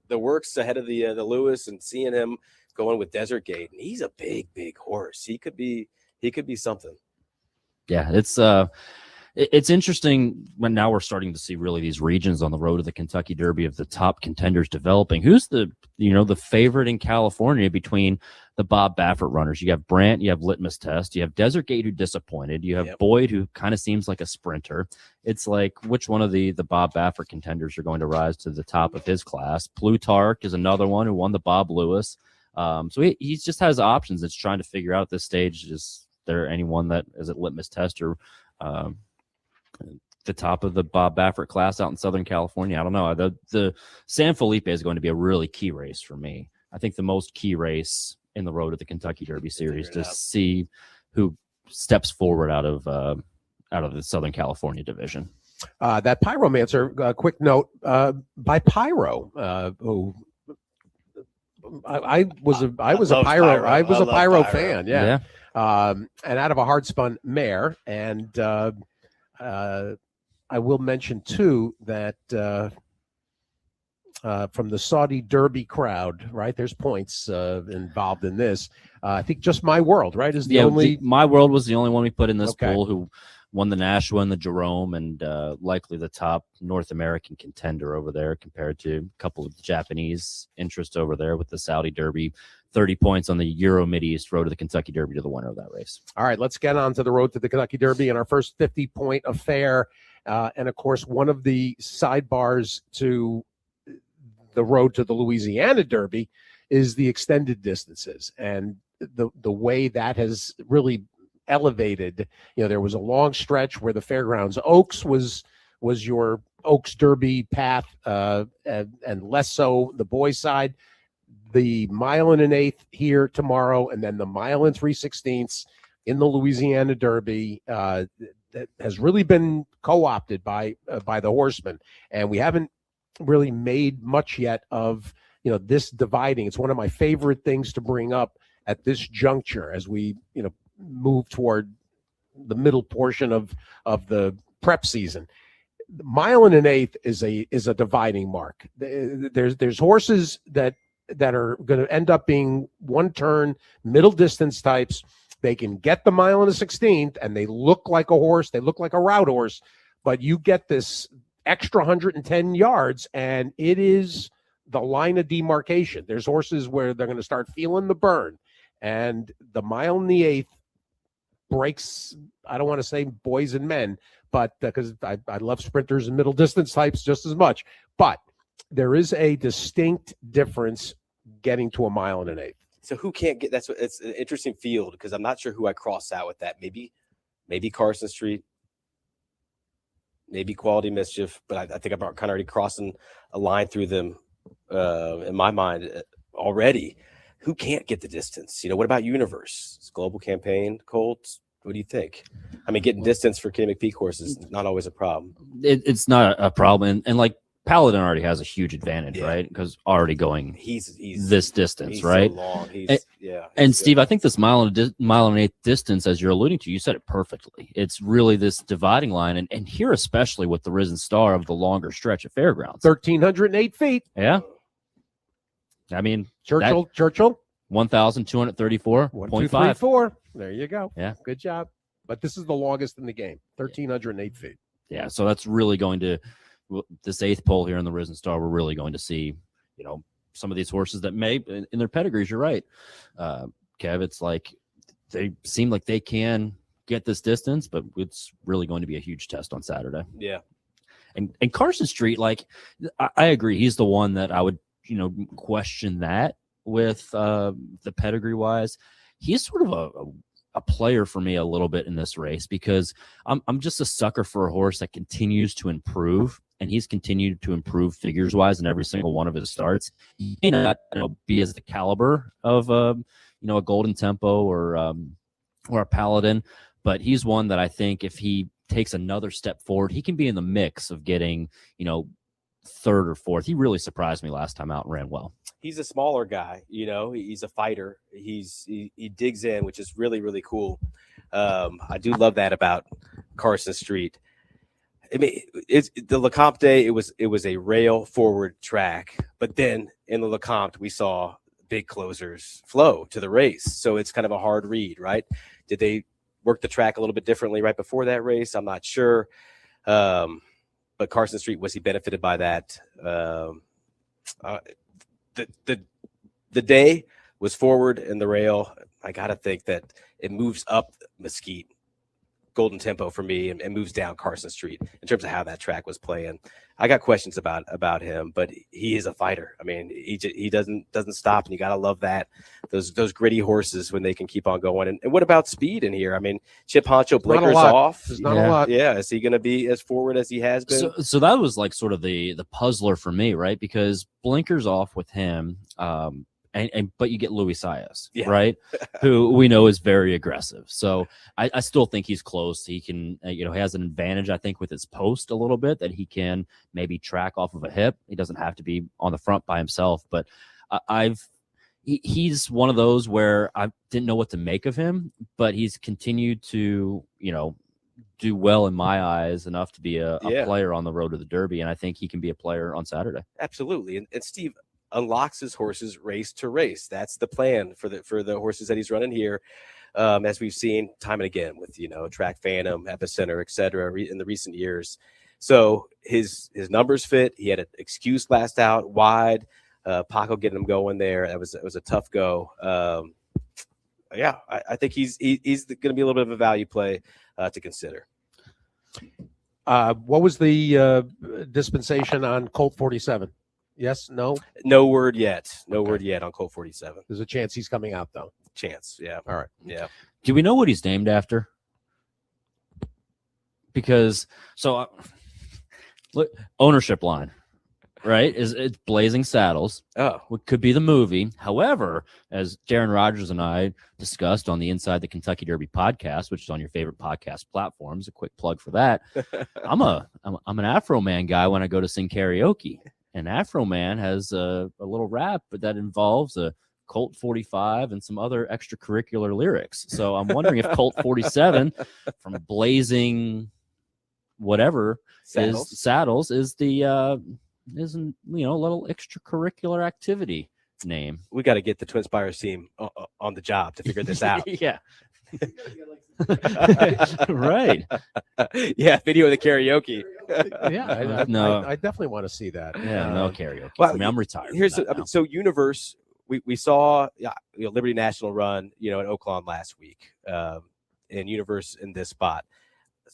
[SPEAKER 11] the works ahead of the Lewis and seeing him going with Desert Gate, and he's a big horse. He could be something.
[SPEAKER 10] Yeah, it's interesting when now we're starting to see really these regions on the road to the Kentucky Derby of the top contenders developing. Who's the favorite in California between the Bob Baffert runners? You have Brandt, you have Litmus Test, you have Desert Gate, who disappointed, you have Boyd, who kind of seems like a sprinter. It's like, which one of the Bob Baffert contenders are going to rise to the top of his class? Plutarch is another one who won the Bob Lewis. So he just has options. It's trying to figure out at this stage, is there anyone that is at Litmus Test or the top of the Bob Baffert class out in Southern California? I don't know. The San Felipe is going to be a really key race for me. I think, the most key race in the road of the Kentucky Derby Series to see who steps forward out of the Southern California division.
[SPEAKER 5] That Pyromancer, quick note, by Pyro, who I was a Pyro fan, yeah. And out of a hard spun mare, and I will mention too that from the Saudi Derby crowd, right? There's points involved in this. I think just My World, right? Is the only
[SPEAKER 10] My World was the only one we put in this pool who won the Nashua and the Jerome, and likely the top North American contender over there compared to a couple of the Japanese interest over there with the Saudi Derby. 30 points on the Euro Mid-East road to the Kentucky Derby to the winner of that race.
[SPEAKER 5] All right, let's get on to the road to the Kentucky Derby and our first 50-point affair. And, of course, one of the sidebars to the road to the Louisiana Derby is the extended distances. And the way that has really elevated, there was a long stretch where the Fairgrounds Oaks was your Oaks Derby path, and less so the boys' side. The 1 1/8 here tomorrow, and then the 1 3/16 in the Louisiana Derby that has really been co-opted by the horsemen, and we haven't really made much yet of this dividing. It's one of my favorite things to bring up at this juncture as we move toward the middle portion of the prep season. 1 1/8 is a dividing mark. There's horses that are going to end up being one turn middle distance types. They can get the 1 1/16 and they look like a horse. They look like a route horse, but you get this extra 110 yards and it is the line of demarcation. There's horses where they're going to start feeling the burn, and the 1 1/8 breaks, I don't want to say boys and men, but because I love sprinters and middle distance types just as much, but there is a distinct difference getting to a 1 1/8.
[SPEAKER 11] So who can't get? It's an interesting field because I'm not sure who I cross out with that. Maybe Carson Street, maybe Quality Mischief, but I think I'm kind of already crossing a line through them in my mind already. Who can't get the distance? What about Universe? It's Global Campaign, Colts. What do you think? I mean, getting distance for Kenny McPeak horses is not always a problem.
[SPEAKER 10] It's not a problem, and like Paladin already has a huge advantage, right? Because already going
[SPEAKER 11] he's
[SPEAKER 10] this distance, right?
[SPEAKER 11] So long.
[SPEAKER 10] And Steve, I think this 1 1/8 distance, as you're alluding to, you said it perfectly. It's really this dividing line, and here especially with the Risen Star of the longer stretch of Fairgrounds,
[SPEAKER 5] 1,308 feet.
[SPEAKER 10] Yeah, I mean
[SPEAKER 5] Churchill
[SPEAKER 10] 1,234.5.
[SPEAKER 5] There you go.
[SPEAKER 10] Yeah,
[SPEAKER 5] good job. But this is the longest in the game, 1,308 feet.
[SPEAKER 10] Yeah, so that's really going to. This 8th pole here in the Risen Star, we're really going to see, some of these horses that may, in their pedigrees, you're right, Kev, it's like they seem like they can get this distance, but it's really going to be a huge test on Saturday.
[SPEAKER 11] Yeah.
[SPEAKER 10] And Carson Street, like, I agree. He's the one that I would, question that with the pedigree wise. He's sort of a player for me a little bit in this race because I'm just a sucker for a horse that continues to improve, and he's continued to improve figures wise in every single one of his starts. He may not be as the caliber of a Golden Tempo or a Paladin, but he's one that I think if he takes another step forward, he can be in the mix of getting 3rd or 4th. He really surprised me last time out and ran well.
[SPEAKER 11] He's a smaller guy, he's a fighter. He digs in, which is really, really cool. I do love that about Carson Street. I mean, it's the Lecomte Day. It was a rail forward track, but then in the Lecomte we saw big closers flow to the race. So it's kind of a hard read, right? Did they work the track a little bit differently right before that race? I'm not sure. But Carson Street, was he benefited by that? The day was forward in the rail. I got to think that it moves up Mesquite, Golden Tempo for me, and moves down Carson Street in terms of how that track was playing. I got questions about him, but he is a fighter. I mean, he doesn't stop, and you got to love that. Those gritty horses when they can keep on going. And what about speed in here? I mean, Chip Honcho blinkers off.
[SPEAKER 5] There's not a lot.
[SPEAKER 11] Yeah, is he going to be as forward as he has been?
[SPEAKER 10] So that was like sort of the puzzler for me, right? Because blinkers off with him, but you get Luis Saez,
[SPEAKER 11] Yeah.
[SPEAKER 10] right? Who we know is very aggressive. So I still think he's close. He can, he has an advantage, I think, with his post a little bit, that he can maybe track off of a hip. He doesn't have to be on the front by himself, but he's one of those where I didn't know what to make of him, but he's continued to, do well in my eyes, enough to be a player on the road to the Derby. And I think he can be a player on Saturday.
[SPEAKER 11] Absolutely. And Steve unlocks his horses race to race. That's the plan for the horses that he's running here. As we've seen time and again with, Track Phantom, Epicenter, et cetera, in the recent years. So his numbers fit. He had an excuse last out wide. Paco getting him going there. It was a tough go. I think he's going to be a little bit of a value play to consider.
[SPEAKER 5] What was the dispensation on Colt 47? Yes, no?
[SPEAKER 11] No word yet. No word yet on Colt 47.
[SPEAKER 5] There's a chance he's coming out, though.
[SPEAKER 11] Chance, yeah.
[SPEAKER 5] All right.
[SPEAKER 11] Yeah.
[SPEAKER 10] Do we know what he's named after? Because, look, ownership line, right? It's Blazing Saddles.
[SPEAKER 11] Oh.
[SPEAKER 10] What could be the movie. However, as Darren Rogers and I discussed on the Inside the Kentucky Derby podcast, which is on your favorite podcast platforms, a quick plug for that. I'm an Afro Man guy when I go to sing karaoke. And Afro Man has a little rap that involves a Colt 45 and some other extracurricular lyrics. So I'm wondering if Colt 47 from Blazing whatever Saddles is the isn't a little extracurricular activity name.
[SPEAKER 11] We got to get the Twin Spires team on the job to figure this out.
[SPEAKER 10] Yeah. Right.
[SPEAKER 11] Yeah, video of the karaoke.
[SPEAKER 5] Yeah, I definitely want to see that.
[SPEAKER 10] Yeah, no karaoke.
[SPEAKER 11] Well,
[SPEAKER 10] I'm retired.
[SPEAKER 11] So Universe, we saw Liberty National run, at Oaklawn last week, and Universe in this spot.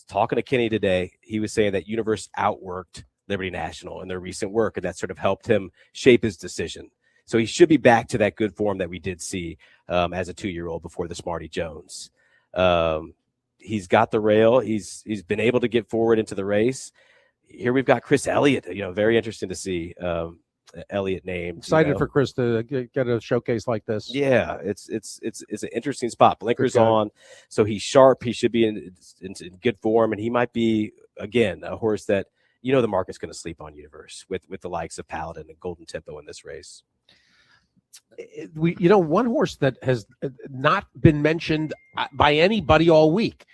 [SPEAKER 11] Talking to Kenny today, he was saying that Universe outworked Liberty National in their recent work, and that sort of helped him shape his decision. So he should be back to that good form that we did see as a 2-year-old before the Smarty Jones. He's got the rail. He's been able to get forward into the race. Here we've got Chris Elliott. Very interesting to see Elliott named.
[SPEAKER 5] Excited for Chris to get a showcase like this.
[SPEAKER 11] Yeah, it's an interesting spot. Blinkers on, so he's sharp. He should be in good form, and he might be again a horse that the market's going to sleep on Universe with the likes of Paladin and Golden Tempo in this race.
[SPEAKER 5] One horse that has not been mentioned by anybody all week,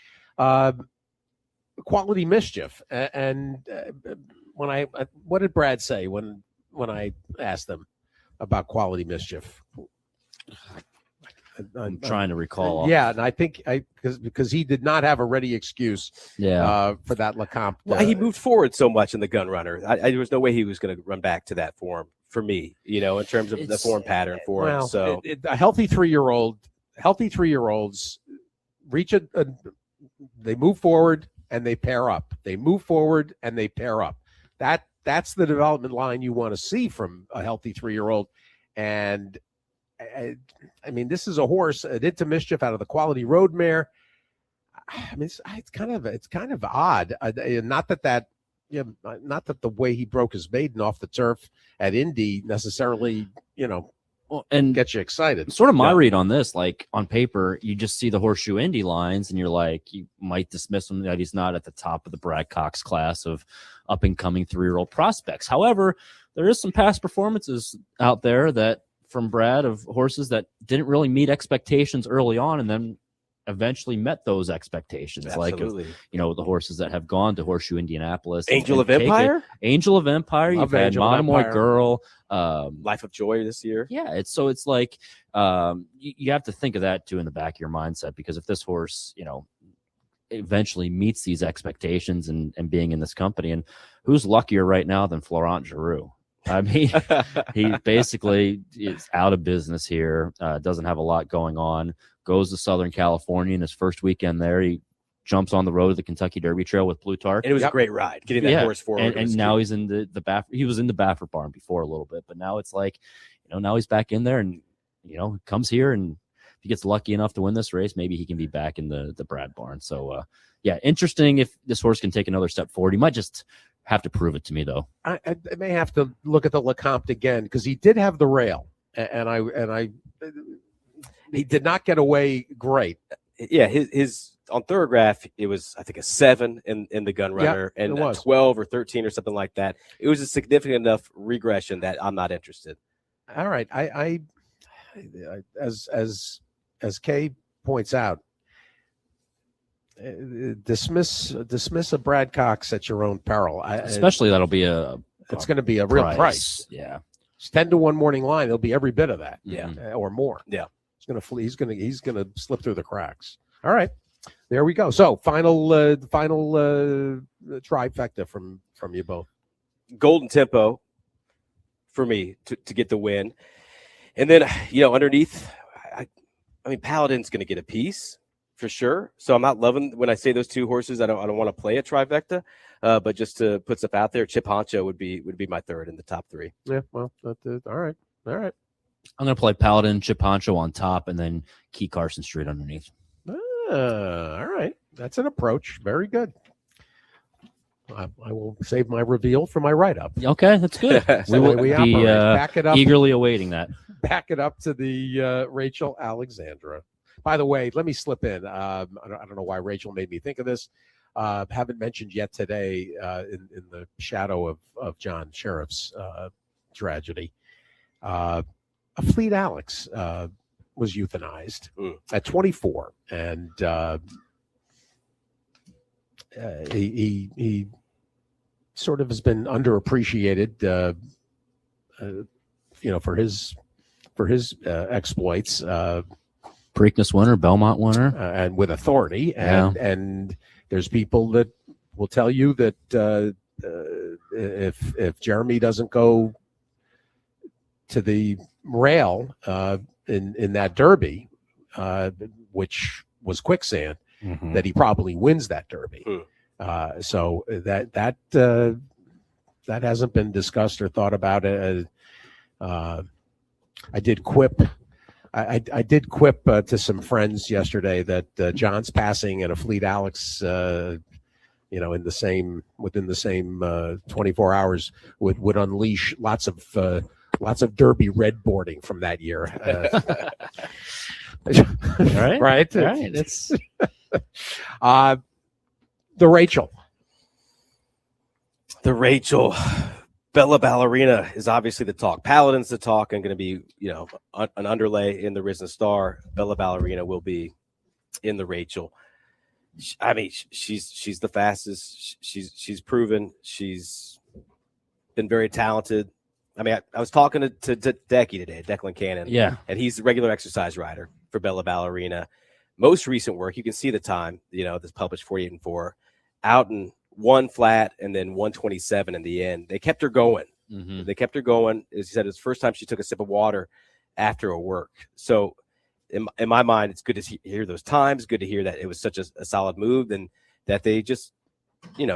[SPEAKER 5] Quality Mischief. And what did Brad say when I asked them about Quality Mischief?
[SPEAKER 10] I'm trying to recall.
[SPEAKER 5] Yeah, and I think because he did not have a ready excuse. For that Lecomte.
[SPEAKER 11] Well, he moved forward so much in the Gun Runner. There was no way he was going to run back to that form for me. In terms of the form pattern for him. So
[SPEAKER 5] a healthy 3-year-olds reach they move forward and they pair up. They move forward and they pair up. That's the development line you want to see from a healthy 3-year-old. And this is a horse, an Into Mischief out of the Quality Road Mare. It's kind of odd. Not that the way he broke his maiden off the turf at Indy necessarily, and gets you excited.
[SPEAKER 10] Sort of my read on this, like on paper, you just see the Horseshoe Indy lines, and you're like, you might dismiss him that he's not at the top of the Brad Cox class of up and coming 3-year-old prospects. However, there is some past performances out there that from Brad of horses that didn't really meet expectations early on, and then eventually met those expectations.
[SPEAKER 11] Absolutely.
[SPEAKER 10] Like, the horses that have gone to Horseshoe Indianapolis.
[SPEAKER 11] Angel of Empire?
[SPEAKER 10] Angel of Empire. You've had Monomoy Girl.
[SPEAKER 11] Life of Joy this year.
[SPEAKER 10] Yeah. It's like you have to think of that too in the back of your mindset, because if this horse, eventually meets these expectations and being in this company, and who's luckier right now than Florent Giroux? I mean, he basically is out of business here, doesn't have a lot going on, goes to Southern California in his first weekend there. He jumps on the road to the Kentucky Derby Trail with Plutarch.
[SPEAKER 11] And it was a great ride, getting that horse forward.
[SPEAKER 10] And now he's in the Baffert. He was in the Baffert barn before a little bit, but now it's like, now he's back in there, and, comes here, and if he gets lucky enough to win this race, maybe he can be back in the Brad barn. So, interesting if this horse can take another step forward. He might just have to prove it to me, though.
[SPEAKER 5] I may have to look at the Lecomte again, because he did have the rail. he did not get away great.
[SPEAKER 11] Yeah, his on Thoroughgraph, it was, I think, a 7 in the gun runner, and a 12 or 13 or something like that. It was a significant enough regression that I'm not interested.
[SPEAKER 5] All right, I as Kay points out, dismiss a Brad Cox at your own peril.
[SPEAKER 10] Especially that'll be
[SPEAKER 5] it's going to be a real price.
[SPEAKER 10] Yeah,
[SPEAKER 5] it's 10-1 morning line. It'll be every bit of that.
[SPEAKER 11] Yeah,
[SPEAKER 5] or more.
[SPEAKER 11] Yeah,
[SPEAKER 5] he's going to flee. He's going to slip through the cracks. All right, there we go. So final trifecta from you both.
[SPEAKER 11] Golden Tempo for me to get the win, and then underneath, I mean Paladin's going to get a piece for sure. So I'm not loving when I say those two horses. I don't want to play a trifecta, but just to put stuff out there, Chip Honcho would be my third in the top 3.
[SPEAKER 5] Yeah, well, all right.
[SPEAKER 10] I'm going to play Paladin, Chip Honcho on top, and then Key Carson Street underneath.
[SPEAKER 5] All right, that's an approach. Very good. I will save my reveal for my write-up.
[SPEAKER 10] Okay, that's good. We will be
[SPEAKER 5] back it up,
[SPEAKER 10] eagerly awaiting that.
[SPEAKER 5] Back it up to the Rachel Alexandra. By the way, let me slip in. I don't know why Rachel made me think of this. Haven't mentioned yet today in the shadow of John Sheriff's tragedy. Fleet Alex was euthanized at 24, and he sort of has been underappreciated, for his exploits.
[SPEAKER 10] Preakness winner, Belmont winner,
[SPEAKER 5] and with authority. And there's people that will tell you that if Jeremy doesn't go to the rail in that Derby, which was quicksand, that he probably wins that Derby. So that hasn't been discussed or thought about. I did quip. I did quip to some friends yesterday that John's passing and a Fleet Alex, within the same 24 hours would unleash lots of Derby red boarding from that year. Right.
[SPEAKER 10] It's
[SPEAKER 5] the Rachel.
[SPEAKER 11] Bella Ballerina is obviously the talk. Paladin's the talk and going to be, an underlay in the Risen Star. Bella Ballerina will be in the Rachel. I mean, she's the fastest. She's proven. She's been very talented. I mean, I was talking to Decky today, Declan Cannon.
[SPEAKER 10] Yeah.
[SPEAKER 11] And he's the regular exercise rider for Bella Ballerina. Most recent work, you can see the time, this published 48-4, out in 1 flat and then 127 in the end. They kept her going. They kept her going. As he said, it's the first time she took a sip of water after a work. So in my mind, it's good to hear those times. Good to hear that it was such a solid move and that they just,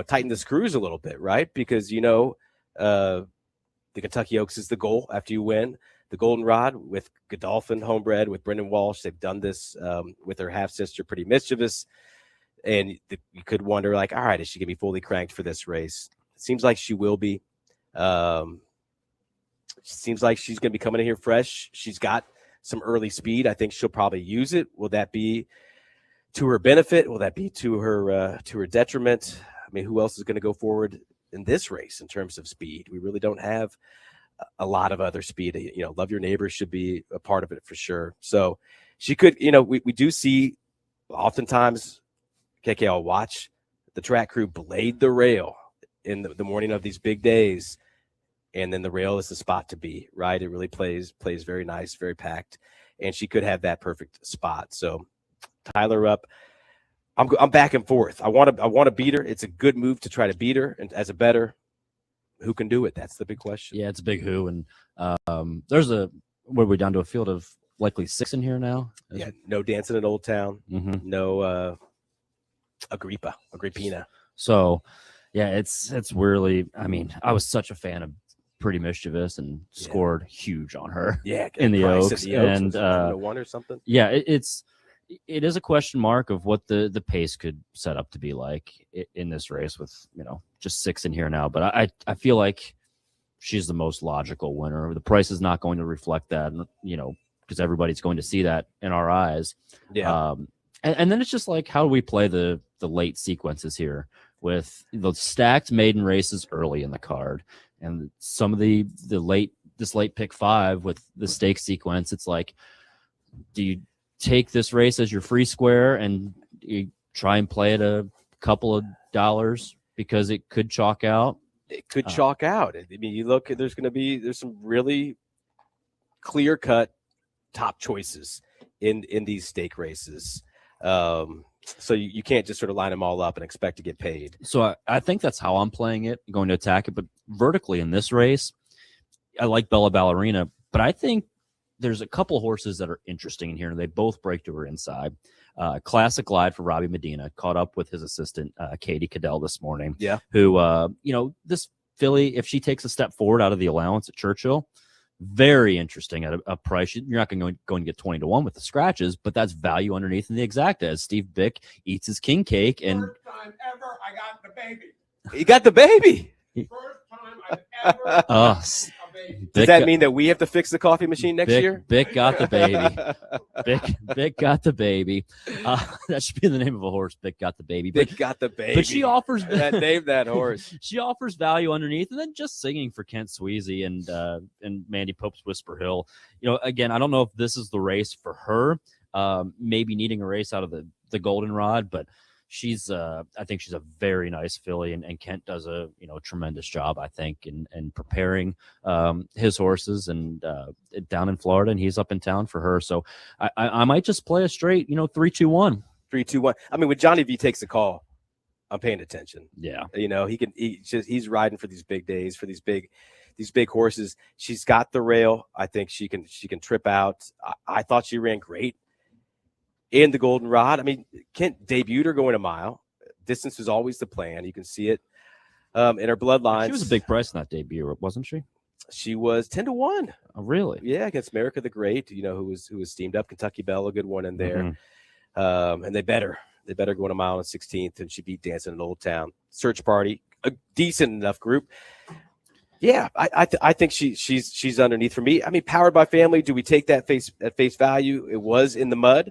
[SPEAKER 11] tightened the screws a little bit, right? Because, the Kentucky Oaks is the goal after you win. The Goldenrod with Godolphin, homebred, with Brendan Walsh. They've done this with her half-sister, Pretty Mischievous. And you could wonder, all right, is she going to be fully cranked for this race? It seems like she will be. Seems like she's going to be coming in here fresh. She's got some early speed. I think she'll probably use it. Will that be to her benefit? Will that be to her detriment? I mean, who else is going to go forward in this race in terms of speed? We really don't have a lot of other speed. Love Your Neighbor should be a part of it for sure. So she could, we do see oftentimes KK, I'll watch the track crew blade the rail in the morning of these big days. And then the rail is the spot to be, right? It really plays very nice, very packed. And she could have that perfect spot. So Tyler up. I'm back and forth. I want to beat her. It's a good move to try to beat her. And as a bettor, who can do it? That's the big question.
[SPEAKER 10] Yeah, it's a big who. And what are we down to a field of likely 6 in here now?
[SPEAKER 11] Yeah, no Dancing in Old Town. No Agrippina.
[SPEAKER 10] So, yeah, it's really. I mean, I was such a fan of Pretty Mischievous and scored huge on her.
[SPEAKER 11] Yeah,
[SPEAKER 10] in the Oaks,
[SPEAKER 11] and 1 or something.
[SPEAKER 10] Yeah, it is a question mark of what the pace could set up to be like in this race with just 6 in here now. But I feel like she's the most logical winner. The price is not going to reflect that, because everybody's going to see that in our eyes.
[SPEAKER 11] Yeah.
[SPEAKER 10] And then it's just like, how do we play the late sequences here with the stacked maiden races early in the card, and some of the late pick 5 with the stake sequence? It's like, do you take this race as your free square and you try and play it a couple of dollars because it could chalk out?
[SPEAKER 11] It could chalk out. I mean, you look, there's some really clear-cut top choices in these stake races. So you can't just sort of line them all up and expect to get paid.
[SPEAKER 10] So I think that's how I'm playing it, going to attack it. But vertically in this race, I like Bella Ballerina, but I think there's a couple horses that are interesting in here, and they both break to her inside. Classic Glide for Robbie Medina, caught up with his assistant, Katie Cadell, this morning.
[SPEAKER 11] Yeah.
[SPEAKER 10] Who, this filly, if she takes a step forward out of the allowance at Churchill, very interesting at a price. You're not going to get 20 to 1 with the scratches, but that's value underneath in the exacta as Steve Byk eats his king cake. And
[SPEAKER 9] first time ever I got the baby.
[SPEAKER 11] You got the baby.
[SPEAKER 9] First time I've ever got a baby.
[SPEAKER 11] Does that mean that we have to fix the coffee machine next year?
[SPEAKER 10] Byk got the baby. Byk got the baby. That should be the name of a horse. Byk got the baby.
[SPEAKER 11] Byk got the baby.
[SPEAKER 10] But she offers
[SPEAKER 11] name that horse.
[SPEAKER 10] She offers value underneath, and then just singing for Kent Sweezy and Mandy Pope's Whisper Hill. Again, I don't know if this is the race for her. Maybe needing a race out of the Goldenrod, but I think she's a very nice filly, and Kent does a tremendous job, I think, in preparing his horses and down in Florida, and he's up in town for her. So I might just play a straight 3-2-1.
[SPEAKER 11] 3-2-1. I mean, when Johnny V takes the call, I'm paying attention.
[SPEAKER 10] Yeah,
[SPEAKER 11] he's riding for these big days, for these big horses. She's got the rail. I think she can trip out. I thought she ran great in the Goldenrod. I mean, Kent debuted her going a mile. Distance was always the plan. You can see it in her bloodlines.
[SPEAKER 10] She was a big price in that debut, wasn't she?
[SPEAKER 11] She was 10 to 1.
[SPEAKER 10] Oh, really?
[SPEAKER 11] Yeah, against America the Great, who was steamed up. Kentucky Belle, a good one in there. And they bet her going a mile and 16th, and she beat Dancing in Old Town. Search Party, a decent enough group. Yeah, I think she's underneath for me. I mean, Powered by Family. Do we take that at face value? It was in the mud.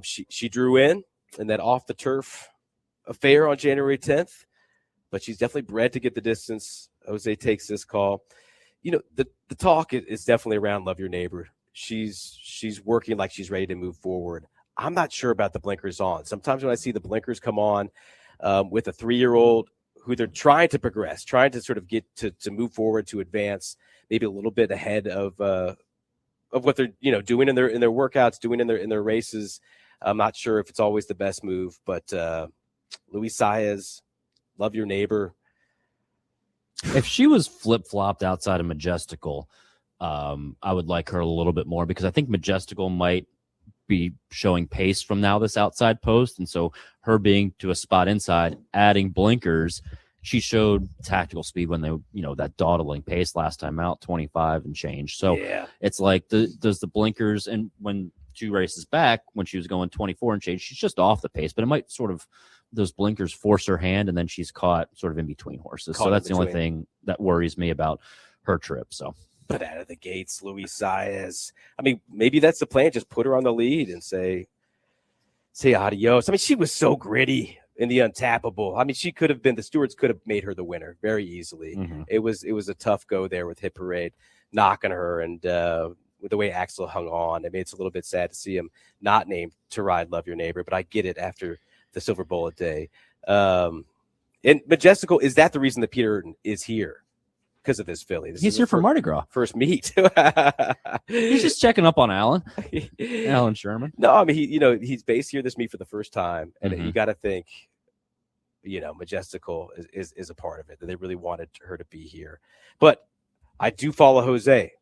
[SPEAKER 11] She drew in that off the turf affair on January 10th, but she's definitely bred to get the distance. Jose takes this call. The talk is definitely around Love Your Neighbor. She's working like she's ready to move forward. I'm not sure about the blinkers on. Sometimes when I see the blinkers come on with a 3-year-old who they're trying to progress, trying to sort of get to move forward, to advance, maybe a little bit ahead of what they're doing in their workouts, doing in their races. I'm not sure if it's always the best move, but Luis Saez, Love Your Neighbor.
[SPEAKER 10] If she was flip-flopped outside of Majestical, I would like her a little bit more, because I think Majestical might be showing pace from now this outside post, and so her being to a spot inside, adding blinkers, she showed tactical speed when they, that dawdling pace last time out, 25 and change. So
[SPEAKER 11] yeah.
[SPEAKER 10] It's like, does the blinkers, and when 2 races back, when she was going 24 and change, she's just off the pace, but it might sort of, those blinkers force her hand, and then she's caught sort of in between horses. So that's the only thing that worries me about her trip. So,
[SPEAKER 11] but out of the gates, Luis Saez. I mean, maybe that's the plan. Just put her on the lead and say adios. I mean, she was so gritty in the Untappable. I mean, she could have been, the stewards could have made her the winner very easily.
[SPEAKER 10] Mm-hmm.
[SPEAKER 11] It was a tough go there with Hit Parade knocking her, and with the way Axel hung on, I mean, it's a little bit sad to see him not named to ride Love Your Neighbor, but I get it after the Silver Bullet Day. And Majestical, is that the reason that Peter is here? Because of this filly.
[SPEAKER 10] He's here for Mardi Gras.
[SPEAKER 11] First meet.
[SPEAKER 10] He's just checking up on Alan Sherman.
[SPEAKER 11] No, I mean, he's based here this meet for the first time, and you got to think, Majestical is a part of it. That they really wanted her to be here. But I do follow Jose.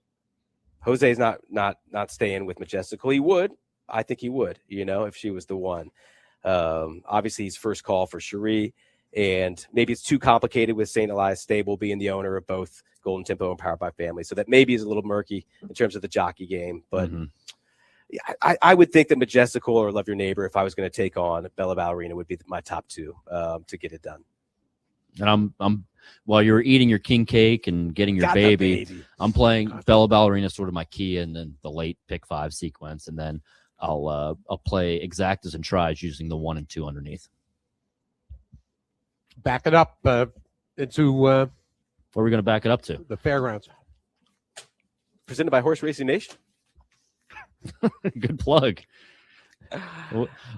[SPEAKER 11] Jose's not staying with Majestical. He would. I think he would. If she was the one. Obviously, he's first call for Cherie. And maybe it's too complicated with St. Elias Stable being the owner of both Golden Tempo and Powered by Family. So that maybe is a little murky in terms of the jockey game. But I would think that Majestical or Love Your Neighbor, if I was going to take on Bella Ballerina, would be my top 2 to get it done.
[SPEAKER 10] And I'm while you're eating your king cake and getting your baby, I'm playing Bella Ballerina, sort of my key, and then the late pick 5 sequence, and then I'll play exactas and tries using the 1 and 2 underneath.
[SPEAKER 5] Back it up into
[SPEAKER 10] where are we going to back it up to?
[SPEAKER 5] The fairgrounds.
[SPEAKER 11] Presented by Horse Racing Nation.
[SPEAKER 10] Good plug.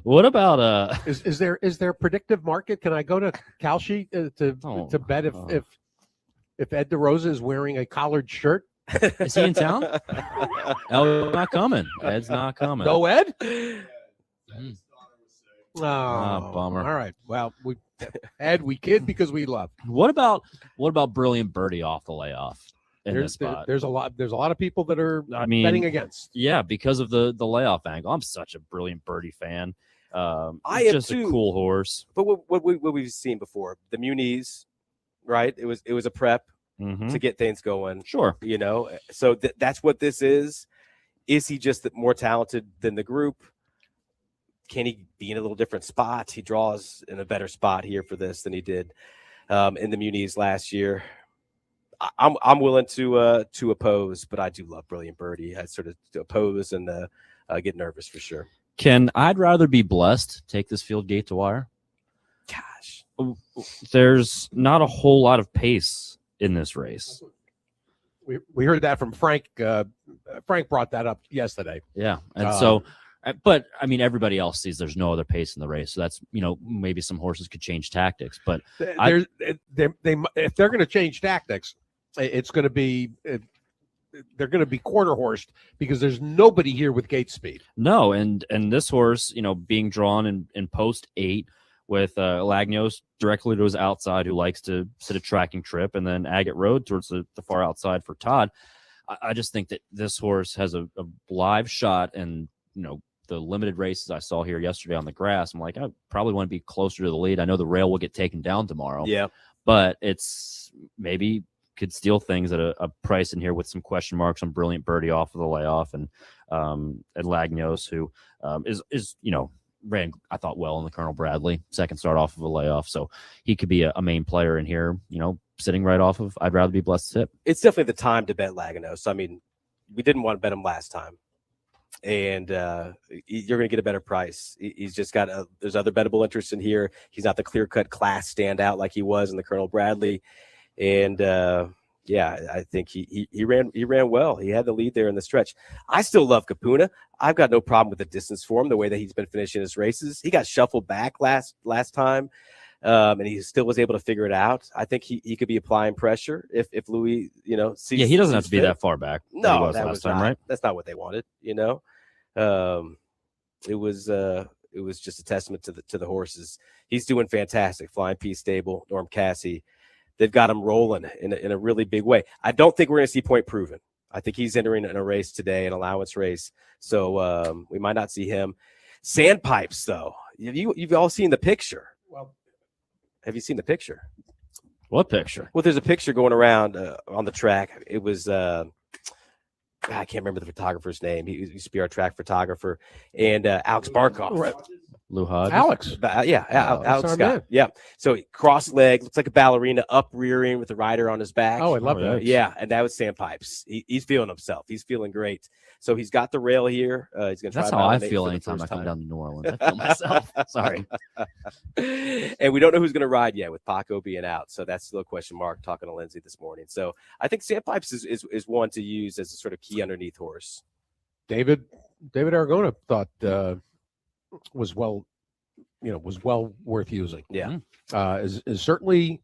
[SPEAKER 10] What about
[SPEAKER 5] is there predictive market? Can I go to Kalshi to bet if Ed DeRosa is wearing a collared shirt?
[SPEAKER 10] Is he in town? No, not coming. Ed's not coming.
[SPEAKER 5] No Ed?
[SPEAKER 10] Mm.
[SPEAKER 5] Oh,
[SPEAKER 10] bummer.
[SPEAKER 5] All right. Well, Ed, we kid because we love.
[SPEAKER 10] What about Brilliant Birdie off the layoff? There's
[SPEAKER 5] a lot of people that are betting against.
[SPEAKER 10] Yeah, because of the layoff angle. I'm such a Brilliant Birdie fan.
[SPEAKER 11] I am
[SPEAKER 10] just
[SPEAKER 11] too.
[SPEAKER 10] A cool horse.
[SPEAKER 11] But what we've seen before, the Muniz, right? It was a prep to get things going.
[SPEAKER 10] Sure.
[SPEAKER 11] So that's what this is. Is he just more talented than the group? Can he be in a little different spot? He draws in a better spot here for this than he did in the Muniz last year. I'm willing to oppose, but I do love Brilliant Birdie. I sort of oppose and get nervous for sure.
[SPEAKER 10] I'd rather be blessed take this field gate to wire?
[SPEAKER 11] Gosh,
[SPEAKER 10] there's not a whole lot of pace in this race.
[SPEAKER 5] We heard that from Frank. Frank brought that up yesterday.
[SPEAKER 10] Yeah, and but I mean, everybody else sees there's no other pace in the race, so that's maybe some horses could change tactics, but
[SPEAKER 5] if they're going to change tactics, it's going to be they're going to be quarter horsed because there's nobody here with gate speed.
[SPEAKER 10] No, and this horse, being drawn in post 8 with Lagnos directly to his outside, who likes to sit a tracking trip, and then Agate Road towards the far outside for Todd. I just think that this horse has a live shot, and the limited races I saw here yesterday on the grass, I'm like, I probably want to be closer to the lead. I know the rail will get taken down tomorrow.
[SPEAKER 11] Yeah,
[SPEAKER 10] but it's maybe could steal things at a price in here with some question marks on Brilliant Birdie off of the layoff, and Lagnos, who is ran, I thought, well in the Colonel Bradley second start off of a layoff, so he could be a main player in here, sitting right off of I'd rather be blessed to tip.
[SPEAKER 11] It's definitely the time to bet Lagnos. I mean, we didn't want to bet him last time, and you're going to get a better price. He's just got there's other bettable interest in here. He's not the clear-cut class standout like he was in the Colonel Bradley. And I think he ran well. He had the lead there in the stretch. I still love Capuna. I've got no problem with the distance for him, the way that he's been finishing his races. He got shuffled back last time, and he still was able to figure it out. I think he could be applying pressure if Louis, sees.
[SPEAKER 10] Yeah, he doesn't have to be that far back.
[SPEAKER 11] No,
[SPEAKER 10] that was time,
[SPEAKER 11] not,
[SPEAKER 10] right?
[SPEAKER 11] That's not what they wanted. It was just a testament to the horses. He's doing fantastic. Flying P Stable, Norm Cassie. They've got him rolling in a really big way. I don't think we're going to see Point Proven. I think he's entering in a race today, an allowance race. So we might not see him. Sandpipes, though. You've all seen the picture.
[SPEAKER 5] Well,
[SPEAKER 11] have you seen the picture?
[SPEAKER 10] What picture?
[SPEAKER 11] Well, there's a picture going around on the track. It was I can't remember the photographer's name. He used to be our track photographer, and Alex Barkoff.
[SPEAKER 5] Right.
[SPEAKER 10] Lou Hodges.
[SPEAKER 5] Alex.
[SPEAKER 11] Alex Scott. Man. Yeah. So cross leg, looks like a ballerina, up rearing with the rider on his back.
[SPEAKER 5] Oh, I love that.
[SPEAKER 11] Yeah, and that was Sandpipes. He's feeling himself. He's feeling great. So he's got the rail here. He's going to try.
[SPEAKER 10] That's how I feel anytime I come down to New Orleans. I feel myself. Sorry.
[SPEAKER 11] And we don't know who's going to ride yet with Paco being out. So that's still a question mark, talking to Lindsay this morning. So I think Sandpipes is one to use as a sort of key underneath horse.
[SPEAKER 5] David Aragona thought was well worth using.
[SPEAKER 11] Yeah.
[SPEAKER 5] Is certainly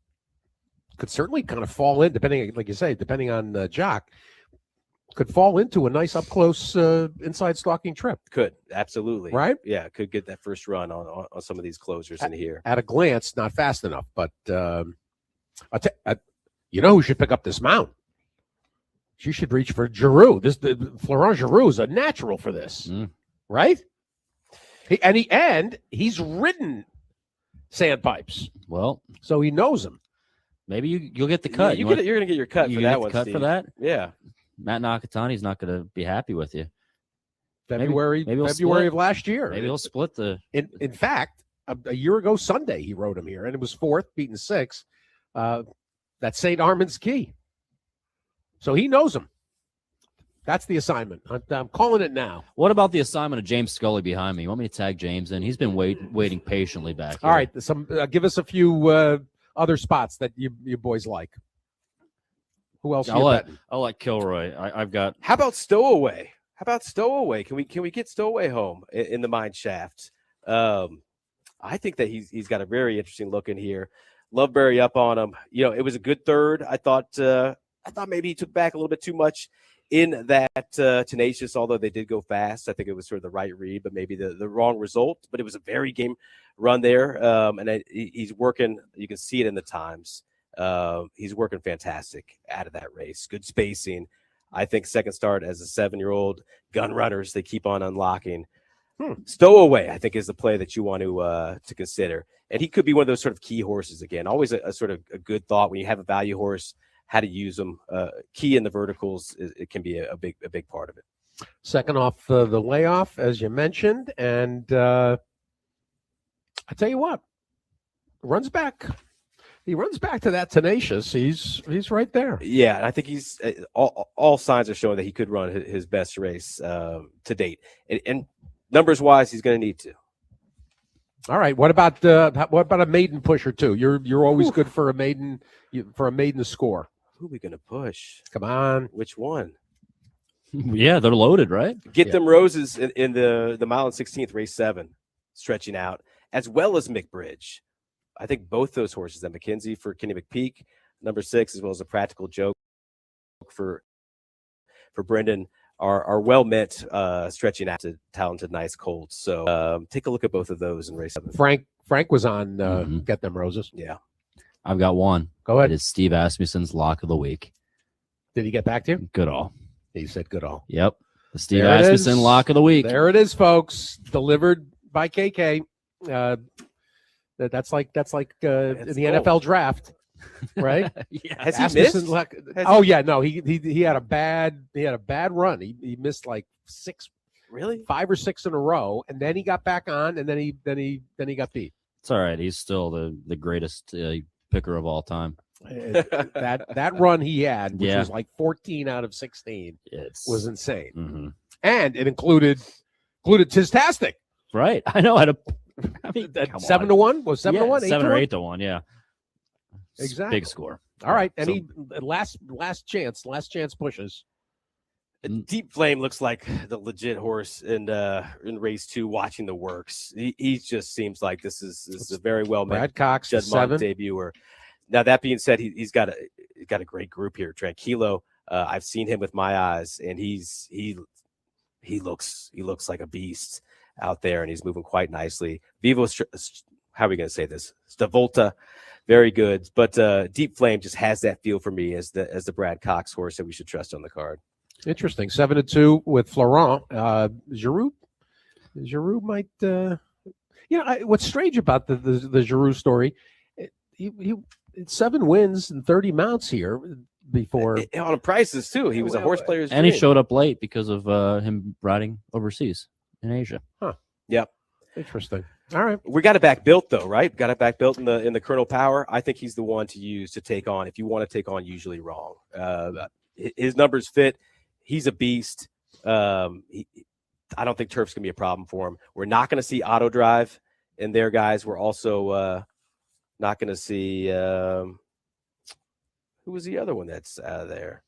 [SPEAKER 5] could certainly kind of fall in, depending, like you say, depending on Jock, could fall into a nice up close inside stalking trip.
[SPEAKER 11] Could, absolutely.
[SPEAKER 5] Right?
[SPEAKER 11] Yeah, could get that first run on some of these closers in here.
[SPEAKER 5] At a glance, not fast enough, but you know who should pick up this mount? She should reach for Giroux. Florent Giroux is a natural for this, right? He's ridden Sandpipes.
[SPEAKER 10] Well,
[SPEAKER 5] so he knows him.
[SPEAKER 10] Maybe you'll get the cut.
[SPEAKER 11] Yeah, you're going to get your cut for that one,
[SPEAKER 10] cut
[SPEAKER 11] Steve.
[SPEAKER 10] for that?
[SPEAKER 11] Yeah.
[SPEAKER 10] Matt Nakatani's not going to be happy with you.
[SPEAKER 5] February of last year.
[SPEAKER 10] Maybe he'll split the.
[SPEAKER 5] In fact, a year ago Sunday he rode him here, and it was fourth, beaten 6. That's St. Armand's Key. So he knows him. That's the assignment. I'm calling it now.
[SPEAKER 10] What about the assignment of James Scully behind me? You want me to tag James in? He's been waiting patiently back here.
[SPEAKER 5] All right. Give us a few other spots that you boys like. Who else?
[SPEAKER 10] I'll let Kilroy. I've got.
[SPEAKER 11] How about Stowaway? Can we get Stowaway home in the mine shaft? I think that he's got a very interesting look in here. Loveberry up on him. It was a good third. I thought maybe he took back a little bit too much in that Tenacious, although they did go fast. I think it was sort of the right read, but maybe the wrong result. But it was a very game run there. And he's working. You can see it in the times. He's working fantastic out of that race. Good spacing. I think second start as a 7-year-old gun runners, they keep on unlocking. Stowaway, I think, is the play that you want to consider. And he could be one of those sort of key horses again. Always a sort of a good thought when you have a value horse, how to use them. Key in the verticals, it can be a big part of it.
[SPEAKER 5] Second off the layoff, as you mentioned. And I tell you what, runs back. He runs back to that Tenacious. He's right there.
[SPEAKER 11] Yeah, I think he's all signs are showing that he could run his best race to date. And numbers wise, he's going to need to.
[SPEAKER 5] All right. What about a maiden pusher too? You're always good for a maiden score.
[SPEAKER 11] Who are we going to push?
[SPEAKER 5] Come on.
[SPEAKER 11] Which one?
[SPEAKER 10] Yeah, they're loaded, right?
[SPEAKER 11] Get them roses in the mile and 16th, race 7, stretching out, as well as McBridge. I think both those horses, that McKenzie for Kenny McPeak, number 6, as well as a Practical Joke for Brendan, are well meant, stretching out to talented, nice colts. So take a look at both of those in race 7.
[SPEAKER 5] Frank was on Get Them Roses.
[SPEAKER 11] Yeah.
[SPEAKER 10] I've got one.
[SPEAKER 5] Go ahead.
[SPEAKER 10] It is Steve Asmussen's lock of the week.
[SPEAKER 5] Did he get back to you?
[SPEAKER 10] Good all.
[SPEAKER 5] He said good all.
[SPEAKER 10] Yep. The Steve Asmussen lock of the week.
[SPEAKER 5] There it is, folks. Delivered by KK. That's like in the NFL draft, right?
[SPEAKER 11] Yeah. Has he missed?
[SPEAKER 5] Yeah, no. He had a bad run. He missed like 5 or 6 in a row, and then he got back on, and then he got beat.
[SPEAKER 10] It's all right. He's still the greatest picker of all time.
[SPEAKER 5] That run he had, which was like 14 out of 16, was insane, and it included Tistastic.
[SPEAKER 10] Right. I know. I mean,
[SPEAKER 5] 7-1 was 7-1,
[SPEAKER 10] 7 or 8-1. Yeah.
[SPEAKER 5] Exactly.
[SPEAKER 10] Big score.
[SPEAKER 5] All right. Any last chance pushes.
[SPEAKER 11] Deep Flame looks like the legit horse in race 2. Watching the works, he just seems like this is a very well
[SPEAKER 5] Brad Cox
[SPEAKER 11] debuter. Now that being said, he's got a great group here. Tranquilo, I've seen him with my eyes, and he looks like a beast out there, and he's moving quite nicely. Vivo, how are we going to say this? Stavolta, very good, but Deep Flame just has that feel for me as the Brad Cox horse that we should trust on the card. Interesting.
[SPEAKER 5] 7-2 with Florent. Giroux might. What's strange about the Giroux story? He 7 wins and 30 mounts here before
[SPEAKER 11] on prices too. He was a horse player's
[SPEAKER 10] and
[SPEAKER 11] dream.
[SPEAKER 10] He showed up late because of him riding overseas in Asia.
[SPEAKER 5] Huh.
[SPEAKER 11] Yep.
[SPEAKER 5] Interesting. All right.
[SPEAKER 11] We got it back built though, right? Got it back built in the Colonel Power. I think he's the one to use to take on if you want to take on Usually Wrong. His numbers fit. He's a beast. I don't think turf's gonna be a problem for him. We're not gonna see auto drive in there, guys. We're also not going to see who was the other one that's there?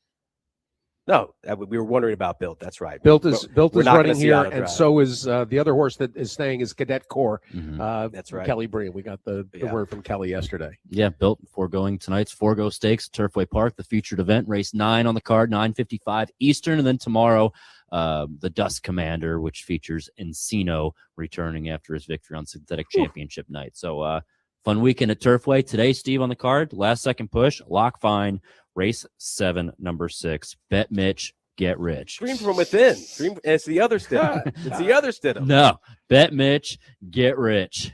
[SPEAKER 11] No, we were wondering about Built. That's right.
[SPEAKER 5] Built is running here, and so is the other horse that is staying is Cadet Corps.
[SPEAKER 11] That's right.
[SPEAKER 5] Kelly Breen. We got the word from Kelly yesterday.
[SPEAKER 10] Yeah, Built foregoing tonight's Forgo Stakes, Turfway Park, the featured event, race 9 on the card, 9:55 Eastern, and then tomorrow the Dust Commander, which features Encino returning after his victory on Synthetic Championship night. So. Fun weekend at Turfway. Today, Steve on the card. Last second push. Lock fine. Race 7, number 6. Bet Mitch, get rich.
[SPEAKER 11] Dream from within. It's the other Stidham. It's the other Stidham.
[SPEAKER 10] No. Bet Mitch, get rich.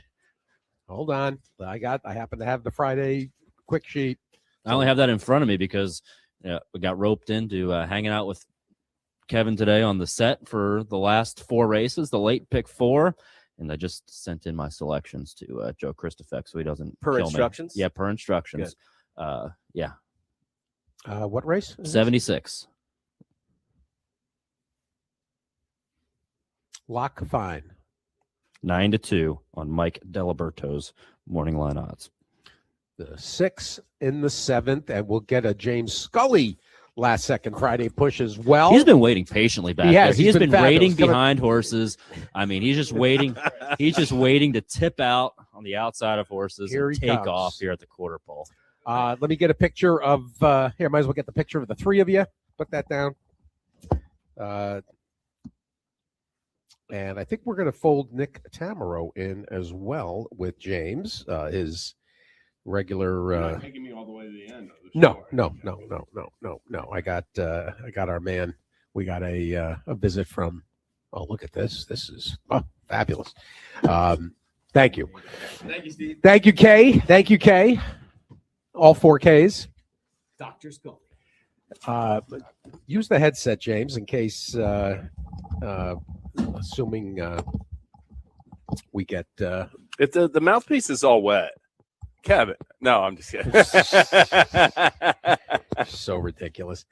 [SPEAKER 5] Hold on. I happen to have the Friday quick sheet.
[SPEAKER 10] I only have that in front of me because we got roped into hanging out with Kevin today on the set for the last 4 races, the late pick 4. And I just sent in my selections to Joe Christofek so he doesn't
[SPEAKER 11] per
[SPEAKER 10] kill
[SPEAKER 11] instructions.
[SPEAKER 10] Me. Yeah, per instructions. Yeah.
[SPEAKER 5] What race?
[SPEAKER 10] 76.
[SPEAKER 5] Lock fine.
[SPEAKER 10] 9-2 on Mike Delaberto's morning line odds.
[SPEAKER 5] The 6 in the 7th, and we'll get a James Scully last second Friday push as well.
[SPEAKER 10] He's been waiting patiently back there. He has been waiting
[SPEAKER 5] fabulous.
[SPEAKER 10] behind horses. I mean, he's just waiting. He's just waiting to tip out on the outside of horses
[SPEAKER 5] Here
[SPEAKER 10] and
[SPEAKER 5] he
[SPEAKER 10] take
[SPEAKER 5] comes.
[SPEAKER 10] off here at the quarter pole.
[SPEAKER 5] Let me get a picture of here. Might as well get the picture of the three of you. Put that down. And I think we're going to fold Nick Tamaro in as well with James, his regular.
[SPEAKER 9] You're not taking me all the way to the end.
[SPEAKER 5] No. I got our man. We got a visit from. Oh, look at this! This is fabulous. Thank you.
[SPEAKER 9] Thank you, Steve.
[SPEAKER 5] Thank you, Kay. Thank you, Kay. All 4 Ks.
[SPEAKER 9] Dr. Scully.
[SPEAKER 5] Use the headset, James, in case. Assuming we get
[SPEAKER 12] if the mouthpiece is all wet, Kevin. No, I'm just kidding.
[SPEAKER 5] So ridiculous.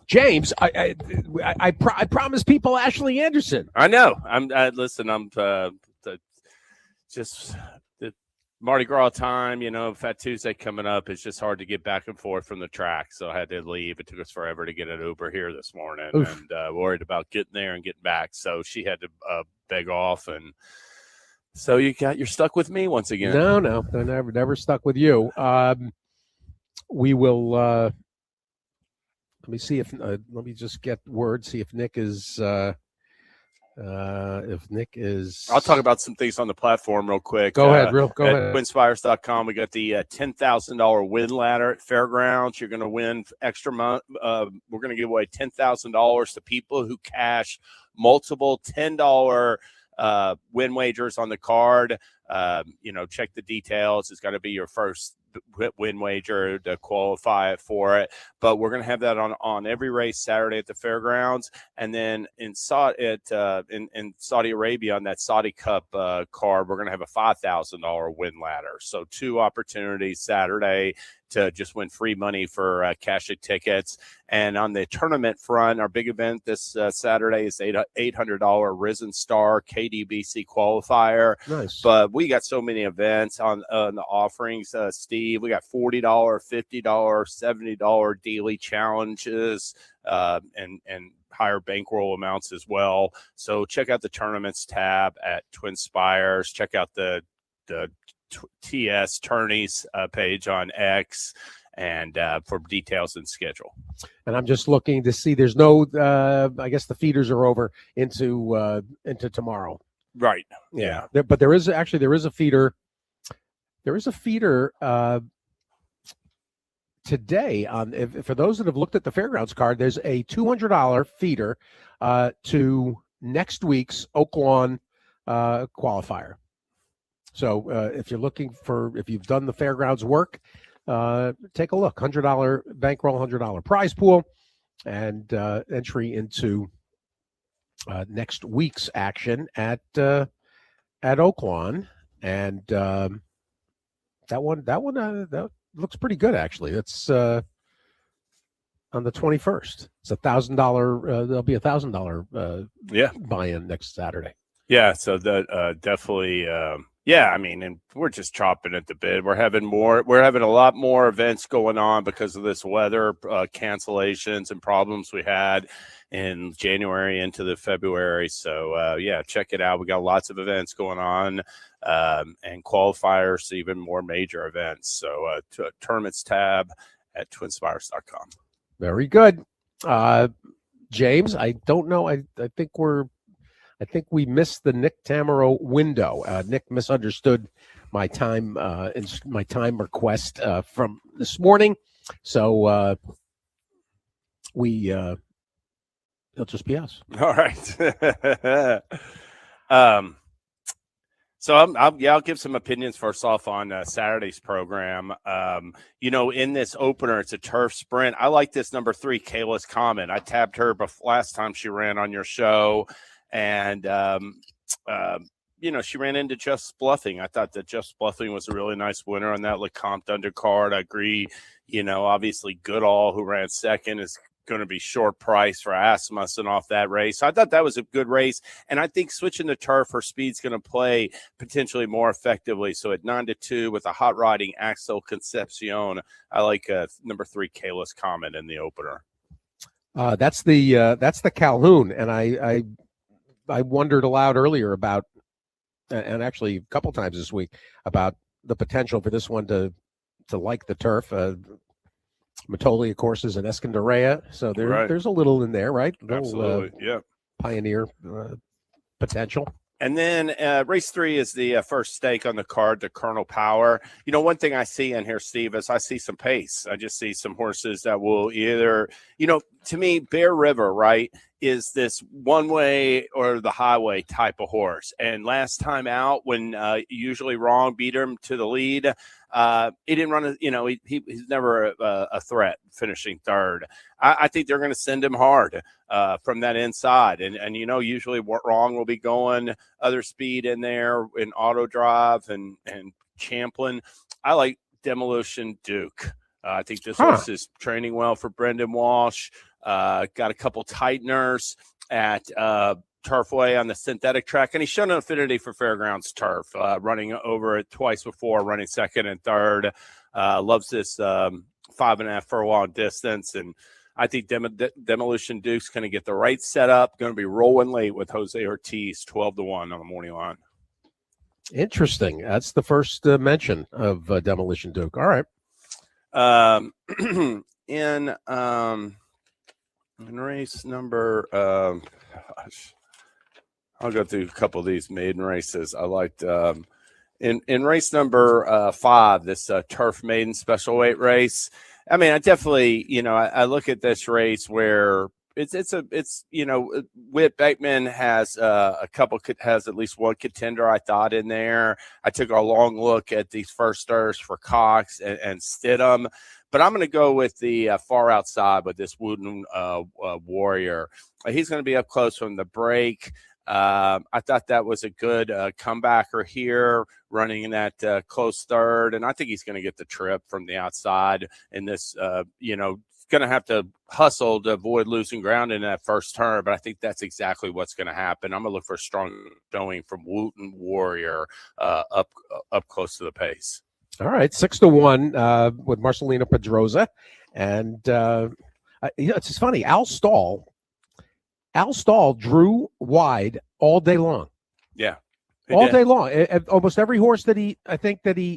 [SPEAKER 5] James, I promised people Ashley Anderson.
[SPEAKER 12] I know. Listen. I'm just the Mardi Gras time. You know, Fat Tuesday coming up. It's just hard to get back and forth from the track, so I had to leave. It took us forever to get an Uber here this morning, and worried about getting there and getting back. So she had to beg off, and so you're stuck with me once again.
[SPEAKER 5] No, I never stuck with you. We will. Let me see if. Let me just get word. See if Nick is. If Nick is.
[SPEAKER 12] I'll talk about some things on the platform real quick.
[SPEAKER 5] Go ahead. Go
[SPEAKER 12] at
[SPEAKER 5] ahead.
[SPEAKER 12] Twinspires.com. We got the $10,000 win ladder at Fairgrounds. You're going to win extra month. We're going to give away $10,000 to people who cash multiple $10 win wagers on the card. Check the details. It's got to be your first win wager to qualify for it, but we're going to have that on every race Saturday at the fairgrounds, and then in Saudi Arabia on that Saudi Cup card, we're going to have a $5,000 win ladder. So 2 opportunities Saturday to just win free money for cashing tickets. And on the tournament front, our big event this Saturday is $800 Risen Star KDBC qualifier.
[SPEAKER 5] Nice.
[SPEAKER 12] But we got so many events on the offerings, Steve. We got $40, $50, $70 daily challenges, and higher bankroll amounts as well. So check out the tournaments tab at Twinspires. Check out the TS Tourneys page on X, and for details and schedule.
[SPEAKER 5] And I'm just looking to see. There's no. I guess the feeders are over into tomorrow.
[SPEAKER 12] Right.
[SPEAKER 5] Yeah. But there is a feeder. There is a feeder today on. For those that have looked at the fairgrounds card, there's a $200 feeder to next week's Oaklawn qualifier. So if you're looking if you've done the fairgrounds work, take a look. $100 bankroll, $100 prize pool, and entry into next week's action at Oaklawn. And that looks pretty good, actually. That's on the 21st. It's $1,000. There'll be $1,000 buy-in next Saturday.
[SPEAKER 12] Yeah. So that definitely. Yeah, I mean, and we're just chopping at the bit. We're having a lot more events going on because of this weather, cancellations and problems we had in January into the February. So, check it out. We got lots of events going on, and qualifiers, even more major events. So, tournaments tab at twinspires.com.
[SPEAKER 5] Very good. James, I don't know. I think we missed the Nick Tamaro window. Nick misunderstood my time request from this morning, so it'll just be us.
[SPEAKER 12] All right. So I'll give some opinions first off on Saturday's program. In this opener, it's a turf sprint. I like this number 3, Kayla's Common. I tabbed her last time she ran on your show. And, she ran into Just Bluffing. I thought that Just Bluffing was a really nice winner on that Lecomte undercard. I agree. Obviously Goodall, who ran second, is going to be short price for Asmussen off that race. So I thought that was a good race. And I think switching the turf for speed's going to play potentially more effectively. So at 9-2 with a hot riding Axel Concepcion, I like number 3 Kalis Comet in the opener.
[SPEAKER 5] That's the Calhoun. And I wondered aloud earlier about, and actually a couple times this week, about the potential for this one to like the turf. Matoli, of course, is an Escondarea, so there's a little in there, right?
[SPEAKER 12] Absolutely, yeah.
[SPEAKER 5] Pioneer potential.
[SPEAKER 12] And then race 3 is the first stake on the card, the Colonel Power. One thing I see in here, Steve, is I see some pace. I just see some horses that will either, to me, Bear River, right, is this one way or the highway type of horse. And last time out, when usually Wrong beat him to the lead, he didn't run he's never a threat finishing third. I think they're going to send him hard from that inside. And usually Wrong will be going other speed in there in Auto Drive and Champlin. I like Demolition Duke. I think this horse is training well for Brendan Walsh. Got a couple tighteners at Turfway on the synthetic track, and he's shown an affinity for Fairgrounds turf, running over it twice before, running second and third. Loves this 5.5 furlong distance, and I think Demolition Duke's going to get the right setup. Going to be rolling late with Jose Ortiz, 12-1 on the morning line.
[SPEAKER 5] Interesting. That's the first mention of Demolition Duke. All right.
[SPEAKER 12] In race number, I'll go through a couple of these maiden races. I liked in race number 5, this turf maiden special weight race. I mean, I definitely, I look at this race where it's Whit Beckman has has at least one contender, I thought, in there. I took a long look at these first starters for Cox and Stidham, but I'm going to go with the far outside with this Wooten Warrior. He's going to be up close from the break. I thought that was a good comebacker here, running in that close third, and I think he's going to get the trip from the outside in this, going to have to hustle to avoid losing ground in that first turn, but I think that's exactly what's going to happen. I'm going to look for a strong showing from Wooten Warrior up close to the pace.
[SPEAKER 5] All right, 6-1 with Marcelino Pedrosa, and it's just funny. Al Stahl drew wide all day long.
[SPEAKER 12] Yeah,
[SPEAKER 5] all day long. Almost every horse that he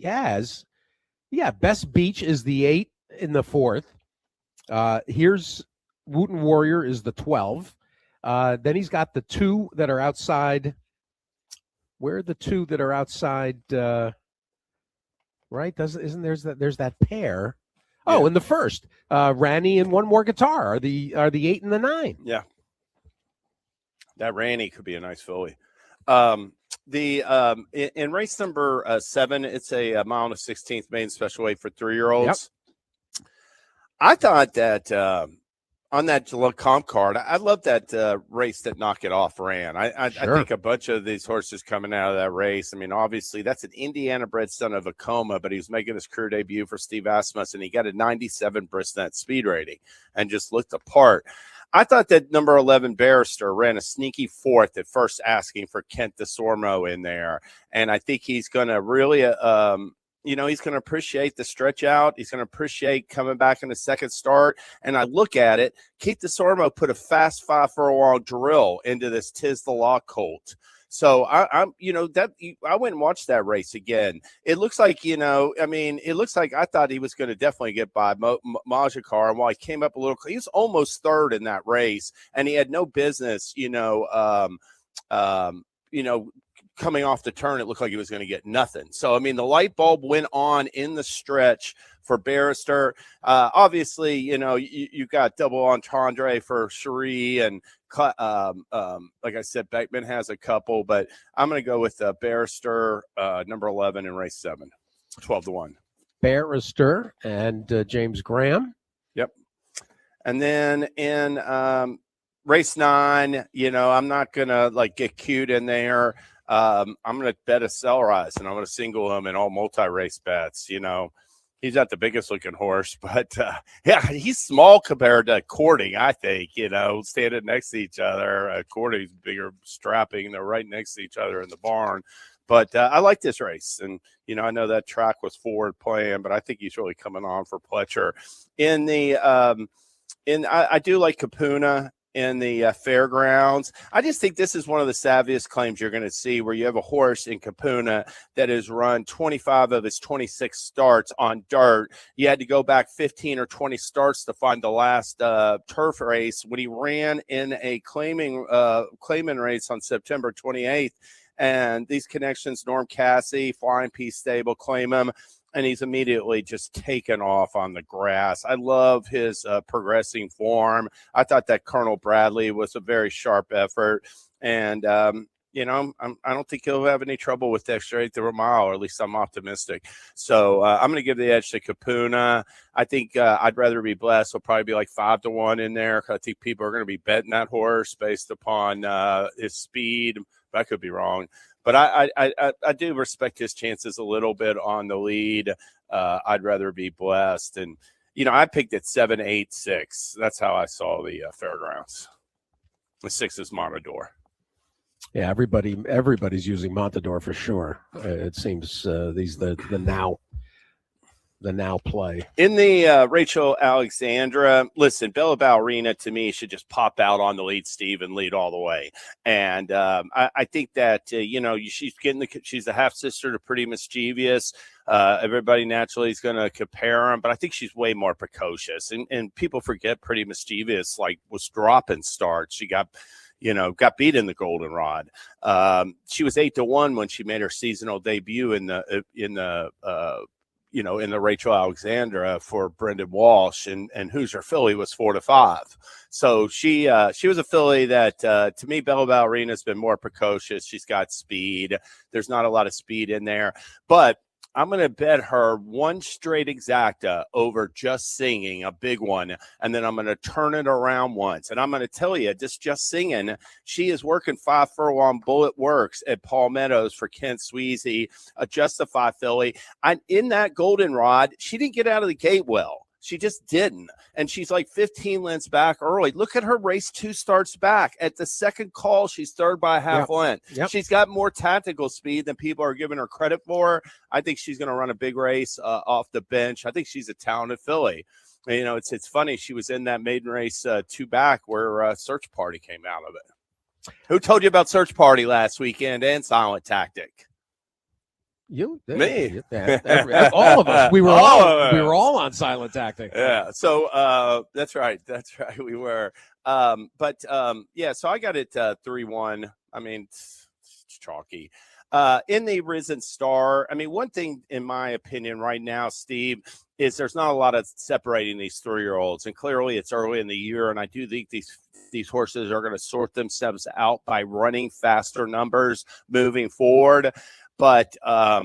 [SPEAKER 5] has. Yeah, Best Beach is the 8 in the 4th. Here's Wooten Warrior is the 12. Then he's got the 2 that are outside. Where are the 2 that are outside? Right? There's that pair. Oh,
[SPEAKER 12] Yeah.
[SPEAKER 5] in the first, Ranny and One More Guitar are the 8 and the 9.
[SPEAKER 12] Yeah, that Ranny could be a nice filly. In race number 7, it's a mile and a 16th maiden special weight for 3-year-olds.
[SPEAKER 5] Yep.
[SPEAKER 12] I thought that on that comp card, I love that race that Knock It Off ran. I think a bunch of these horses coming out of that race. I mean, obviously, that's an Indiana-bred son of Vacoma, but he was making his career debut for Steve Asmussen, and he got a 97 Bristnet speed rating and just looked apart. I thought that number 11 Barrister ran a sneaky 4th at first, asking for Kent DeSormo in there, and I think he's going to really he's going to appreciate the stretch out. He's going to appreciate coming back in the second start. And I look at it, Keith DeSormo put a fast 5 furlong drill into this Tis the Law colt. So I went and watched that race again. It looks like, it looks like I thought he was going to definitely get by Majakar. And while he came up a little, he was almost third in that race, and he had no business, coming off the turn, it looked like he was going to get nothing. So, I mean, the light bulb went on in the stretch for Barrister. Obviously, you got double entendre for Cherie, and like I said, Beckman has a couple, but I'm going to go with Barrister, number 11 in race 7, 12-1.
[SPEAKER 5] Barrister and James Graham.
[SPEAKER 12] Yep. And then in race 9, I'm not going to get cute in there. I'm going to bet Accelerise, and I'm going to single him in all multi-race bets. He's not the biggest looking horse, but yeah, he's small compared to Courting, I think, standing next to each other. Courting's bigger, strapping, and they're right next to each other in the barn. But I like this race. And, I know that track was forward playing, but I think he's really coming on for Pletcher. I do like Capuna in the fairgrounds. I just think this is one of the savviest claims you're going to see, where you have a horse in Capuna that has run 25 of his 26 starts on dirt. You had to go back 15 or 20 starts to find the last turf race when he ran in a claiming race on September 28th. And these connections, Norm Cassie, Flying Peace Stable, claim him. And he's immediately just taken off on the grass. I love his progressing form. I thought that Colonel Bradley was a very sharp effort. And, I don't think he'll have any trouble with that straight through a mile, or at least I'm optimistic. So I'm going to give the edge to Capuna. I think I'd rather be blessed. He'll probably be like 5-1 in there. I think people are going to be betting that horse based upon his speed. But I could be wrong. But I do respect his chances a little bit on the lead. I'd rather be blessed. And, I picked it 7, 8, 6. That's how I saw the fairgrounds. The 6 is Montador.
[SPEAKER 5] Yeah, everybody's using Montador for sure. It seems the now play.
[SPEAKER 12] In the Rachel Alexandra, listen, Bella Ballerina to me should just pop out on the lead, Steve, and lead all the way. And I think that, she's the half sister to Pretty Mischievous. Everybody naturally is going to compare them, but I think she's way more precocious. And people forget Pretty Mischievous, was dropping starts. She got beat in the Goldenrod. She was 8-1 when she made her seasonal debut in the Rachel Alexandra for Brendan Walsh, and Hoosier Filly was 4-5. So she was a filly that, to me, Bella Ballerina has been more precocious. She's got speed. There's not a lot of speed in there, but I'm going to bet her one straight exacta over Just Singing, a big one, and then I'm going to turn it around once. And I'm going to tell you, Just Singing, she is working 5 furlong Bullet Works at Palmettos for Kent Sweezy, a Justify filly. In that Goldenrod, she didn't get out of the gate well. She just didn't. And she's like 15 lengths back early. Look at her race 2 starts back. At the second call, she's third by a half length. Yep. She's got more tactical speed than people are giving her credit for. I think she's going to run a big race off the bench. I think she's a talented filly. It's funny. She was in that maiden race 2 back where Search Party came out of it. Who told you about Search Party last weekend and Silent Tactic?
[SPEAKER 5] You,
[SPEAKER 12] me,
[SPEAKER 5] all of us. We were all on Silent Tactic.
[SPEAKER 12] Yeah. So that's right. We were. So I got it 3-1. I mean, it's chalky. In the Risen Star, I mean, one thing in my opinion right now, Steve, is there's not a lot of separating these 3-year-olds, and clearly it's early in the year, and I do think these horses are going to sort themselves out by running faster numbers moving forward. But I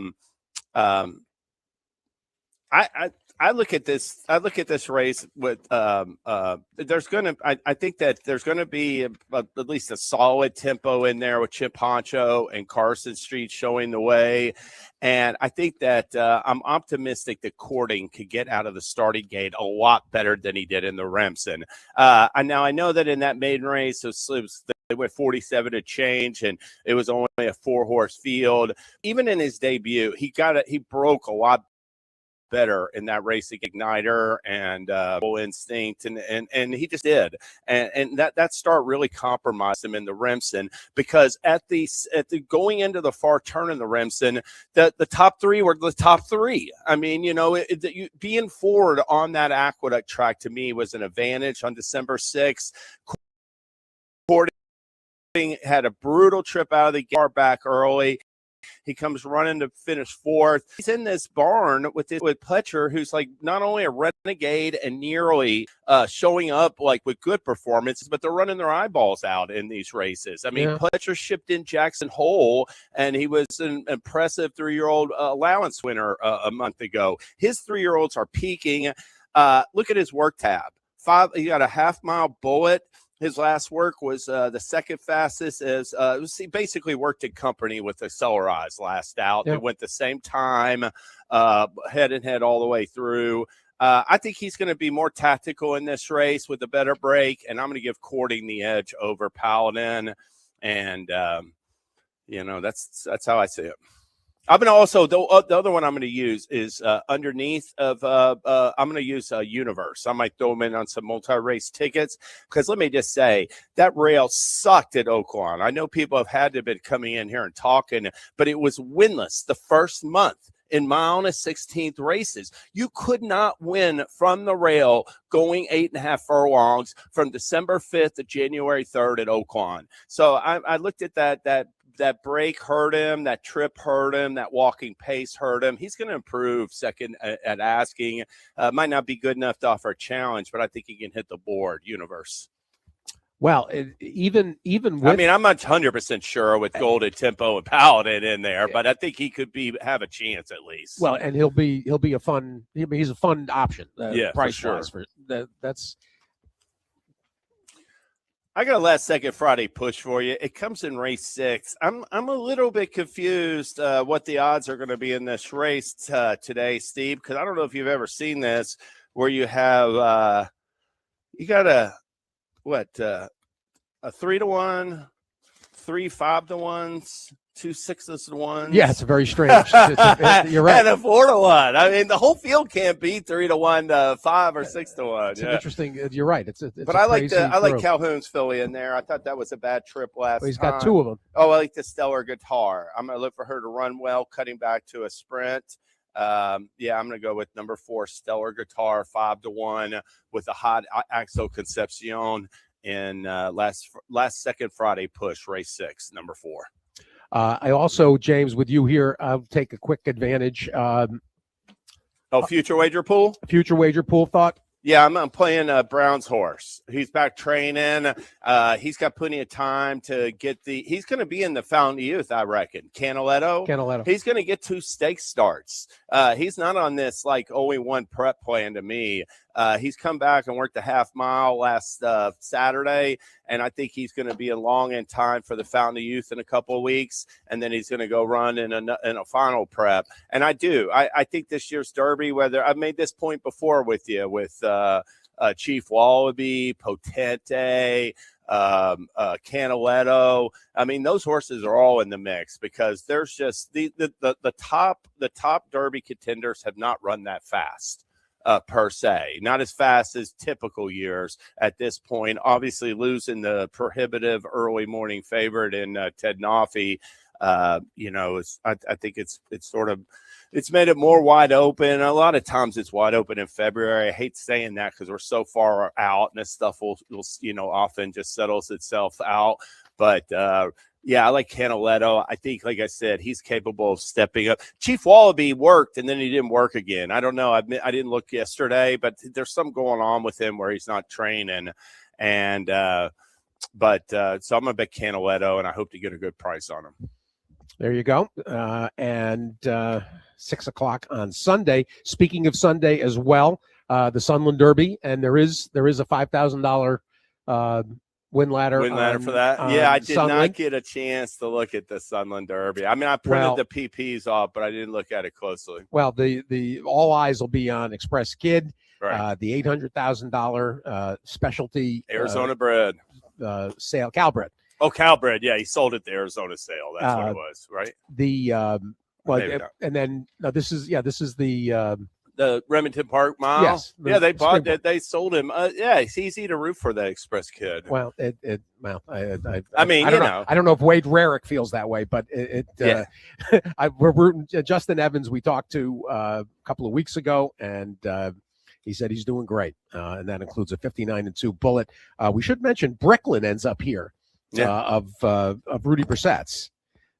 [SPEAKER 12] look at this. I look at this race with. I think that there's going to be at least a solid tempo in there with Chip Honcho and Carson Street showing the way, and I think that I'm optimistic that Courting could get out of the starting gate a lot better than he did in the Remsen. Now I know that in that maiden race, they went 47 to change, and it was only a 4-horse field. Even in his debut, he broke a lot better in that race against Igniter and Full Instinct, and he just did. And that start really compromised him in the Remsen, because at the going into the far turn in the Remsen, the top 3 were the top 3. I mean, being forward on that Aqueduct track to me was an advantage on December 6th. Had a brutal trip out of the gate back early. He comes running to finish 4th. He's in this barn with Pletcher, who's like not only a renegade and nearly showing up like with good performances, but they're running their eyeballs out in these races. I mean, Pletcher shipped in Jackson Hole, and he was an impressive 3-year-old allowance winner a month ago. His 3-year-olds are peaking. Look at his work tab. He got a half-mile Bullet. His last work was the second fastest. He basically worked in company with Accelerized last out.
[SPEAKER 5] Yep.
[SPEAKER 12] They went the same time, head and head all the way through. I think he's going to be more tactical in this race with a better break, and I'm going to give Courting the edge over Paladin. And that's how I see it. I'm going to also the other one I'm going to use is underneath of I'm going to use Universe. I might throw him in on some multi-race tickets because let me just say that rail sucked at Oaklawn. I know people have had to have been coming in here and talking, but it was winless the first month. In mile and 16th races, you could not win from the rail going 8.5 furlongs from December 5th to January 3rd at Oaklawn. So I looked at that break hurt him, that trip hurt him, that walking pace hurt him. He's going to improve second at asking. Might not be good enough to offer a challenge, but I think he can hit the board. Universe.
[SPEAKER 5] Well, even with,
[SPEAKER 12] I mean, I'm not 100% sure with Golden Tempo and Paladin in there, but I think he could have a chance at least.
[SPEAKER 5] Well, and he's a fun option.
[SPEAKER 12] Price
[SPEAKER 5] for sure. That's.
[SPEAKER 12] I got a last second Friday push for you. It comes in race 6. I'm a little bit confused what the odds are going to be in this race today, Steve, because I don't know if you've ever seen this where you have you got a 3-to-1, 3 5-to-1s, 2 6s-to-1s.
[SPEAKER 5] Yeah, it's very strange. You're right.
[SPEAKER 12] And a 4-to-1. I mean, the whole field can't be 3-to-1, 5 or 6-to-1.
[SPEAKER 5] It's interesting. You're right. But
[SPEAKER 12] I like Calhoun's filly in there. I thought that was a bad trip last
[SPEAKER 5] he's
[SPEAKER 12] time.
[SPEAKER 5] got 2 of them.
[SPEAKER 12] Oh, I like the Stellar Guitar. I'm going to look for her to run well, cutting back to a sprint. I'm going to go with number 4, Stellar Guitar, 5-to-1 with a hot Axel Concepcion in last second Friday push, race 6, number 4.
[SPEAKER 5] I also, James, with you here, I'll take a quick advantage.
[SPEAKER 12] Future wager pool?
[SPEAKER 5] Future wager pool thought?
[SPEAKER 12] Yeah, I'm playing Brown's horse. He's back training. He's got plenty of time to get he's going to be in the Fountain Youth, I reckon. Canaletto. He's going to get 2 stake starts. He's not on this only one prep plan to me. He's come back and worked a half mile last Saturday, and I think he's going to be along in time for the Fountain of Youth in a couple of weeks, and then he's going to go run in a final prep. And I think this year's Derby, whether I've made this point before with you, with Chief Wallaby, Potente, Canaletto. I mean, those horses are all in the mix because there's just the top Derby contenders have not run that fast. Per se, not as fast as typical years at this point. Obviously, losing the prohibitive early morning favorite in Ted Nafi, I think it's made it more wide open. A lot of times it's wide open in February. I hate saying that because we're so far out, and this stuff will often just settles itself out. But yeah, I like Canaletto. I think, like I said, he's capable of stepping up. Chief Wallaby worked, and then he didn't work again. I don't know. I didn't look yesterday, but there's something going on with him where he's not training. And so I'm going to bet Canaletto, and I hope to get a good price on him.
[SPEAKER 5] There you go. And 6 o'clock on Sunday. Speaking of Sunday as well, the Sunland Derby, and there is a $5,000 win ladder
[SPEAKER 12] for that. I did
[SPEAKER 5] Sunland.
[SPEAKER 12] not get a chance to look at the Sunland Derby. I mean, I printed the PPs off, but I didn't look at it closely.
[SPEAKER 5] Well, the all eyes will be on Express Kid,
[SPEAKER 12] right.
[SPEAKER 5] The $800,000 specialty
[SPEAKER 12] Arizona bred
[SPEAKER 5] sale, Calbred.
[SPEAKER 12] Oh, Calbred, yeah, he sold it to Arizona sale. That's what it was, right?
[SPEAKER 5] And then this is
[SPEAKER 12] the Remington Park mile.
[SPEAKER 5] Yes,
[SPEAKER 12] they bought it. They sold him. It's easy to root for that Express Kid.
[SPEAKER 5] Well, I don't know. I don't know if Wade Rarick feels that way, but we're rooting. Justin Evans, we talked to a couple of weeks ago, and he said he's doing great, and that includes a 59-2 Bullet. We should mention Bricklin ends up here of Rudy Brissett's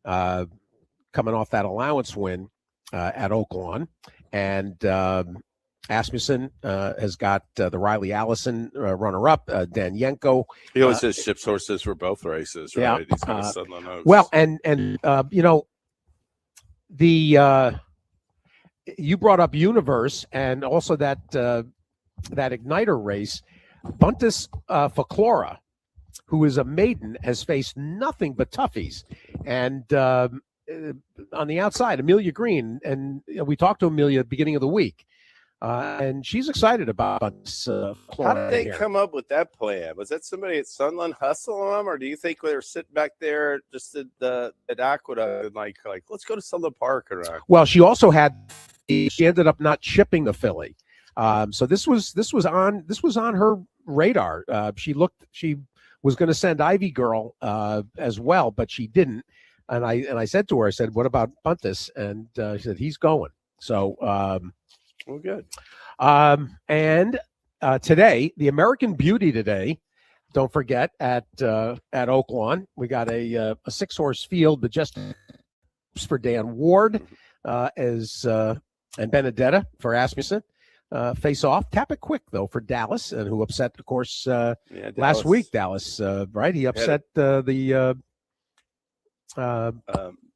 [SPEAKER 5] coming off that allowance win at Oaklawn. And Asmussen has got the Riley Allison runner-up, Dan Yenko.
[SPEAKER 12] He always says ship sources for both races, right?
[SPEAKER 5] Yeah.
[SPEAKER 12] He's got a Sunland Oaks.
[SPEAKER 5] Well, and you brought up Universe and also that Igniter race. Buntus Faclora who is a maiden, has faced nothing but toughies. And on the outside, Amelia Green, and we talked to Amelia at the beginning of the week, and she's excited about this.
[SPEAKER 12] How did they come up with that plan? Was that somebody at Sunland hustling them, or do you think they were sitting back there just at Aqueduct and like let's go to Sunland Park and run?
[SPEAKER 5] Well, she also she ended up not shipping the filly, so this was on her radar. She was going to send Ivy Girl as well, but she didn't. And I said to her, I said, "What about Buntus?" And she said, "He's going." So.
[SPEAKER 12] Well, good.
[SPEAKER 5] And today, the American Beauty today, don't forget, at Oak Lawn, we got a 6-horse field, but just for Dan Ward and Benedetta for Asmussen. Face off. Tap it quick, though, for Dallas, and who upset, of course, last week, Dallas, right? He upset oh,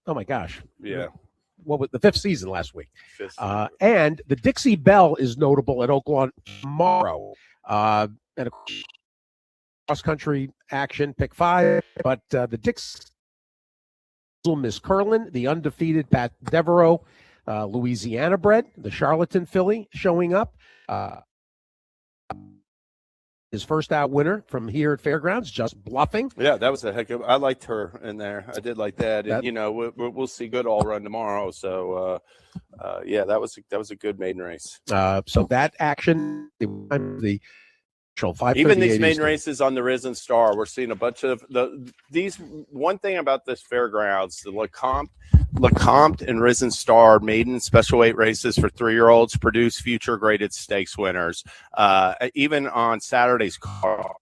[SPEAKER 5] my gosh.
[SPEAKER 12] Yeah.
[SPEAKER 5] What was the 5th season last week? And the Dixie Belle is notable at Oak Lawn tomorrow. And a cross-country action, pick 5. But the Dixie Miss Curlin, the undefeated Pat Devereaux, Louisiana bred, the Charlatan filly showing up. His first out winner from here at Fairgrounds, Just Bluffing.
[SPEAKER 12] Yeah, that was a heck of. I liked her in there. I did like that. And, we'll see Goodall run tomorrow. So, yeah, that was a good maiden race.
[SPEAKER 5] So that action, the
[SPEAKER 12] even these maiden races on the Risen Star, we're seeing a bunch of these. One thing about this fairgrounds, the Lecomte and Risen Star maiden special weight races for 3-year-olds produce future graded stakes winners. Even on Saturday's car,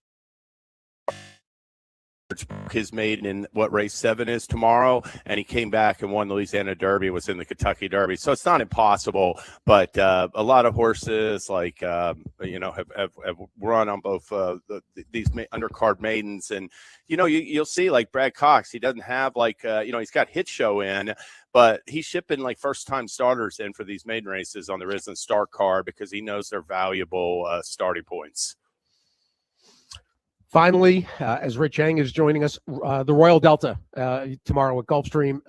[SPEAKER 12] his maiden in what race 7 is tomorrow, and he came back and won the Louisiana Derby, was in the Kentucky Derby. So it's not impossible, but a lot of horses have run on both these undercard maidens, and you'll see like Brad Cox, he doesn't have he's got Hit Show in, but he's shipping like first time starters in for these maiden races on the Risen Star card because he knows they're valuable starting points.
[SPEAKER 5] Finally, as Rich Yang is joining us, the Royal Delta tomorrow at Gulfstream,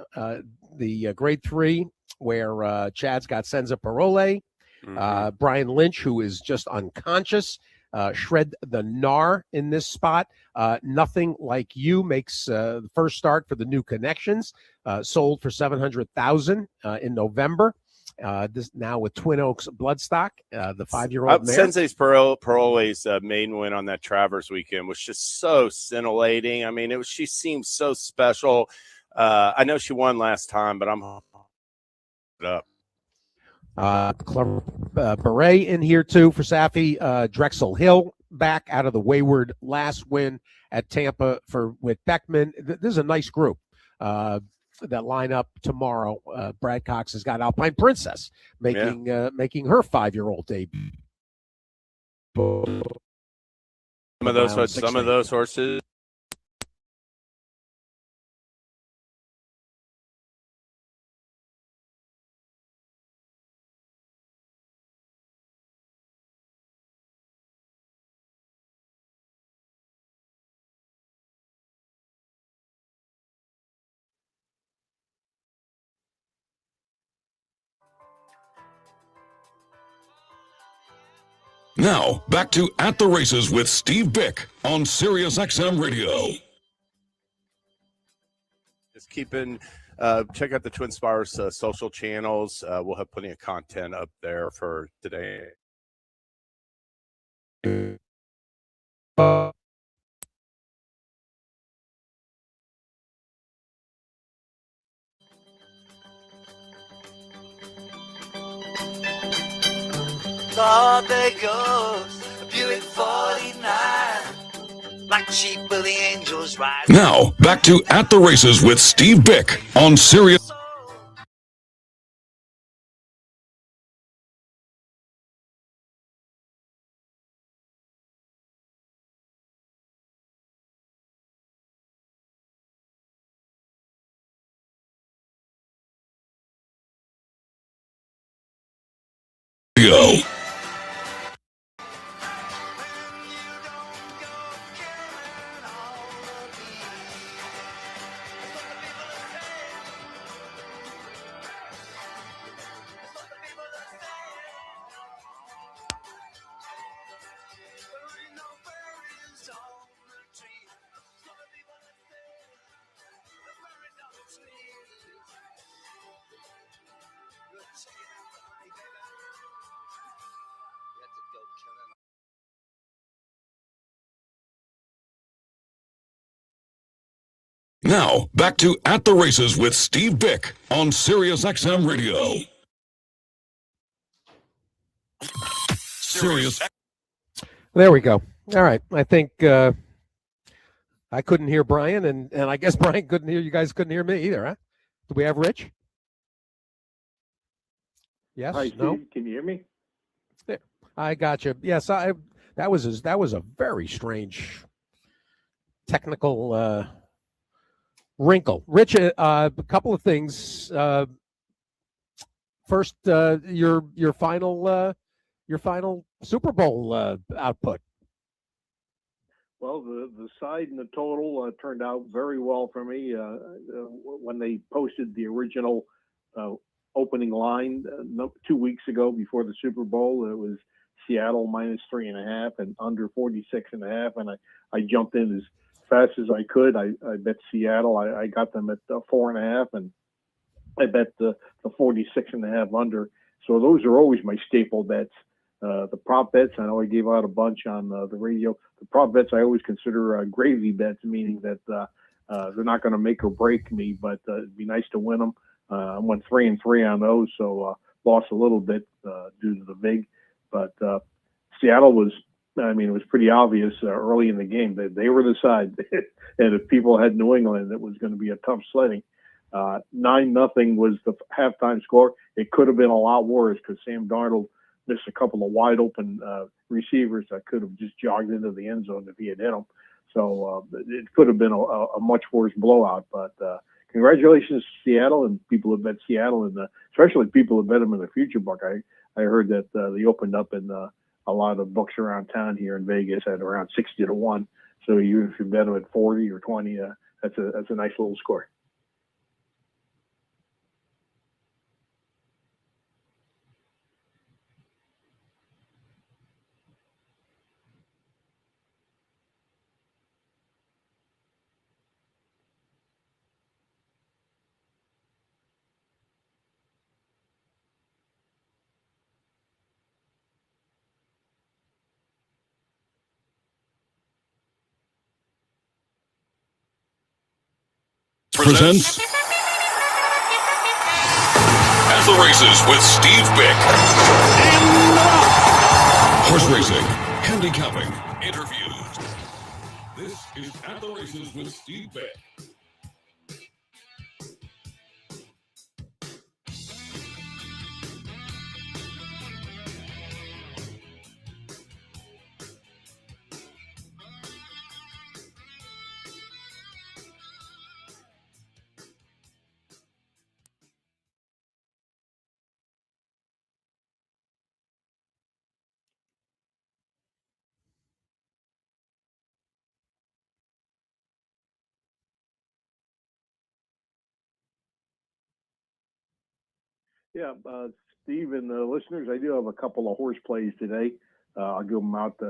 [SPEAKER 5] the Grade 3, where Chad's got Senza Parole, Brian Lynch, who is just unconscious, Shred the Gnar in this spot. Nothing Like You makes the first start for the New Connections, sold for $700,000 in November. This now with Twin Oaks Bloodstock, the 5-year-old mare.
[SPEAKER 12] Sensei's Parole's maiden win on that Travers weekend was just so scintillating. I mean, she seemed so special. I know she won last time, but I'm up.
[SPEAKER 5] Clever Beret in here too for Safi. Drexel Hill back out of the wayward last win at Tampa with Beckman. This is a nice group. That line up tomorrow. Brad Cox has got Alpine Princess making her 5-year-old debut.
[SPEAKER 12] Some of those horses.
[SPEAKER 4] Now, back to At the Races with Steve Byk on Sirius XM Radio.
[SPEAKER 12] Just keeping, check out the Twin Spires social channels. We'll have plenty of content up there for today.
[SPEAKER 13] Thought there goes a Buick 49, like sheep of the angels ride.
[SPEAKER 4] Now, back to At the Races with Steve Byk on Sirius. Go. Now, back to At the Races with Steve Byk on Sirius XM Radio. Sirius.
[SPEAKER 5] There we go. All right. I think I couldn't hear Brian, and I guess Brian couldn't hear you guys. Couldn't hear me either, huh? Do we have Rich? Yes.
[SPEAKER 14] Hi, Steve.
[SPEAKER 5] No.
[SPEAKER 14] Can you hear me?
[SPEAKER 5] Yeah, I got you. Yes. That was a very strange technical wrinkle. Rich, a couple of things. First, your final Super Bowl output.
[SPEAKER 14] Well, the side and the total turned out very well for me. When they posted the original opening line 2 weeks ago before the Super Bowl, it was Seattle -3.5 and under 46.5, and I jumped in as fast as I could. I bet Seattle. I got them at 4.5, and I bet the 46.5 under. So those are always my staple bets. The prop bets, I know I gave out a bunch on the radio. The prop bets I always consider gravy bets, meaning that they're not going to make or break me, but it'd be nice to win them. I went 3-3 on those, so lost a little bit due to the vig. But Seattle was, it was pretty obvious early in the game that they were the side. And if people had New England, it was going to be a tough sledding. 9-0 was the halftime score. It could have been a lot worse because Sam Darnold missed a couple of wide open receivers that could have just jogged into the end zone if he had hit them. So it could have been a much worse blowout. But congratulations to Seattle and people who bet Seattle, and especially people who bet them in the future book. I heard that they opened up in a lot of books around town here in Vegas at around 60-1. So even if you bet them at 40 or 20, that's a nice little score.
[SPEAKER 4] Presents At the Races with Steve Byk. Horse racing, handicapping, interviews. This is At the Races with Steve Byk.
[SPEAKER 14] Yeah, Steve and the listeners, I do have a couple of horse plays today. I'll give them out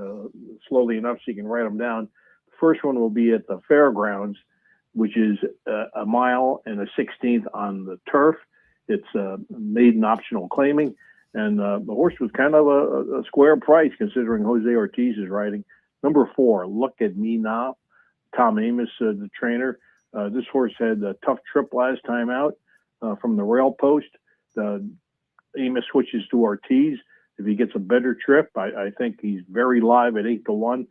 [SPEAKER 14] slowly enough so you can write them down. The first one will be at the fairgrounds, which is a mile and a 16th on the turf. It's maiden optional claiming, and the horse was kind of a square price considering Jose Ortiz is riding. Number 4, Look at Me Now. Tom Amos, the trainer. This horse had a tough trip last time out from the rail post. Amos switches to Ortiz. If he gets a better trip, I think he's very live at 8-1.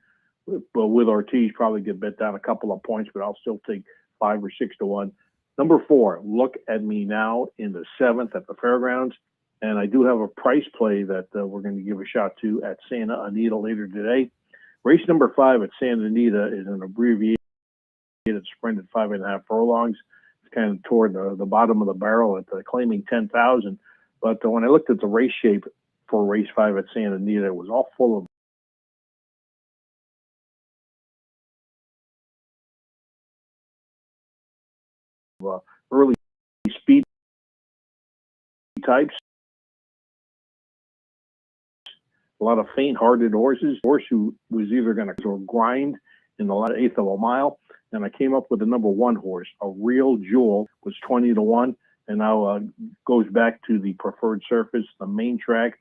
[SPEAKER 14] But with Ortiz, probably get bet down a couple of points, but I'll still take 5 or 6-1. Number 4, Look at Me Now in the 7th at the fairgrounds. And I do have a price play that we're going to give a shot to at Santa Anita later today. Race number 5 at Santa Anita is an abbreviated sprint at 5.5 furlongs. Kind of toward the bottom of the barrel at claiming 10,000. But when I looked at the race shape for race 5 at Santa Anita, it was all full of early speed types. A lot of faint-hearted horses. Horse who was either going to grind in the 1/8 of a mile. And I came up with the number 1 horse, A Real Jewel, was 20-1, and now goes back to the preferred surface, the main track,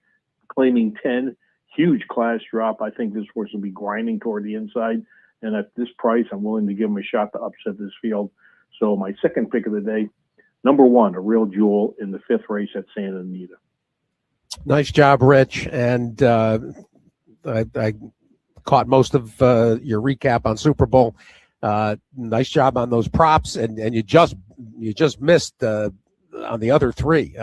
[SPEAKER 14] claiming 10. Huge class drop. I think this horse will be grinding toward the inside, and at this price, I'm willing to give him a shot to upset this field. So my second pick of the day, number 1, a real jewel in the 5th race at Santa Anita.
[SPEAKER 5] Nice job, Rich. And I caught most of your recap on Super Bowl. Nice job on those props, and you just missed on the other 3.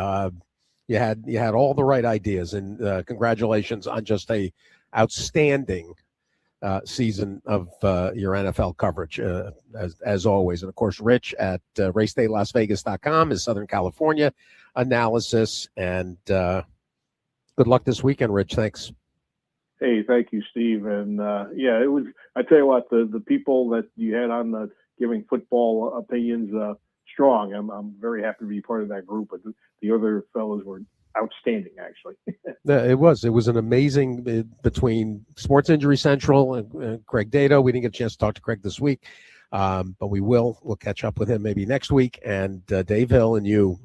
[SPEAKER 5] You had all the right ideas, and congratulations on just a outstanding season of your NFL coverage, as always. And of course, Rich at racedaylasvegas.com is Southern California analysis. And good luck this weekend, Rich. Thanks.
[SPEAKER 14] Hey, thank you, Steve. And yeah, it was. I tell you what, the people that you had on giving football opinions strong. I'm very happy to be part of that group. But the other fellows were outstanding, actually.
[SPEAKER 5] It was an amazing between Sports Injury Central and Craig Dato. We didn't get a chance to talk to Craig this week, but we'll catch up with him maybe next week. And Dave Hill and you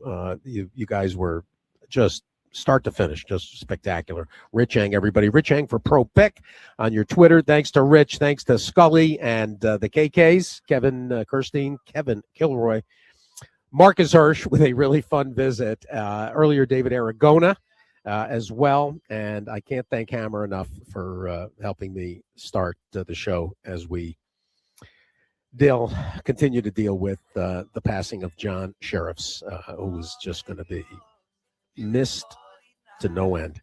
[SPEAKER 5] guys were just start to finish, just spectacular. Rich Eng, everybody. Rich Eng for Pro Pick on your Twitter. Thanks to Rich. Thanks to Scully and the KKs, Kevin Kirstein, Kevin Kilroy, Marcus Hirsch with a really fun visit. Earlier, David Aragona as well. And I can't thank Hammer enough for helping me start the show as we continue to deal with the passing of John Sheriffs, who was just going to be missed to no end.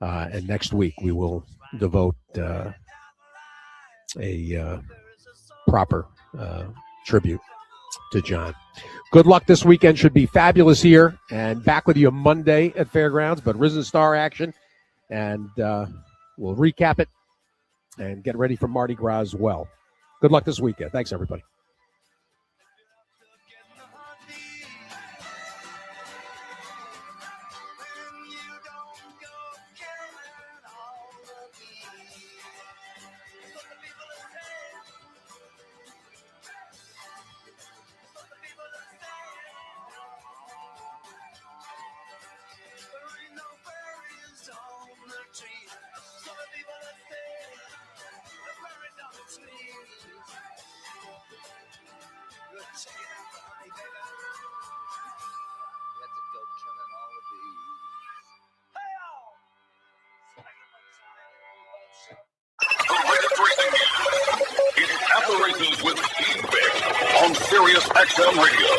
[SPEAKER 5] And next week we will devote a proper tribute to John. Good luck this weekend. Should be fabulous here. And back with you Monday at Fairgrounds, but Risen Star action. And we'll recap it and get ready for Mardi Gras as well. Good luck this weekend. Thanks, everybody.
[SPEAKER 4] With Steve Byk on Sirius XM Radio.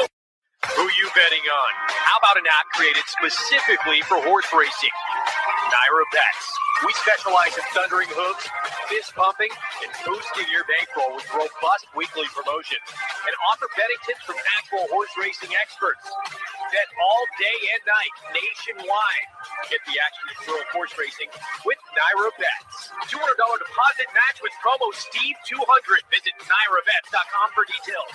[SPEAKER 1] Who you betting on? How about an app created specifically for horse racing? Naira Bets. We specialize in thundering hooves, fist pumping, and boosting your bankroll with robust weekly promotions and offer betting tips from actual horse racing experts. Bet all day and night nationwide. Get the action and thrill of horse racing with Naira Bets. $200 deposit match with promo Steve200. Visit NairaBets.com for details.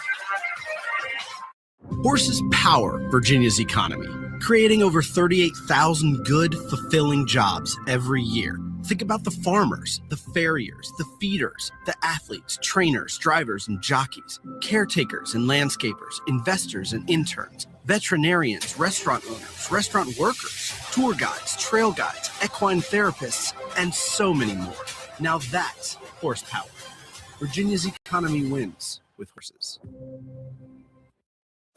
[SPEAKER 2] Horses power Virginia's economy, creating over 38,000 good, fulfilling jobs every year. Think about the farmers, the farriers, the feeders, the athletes, trainers, drivers, and jockeys, caretakers and landscapers, investors and interns, veterinarians, restaurant owners, restaurant workers, tour guides, trail guides, equine therapists, and so many more. Now that's horsepower. Virginia's economy wins with horses.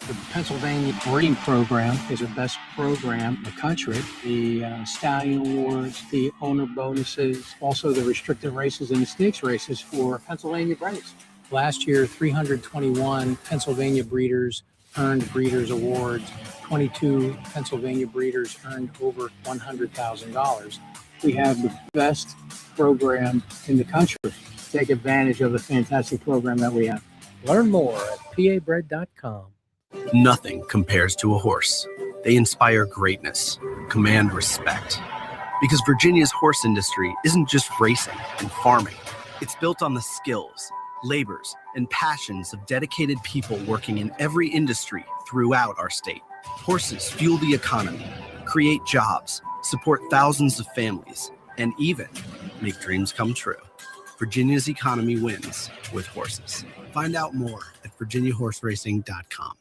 [SPEAKER 3] The Pennsylvania breeding program is the best program in the country. The stallion awards, the owner bonuses, also the restricted races and the stakes races for Pennsylvania breeds. Last year, 321 Pennsylvania breeders earned breeders awards. 22 Pennsylvania breeders earned over $100,000. We have the best program in the country. Take advantage of the fantastic program that we have. Learn more at pabred.com.
[SPEAKER 2] Nothing compares to a horse. They inspire greatness, command respect. Because Virginia's horse industry isn't just racing and farming. It's built on the skills, labors, and passions of dedicated people working in every industry throughout our state. Horses fuel the economy, create jobs, support thousands of families, and even make dreams come true. Virginia's economy wins with horses. Find out more at virginiahorseracing.com.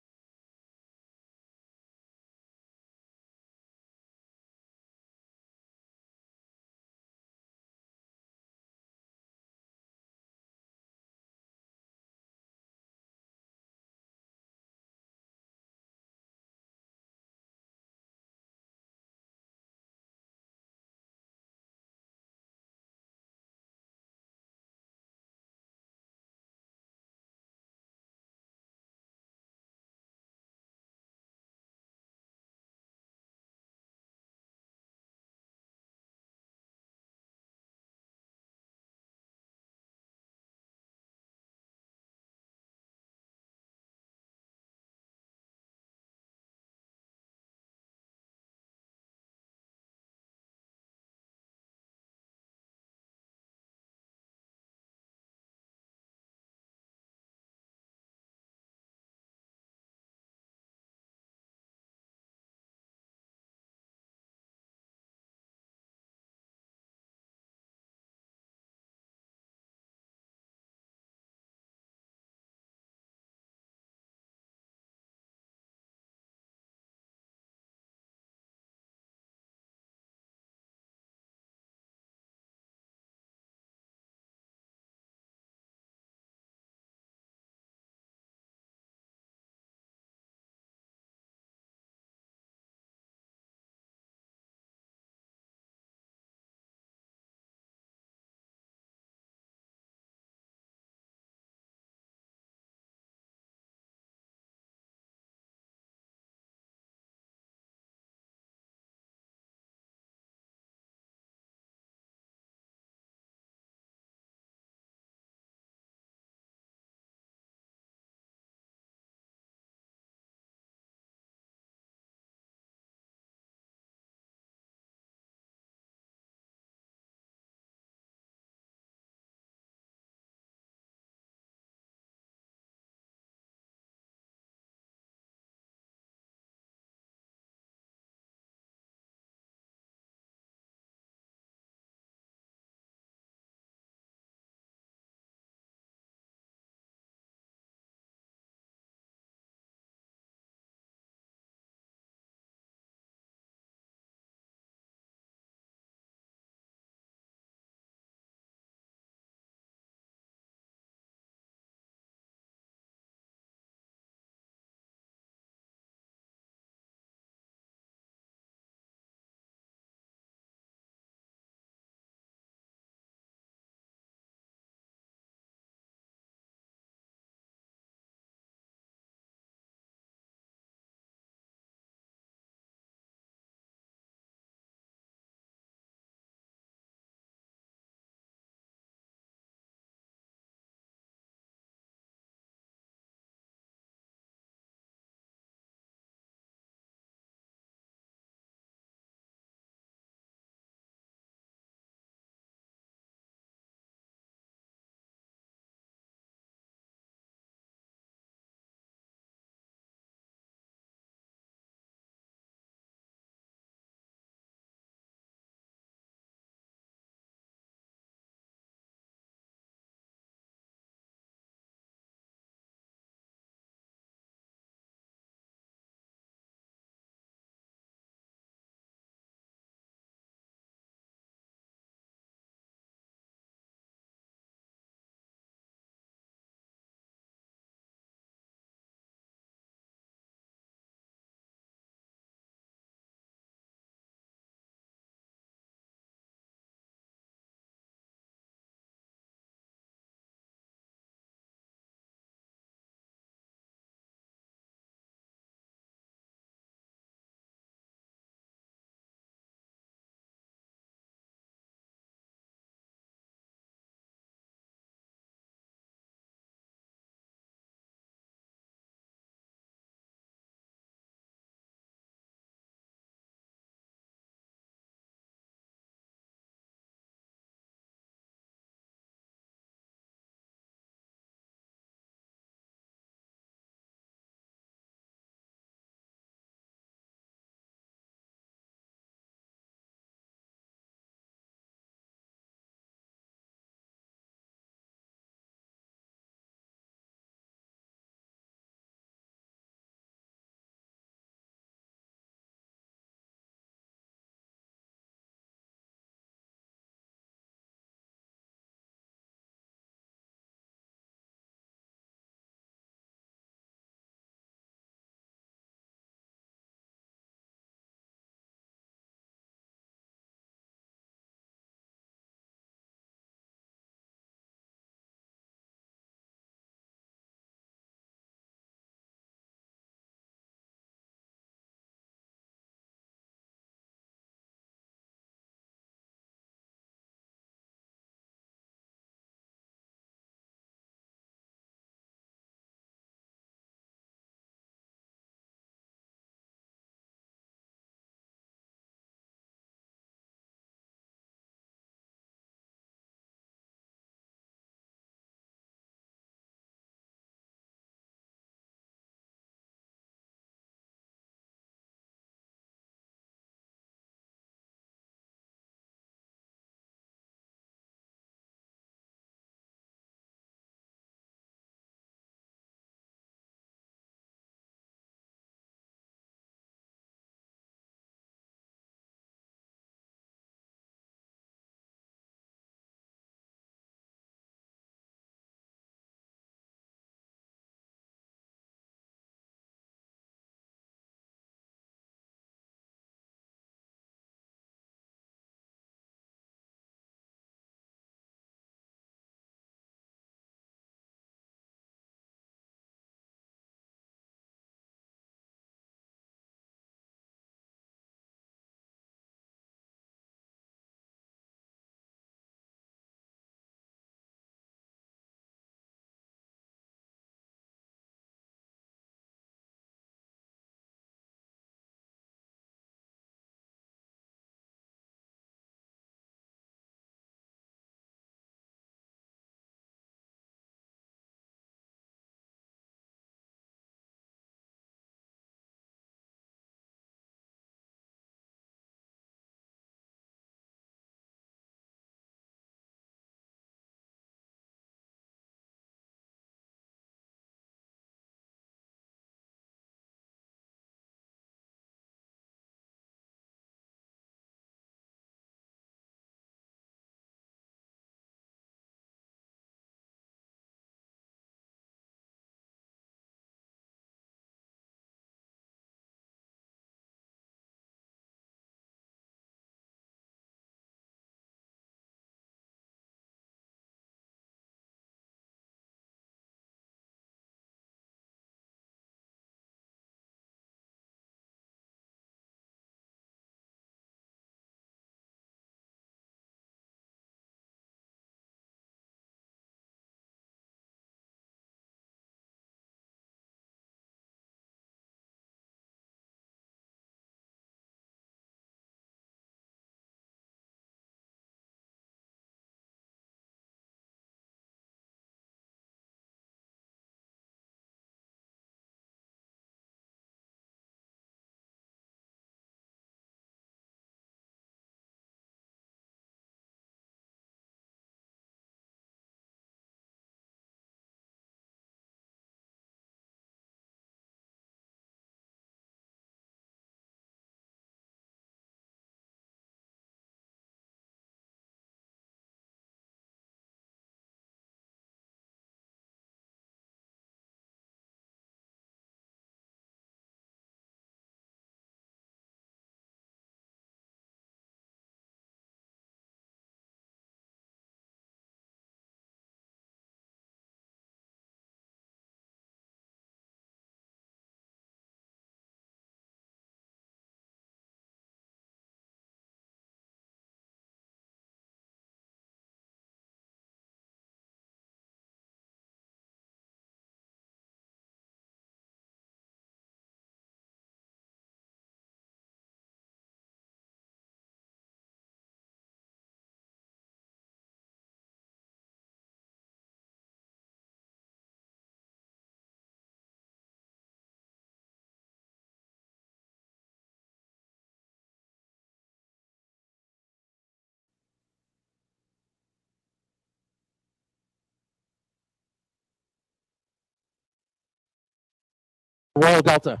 [SPEAKER 5] Royal Delta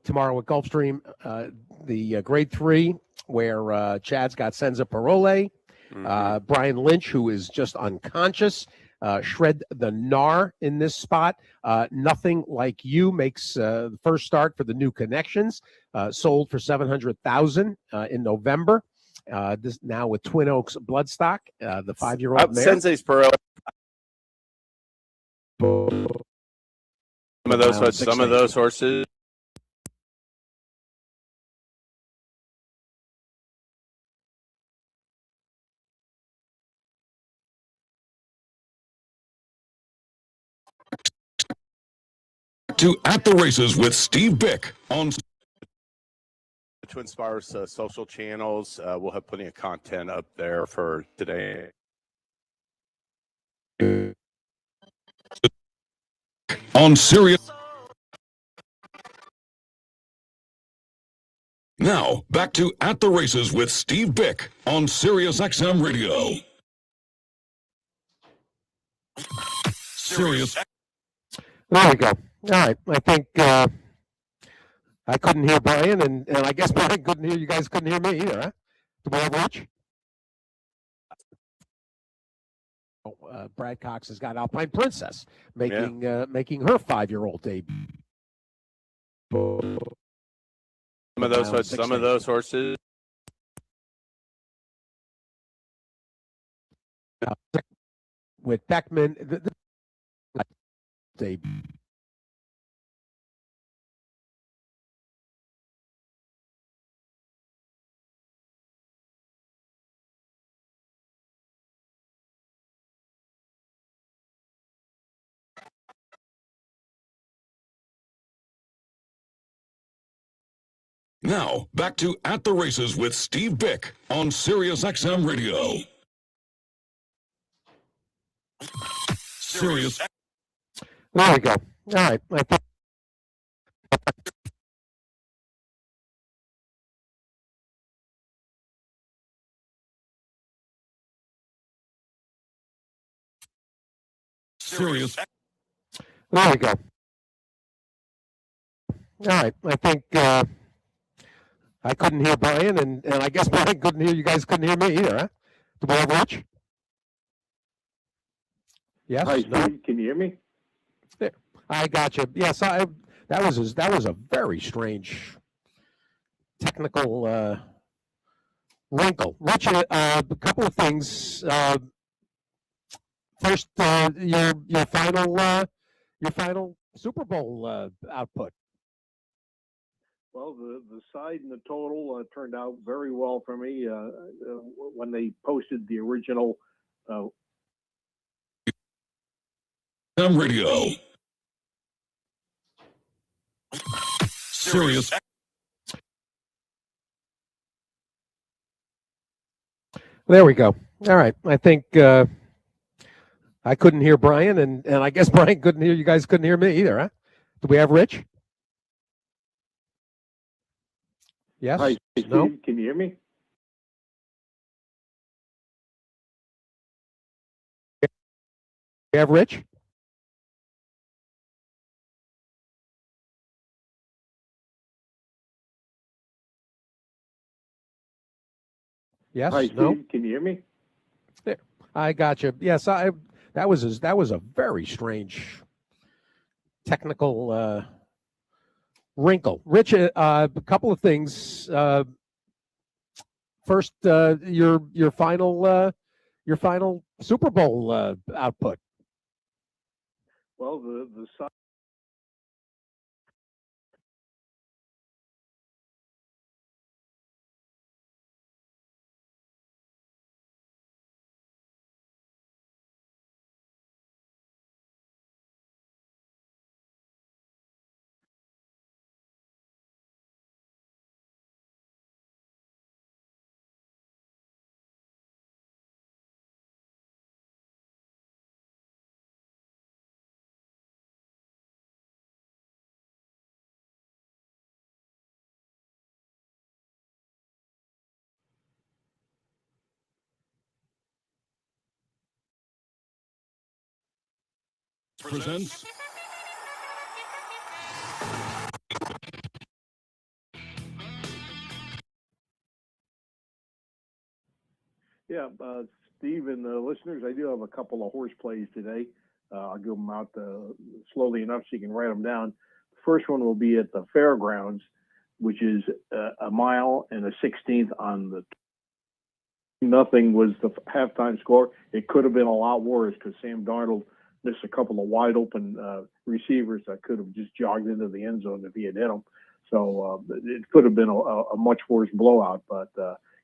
[SPEAKER 5] tomorrow at Gulfstream, the Grade 3, where Chad's got Senza Parole. Brian Lynch, who is just unconscious. Shred the Gnar in this spot. Nothing Like You makes the first start for the New Connections. Sold for $700,000 in November. This now with Twin Oaks Bloodstock, the 5-year-old mare.
[SPEAKER 12] Sensei's Pearl. Some of those horses.
[SPEAKER 4] To At the Races with Steve Byk on
[SPEAKER 12] Twin Spires social channels. We'll have plenty of content up there for today.
[SPEAKER 4] on Sirius. Now, back to At the Races with Steve Byk on Sirius XM Radio. Sirius.
[SPEAKER 5] There we go. All right. I think I couldn't hear Brian, and I guess Brian couldn't hear you guys. Couldn't hear me either, huh? Do we have Rich? Brad Cox has got Alpine Princess making making her 5-year-old debut.
[SPEAKER 12] Some of those horses.
[SPEAKER 5] With Beckman, the debut.
[SPEAKER 4] Now, back to At the Races with Steve Byk on Sirius XM Radio. Sirius.
[SPEAKER 5] There we go. All right. I think
[SPEAKER 4] Sirius.
[SPEAKER 5] There we go. All right. I think I couldn't hear Brian, and I guess Brian couldn't hear you guys. Couldn't hear me either, huh? Do we have Rich? Yes.
[SPEAKER 14] Hi,
[SPEAKER 5] No?
[SPEAKER 14] Steve, can you hear me?
[SPEAKER 5] There. I got you. Yes. That was a very strange technical wrinkle. Rich, a couple of things. First, your final Super Bowl output.
[SPEAKER 14] Well, the side and the total turned out very well for me when they posted the original.
[SPEAKER 4] Radio. Sirius.
[SPEAKER 5] There we go. All right. I think I couldn't hear Brian, and I guess Brian couldn't hear you guys. Couldn't hear me either, huh? Do we have Rich? Yes.
[SPEAKER 14] Hi, Steve,
[SPEAKER 5] no?
[SPEAKER 14] Can you hear me?
[SPEAKER 5] We have Rich? Yes.
[SPEAKER 14] Hi, Steve,
[SPEAKER 5] no?
[SPEAKER 14] Can you hear me?
[SPEAKER 5] There. I got you. Yes. That was a very strange technical wrinkle. Rich, a couple of things. First, your final Super Bowl output.
[SPEAKER 14] Well, the side.
[SPEAKER 4] Presents
[SPEAKER 14] Yeah, Steve and the listeners, I do have a couple of horse plays today. I'll give them out slowly enough so you can write them down. The first one will be at the fairgrounds, which is a mile and a 16th on the nothing was the halftime score. It could have been a lot worse because Sam Darnold missed a couple of wide open receivers that could have just jogged into the end zone if he had hit them. So it could have been a much worse blowout. But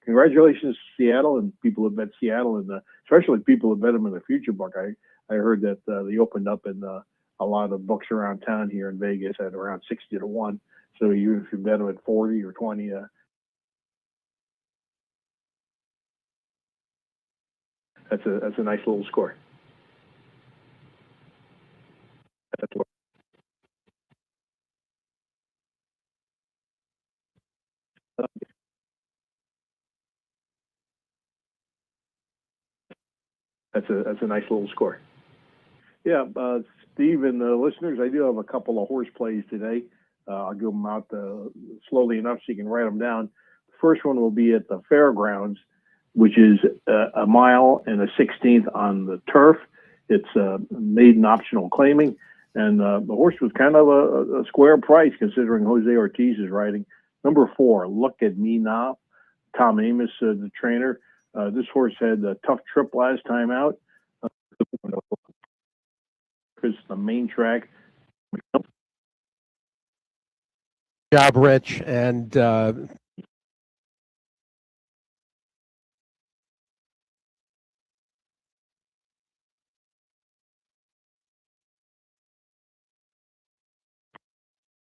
[SPEAKER 14] congratulations, Seattle, and people who bet Seattle, and especially people who bet them in the future book. I heard that they opened up in a lot of books around town here in Vegas at around 60-1. So even if you bet them at 40 or 20, that's a nice little score. That's a nice little score. Yeah, Steve and the listeners, I do have a couple of horse plays today. I'll give them out slowly enough so you can write them down. The first one will be at the fairgrounds, which is a mile and a 16th on the turf. It's maiden optional claiming, and the horse was kind of a square price considering Jose Ortiz is riding. Number 4, Look at Me Now. Tom Amos, the trainer. This horse had a tough trip last time out. Because the main track.
[SPEAKER 5] Job, Rich, and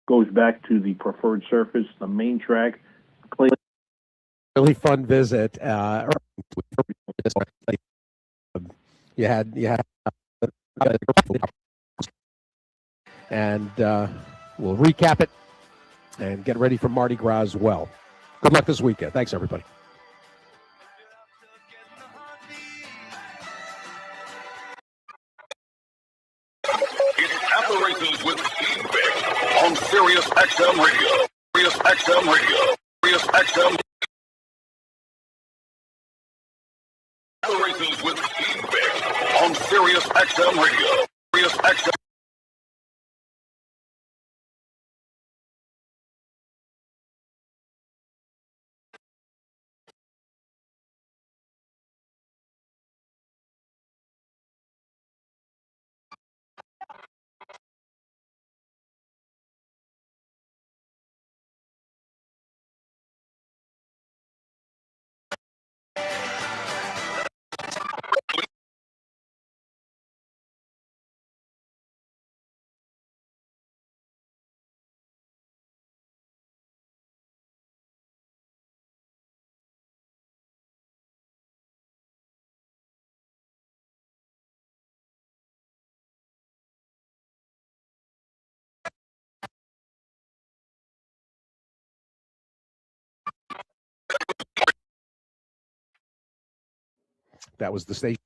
[SPEAKER 14] goes back to the preferred surface, the main track.
[SPEAKER 5] really fun visit. You had, and we'll recap it and get ready for Mardi Gras as well. Good luck this weekend. Thanks, everybody.
[SPEAKER 4] It's At the Races with Steve Byk on Sirius XM Radio. Sirius XM Radio. Sirius XM. At the Races with Steve Byk on Sirius XM Radio. Sirius XM.
[SPEAKER 5] That was the station.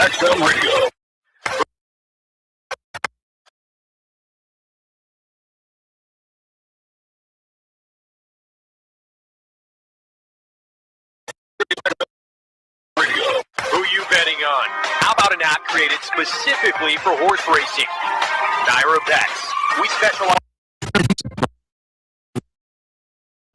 [SPEAKER 4] XM Radio.
[SPEAKER 1] Who you betting on? How about an app created specifically for horse racing? Naira Bets. We specialize.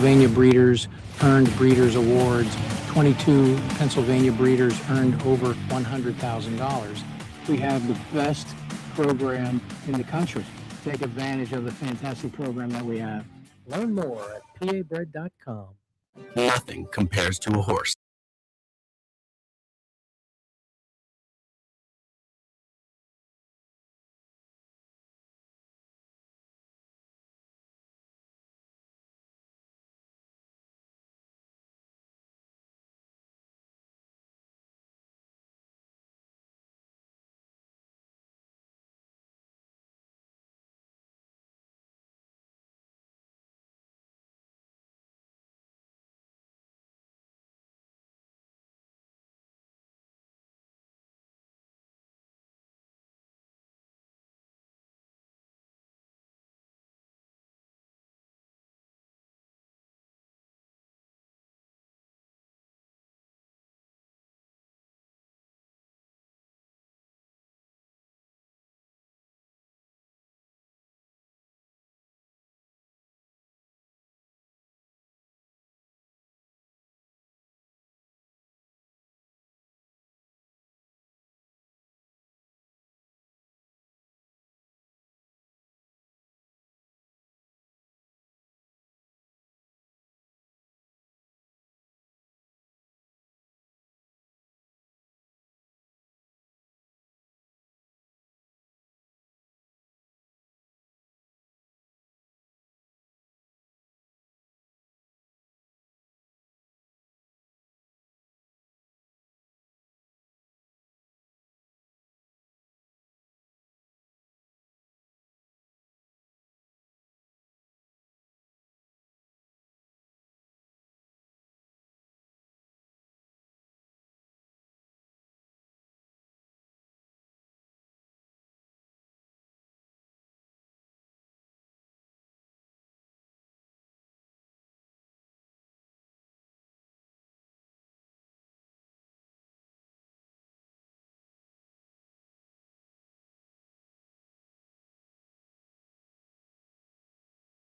[SPEAKER 3] Pennsylvania breeders earned breeders awards. 22 Pennsylvania breeders earned over $100,000. We have the best program in the country. Take advantage of the fantastic program that we have. Learn more at pabred.com.
[SPEAKER 2] Nothing compares to a horse.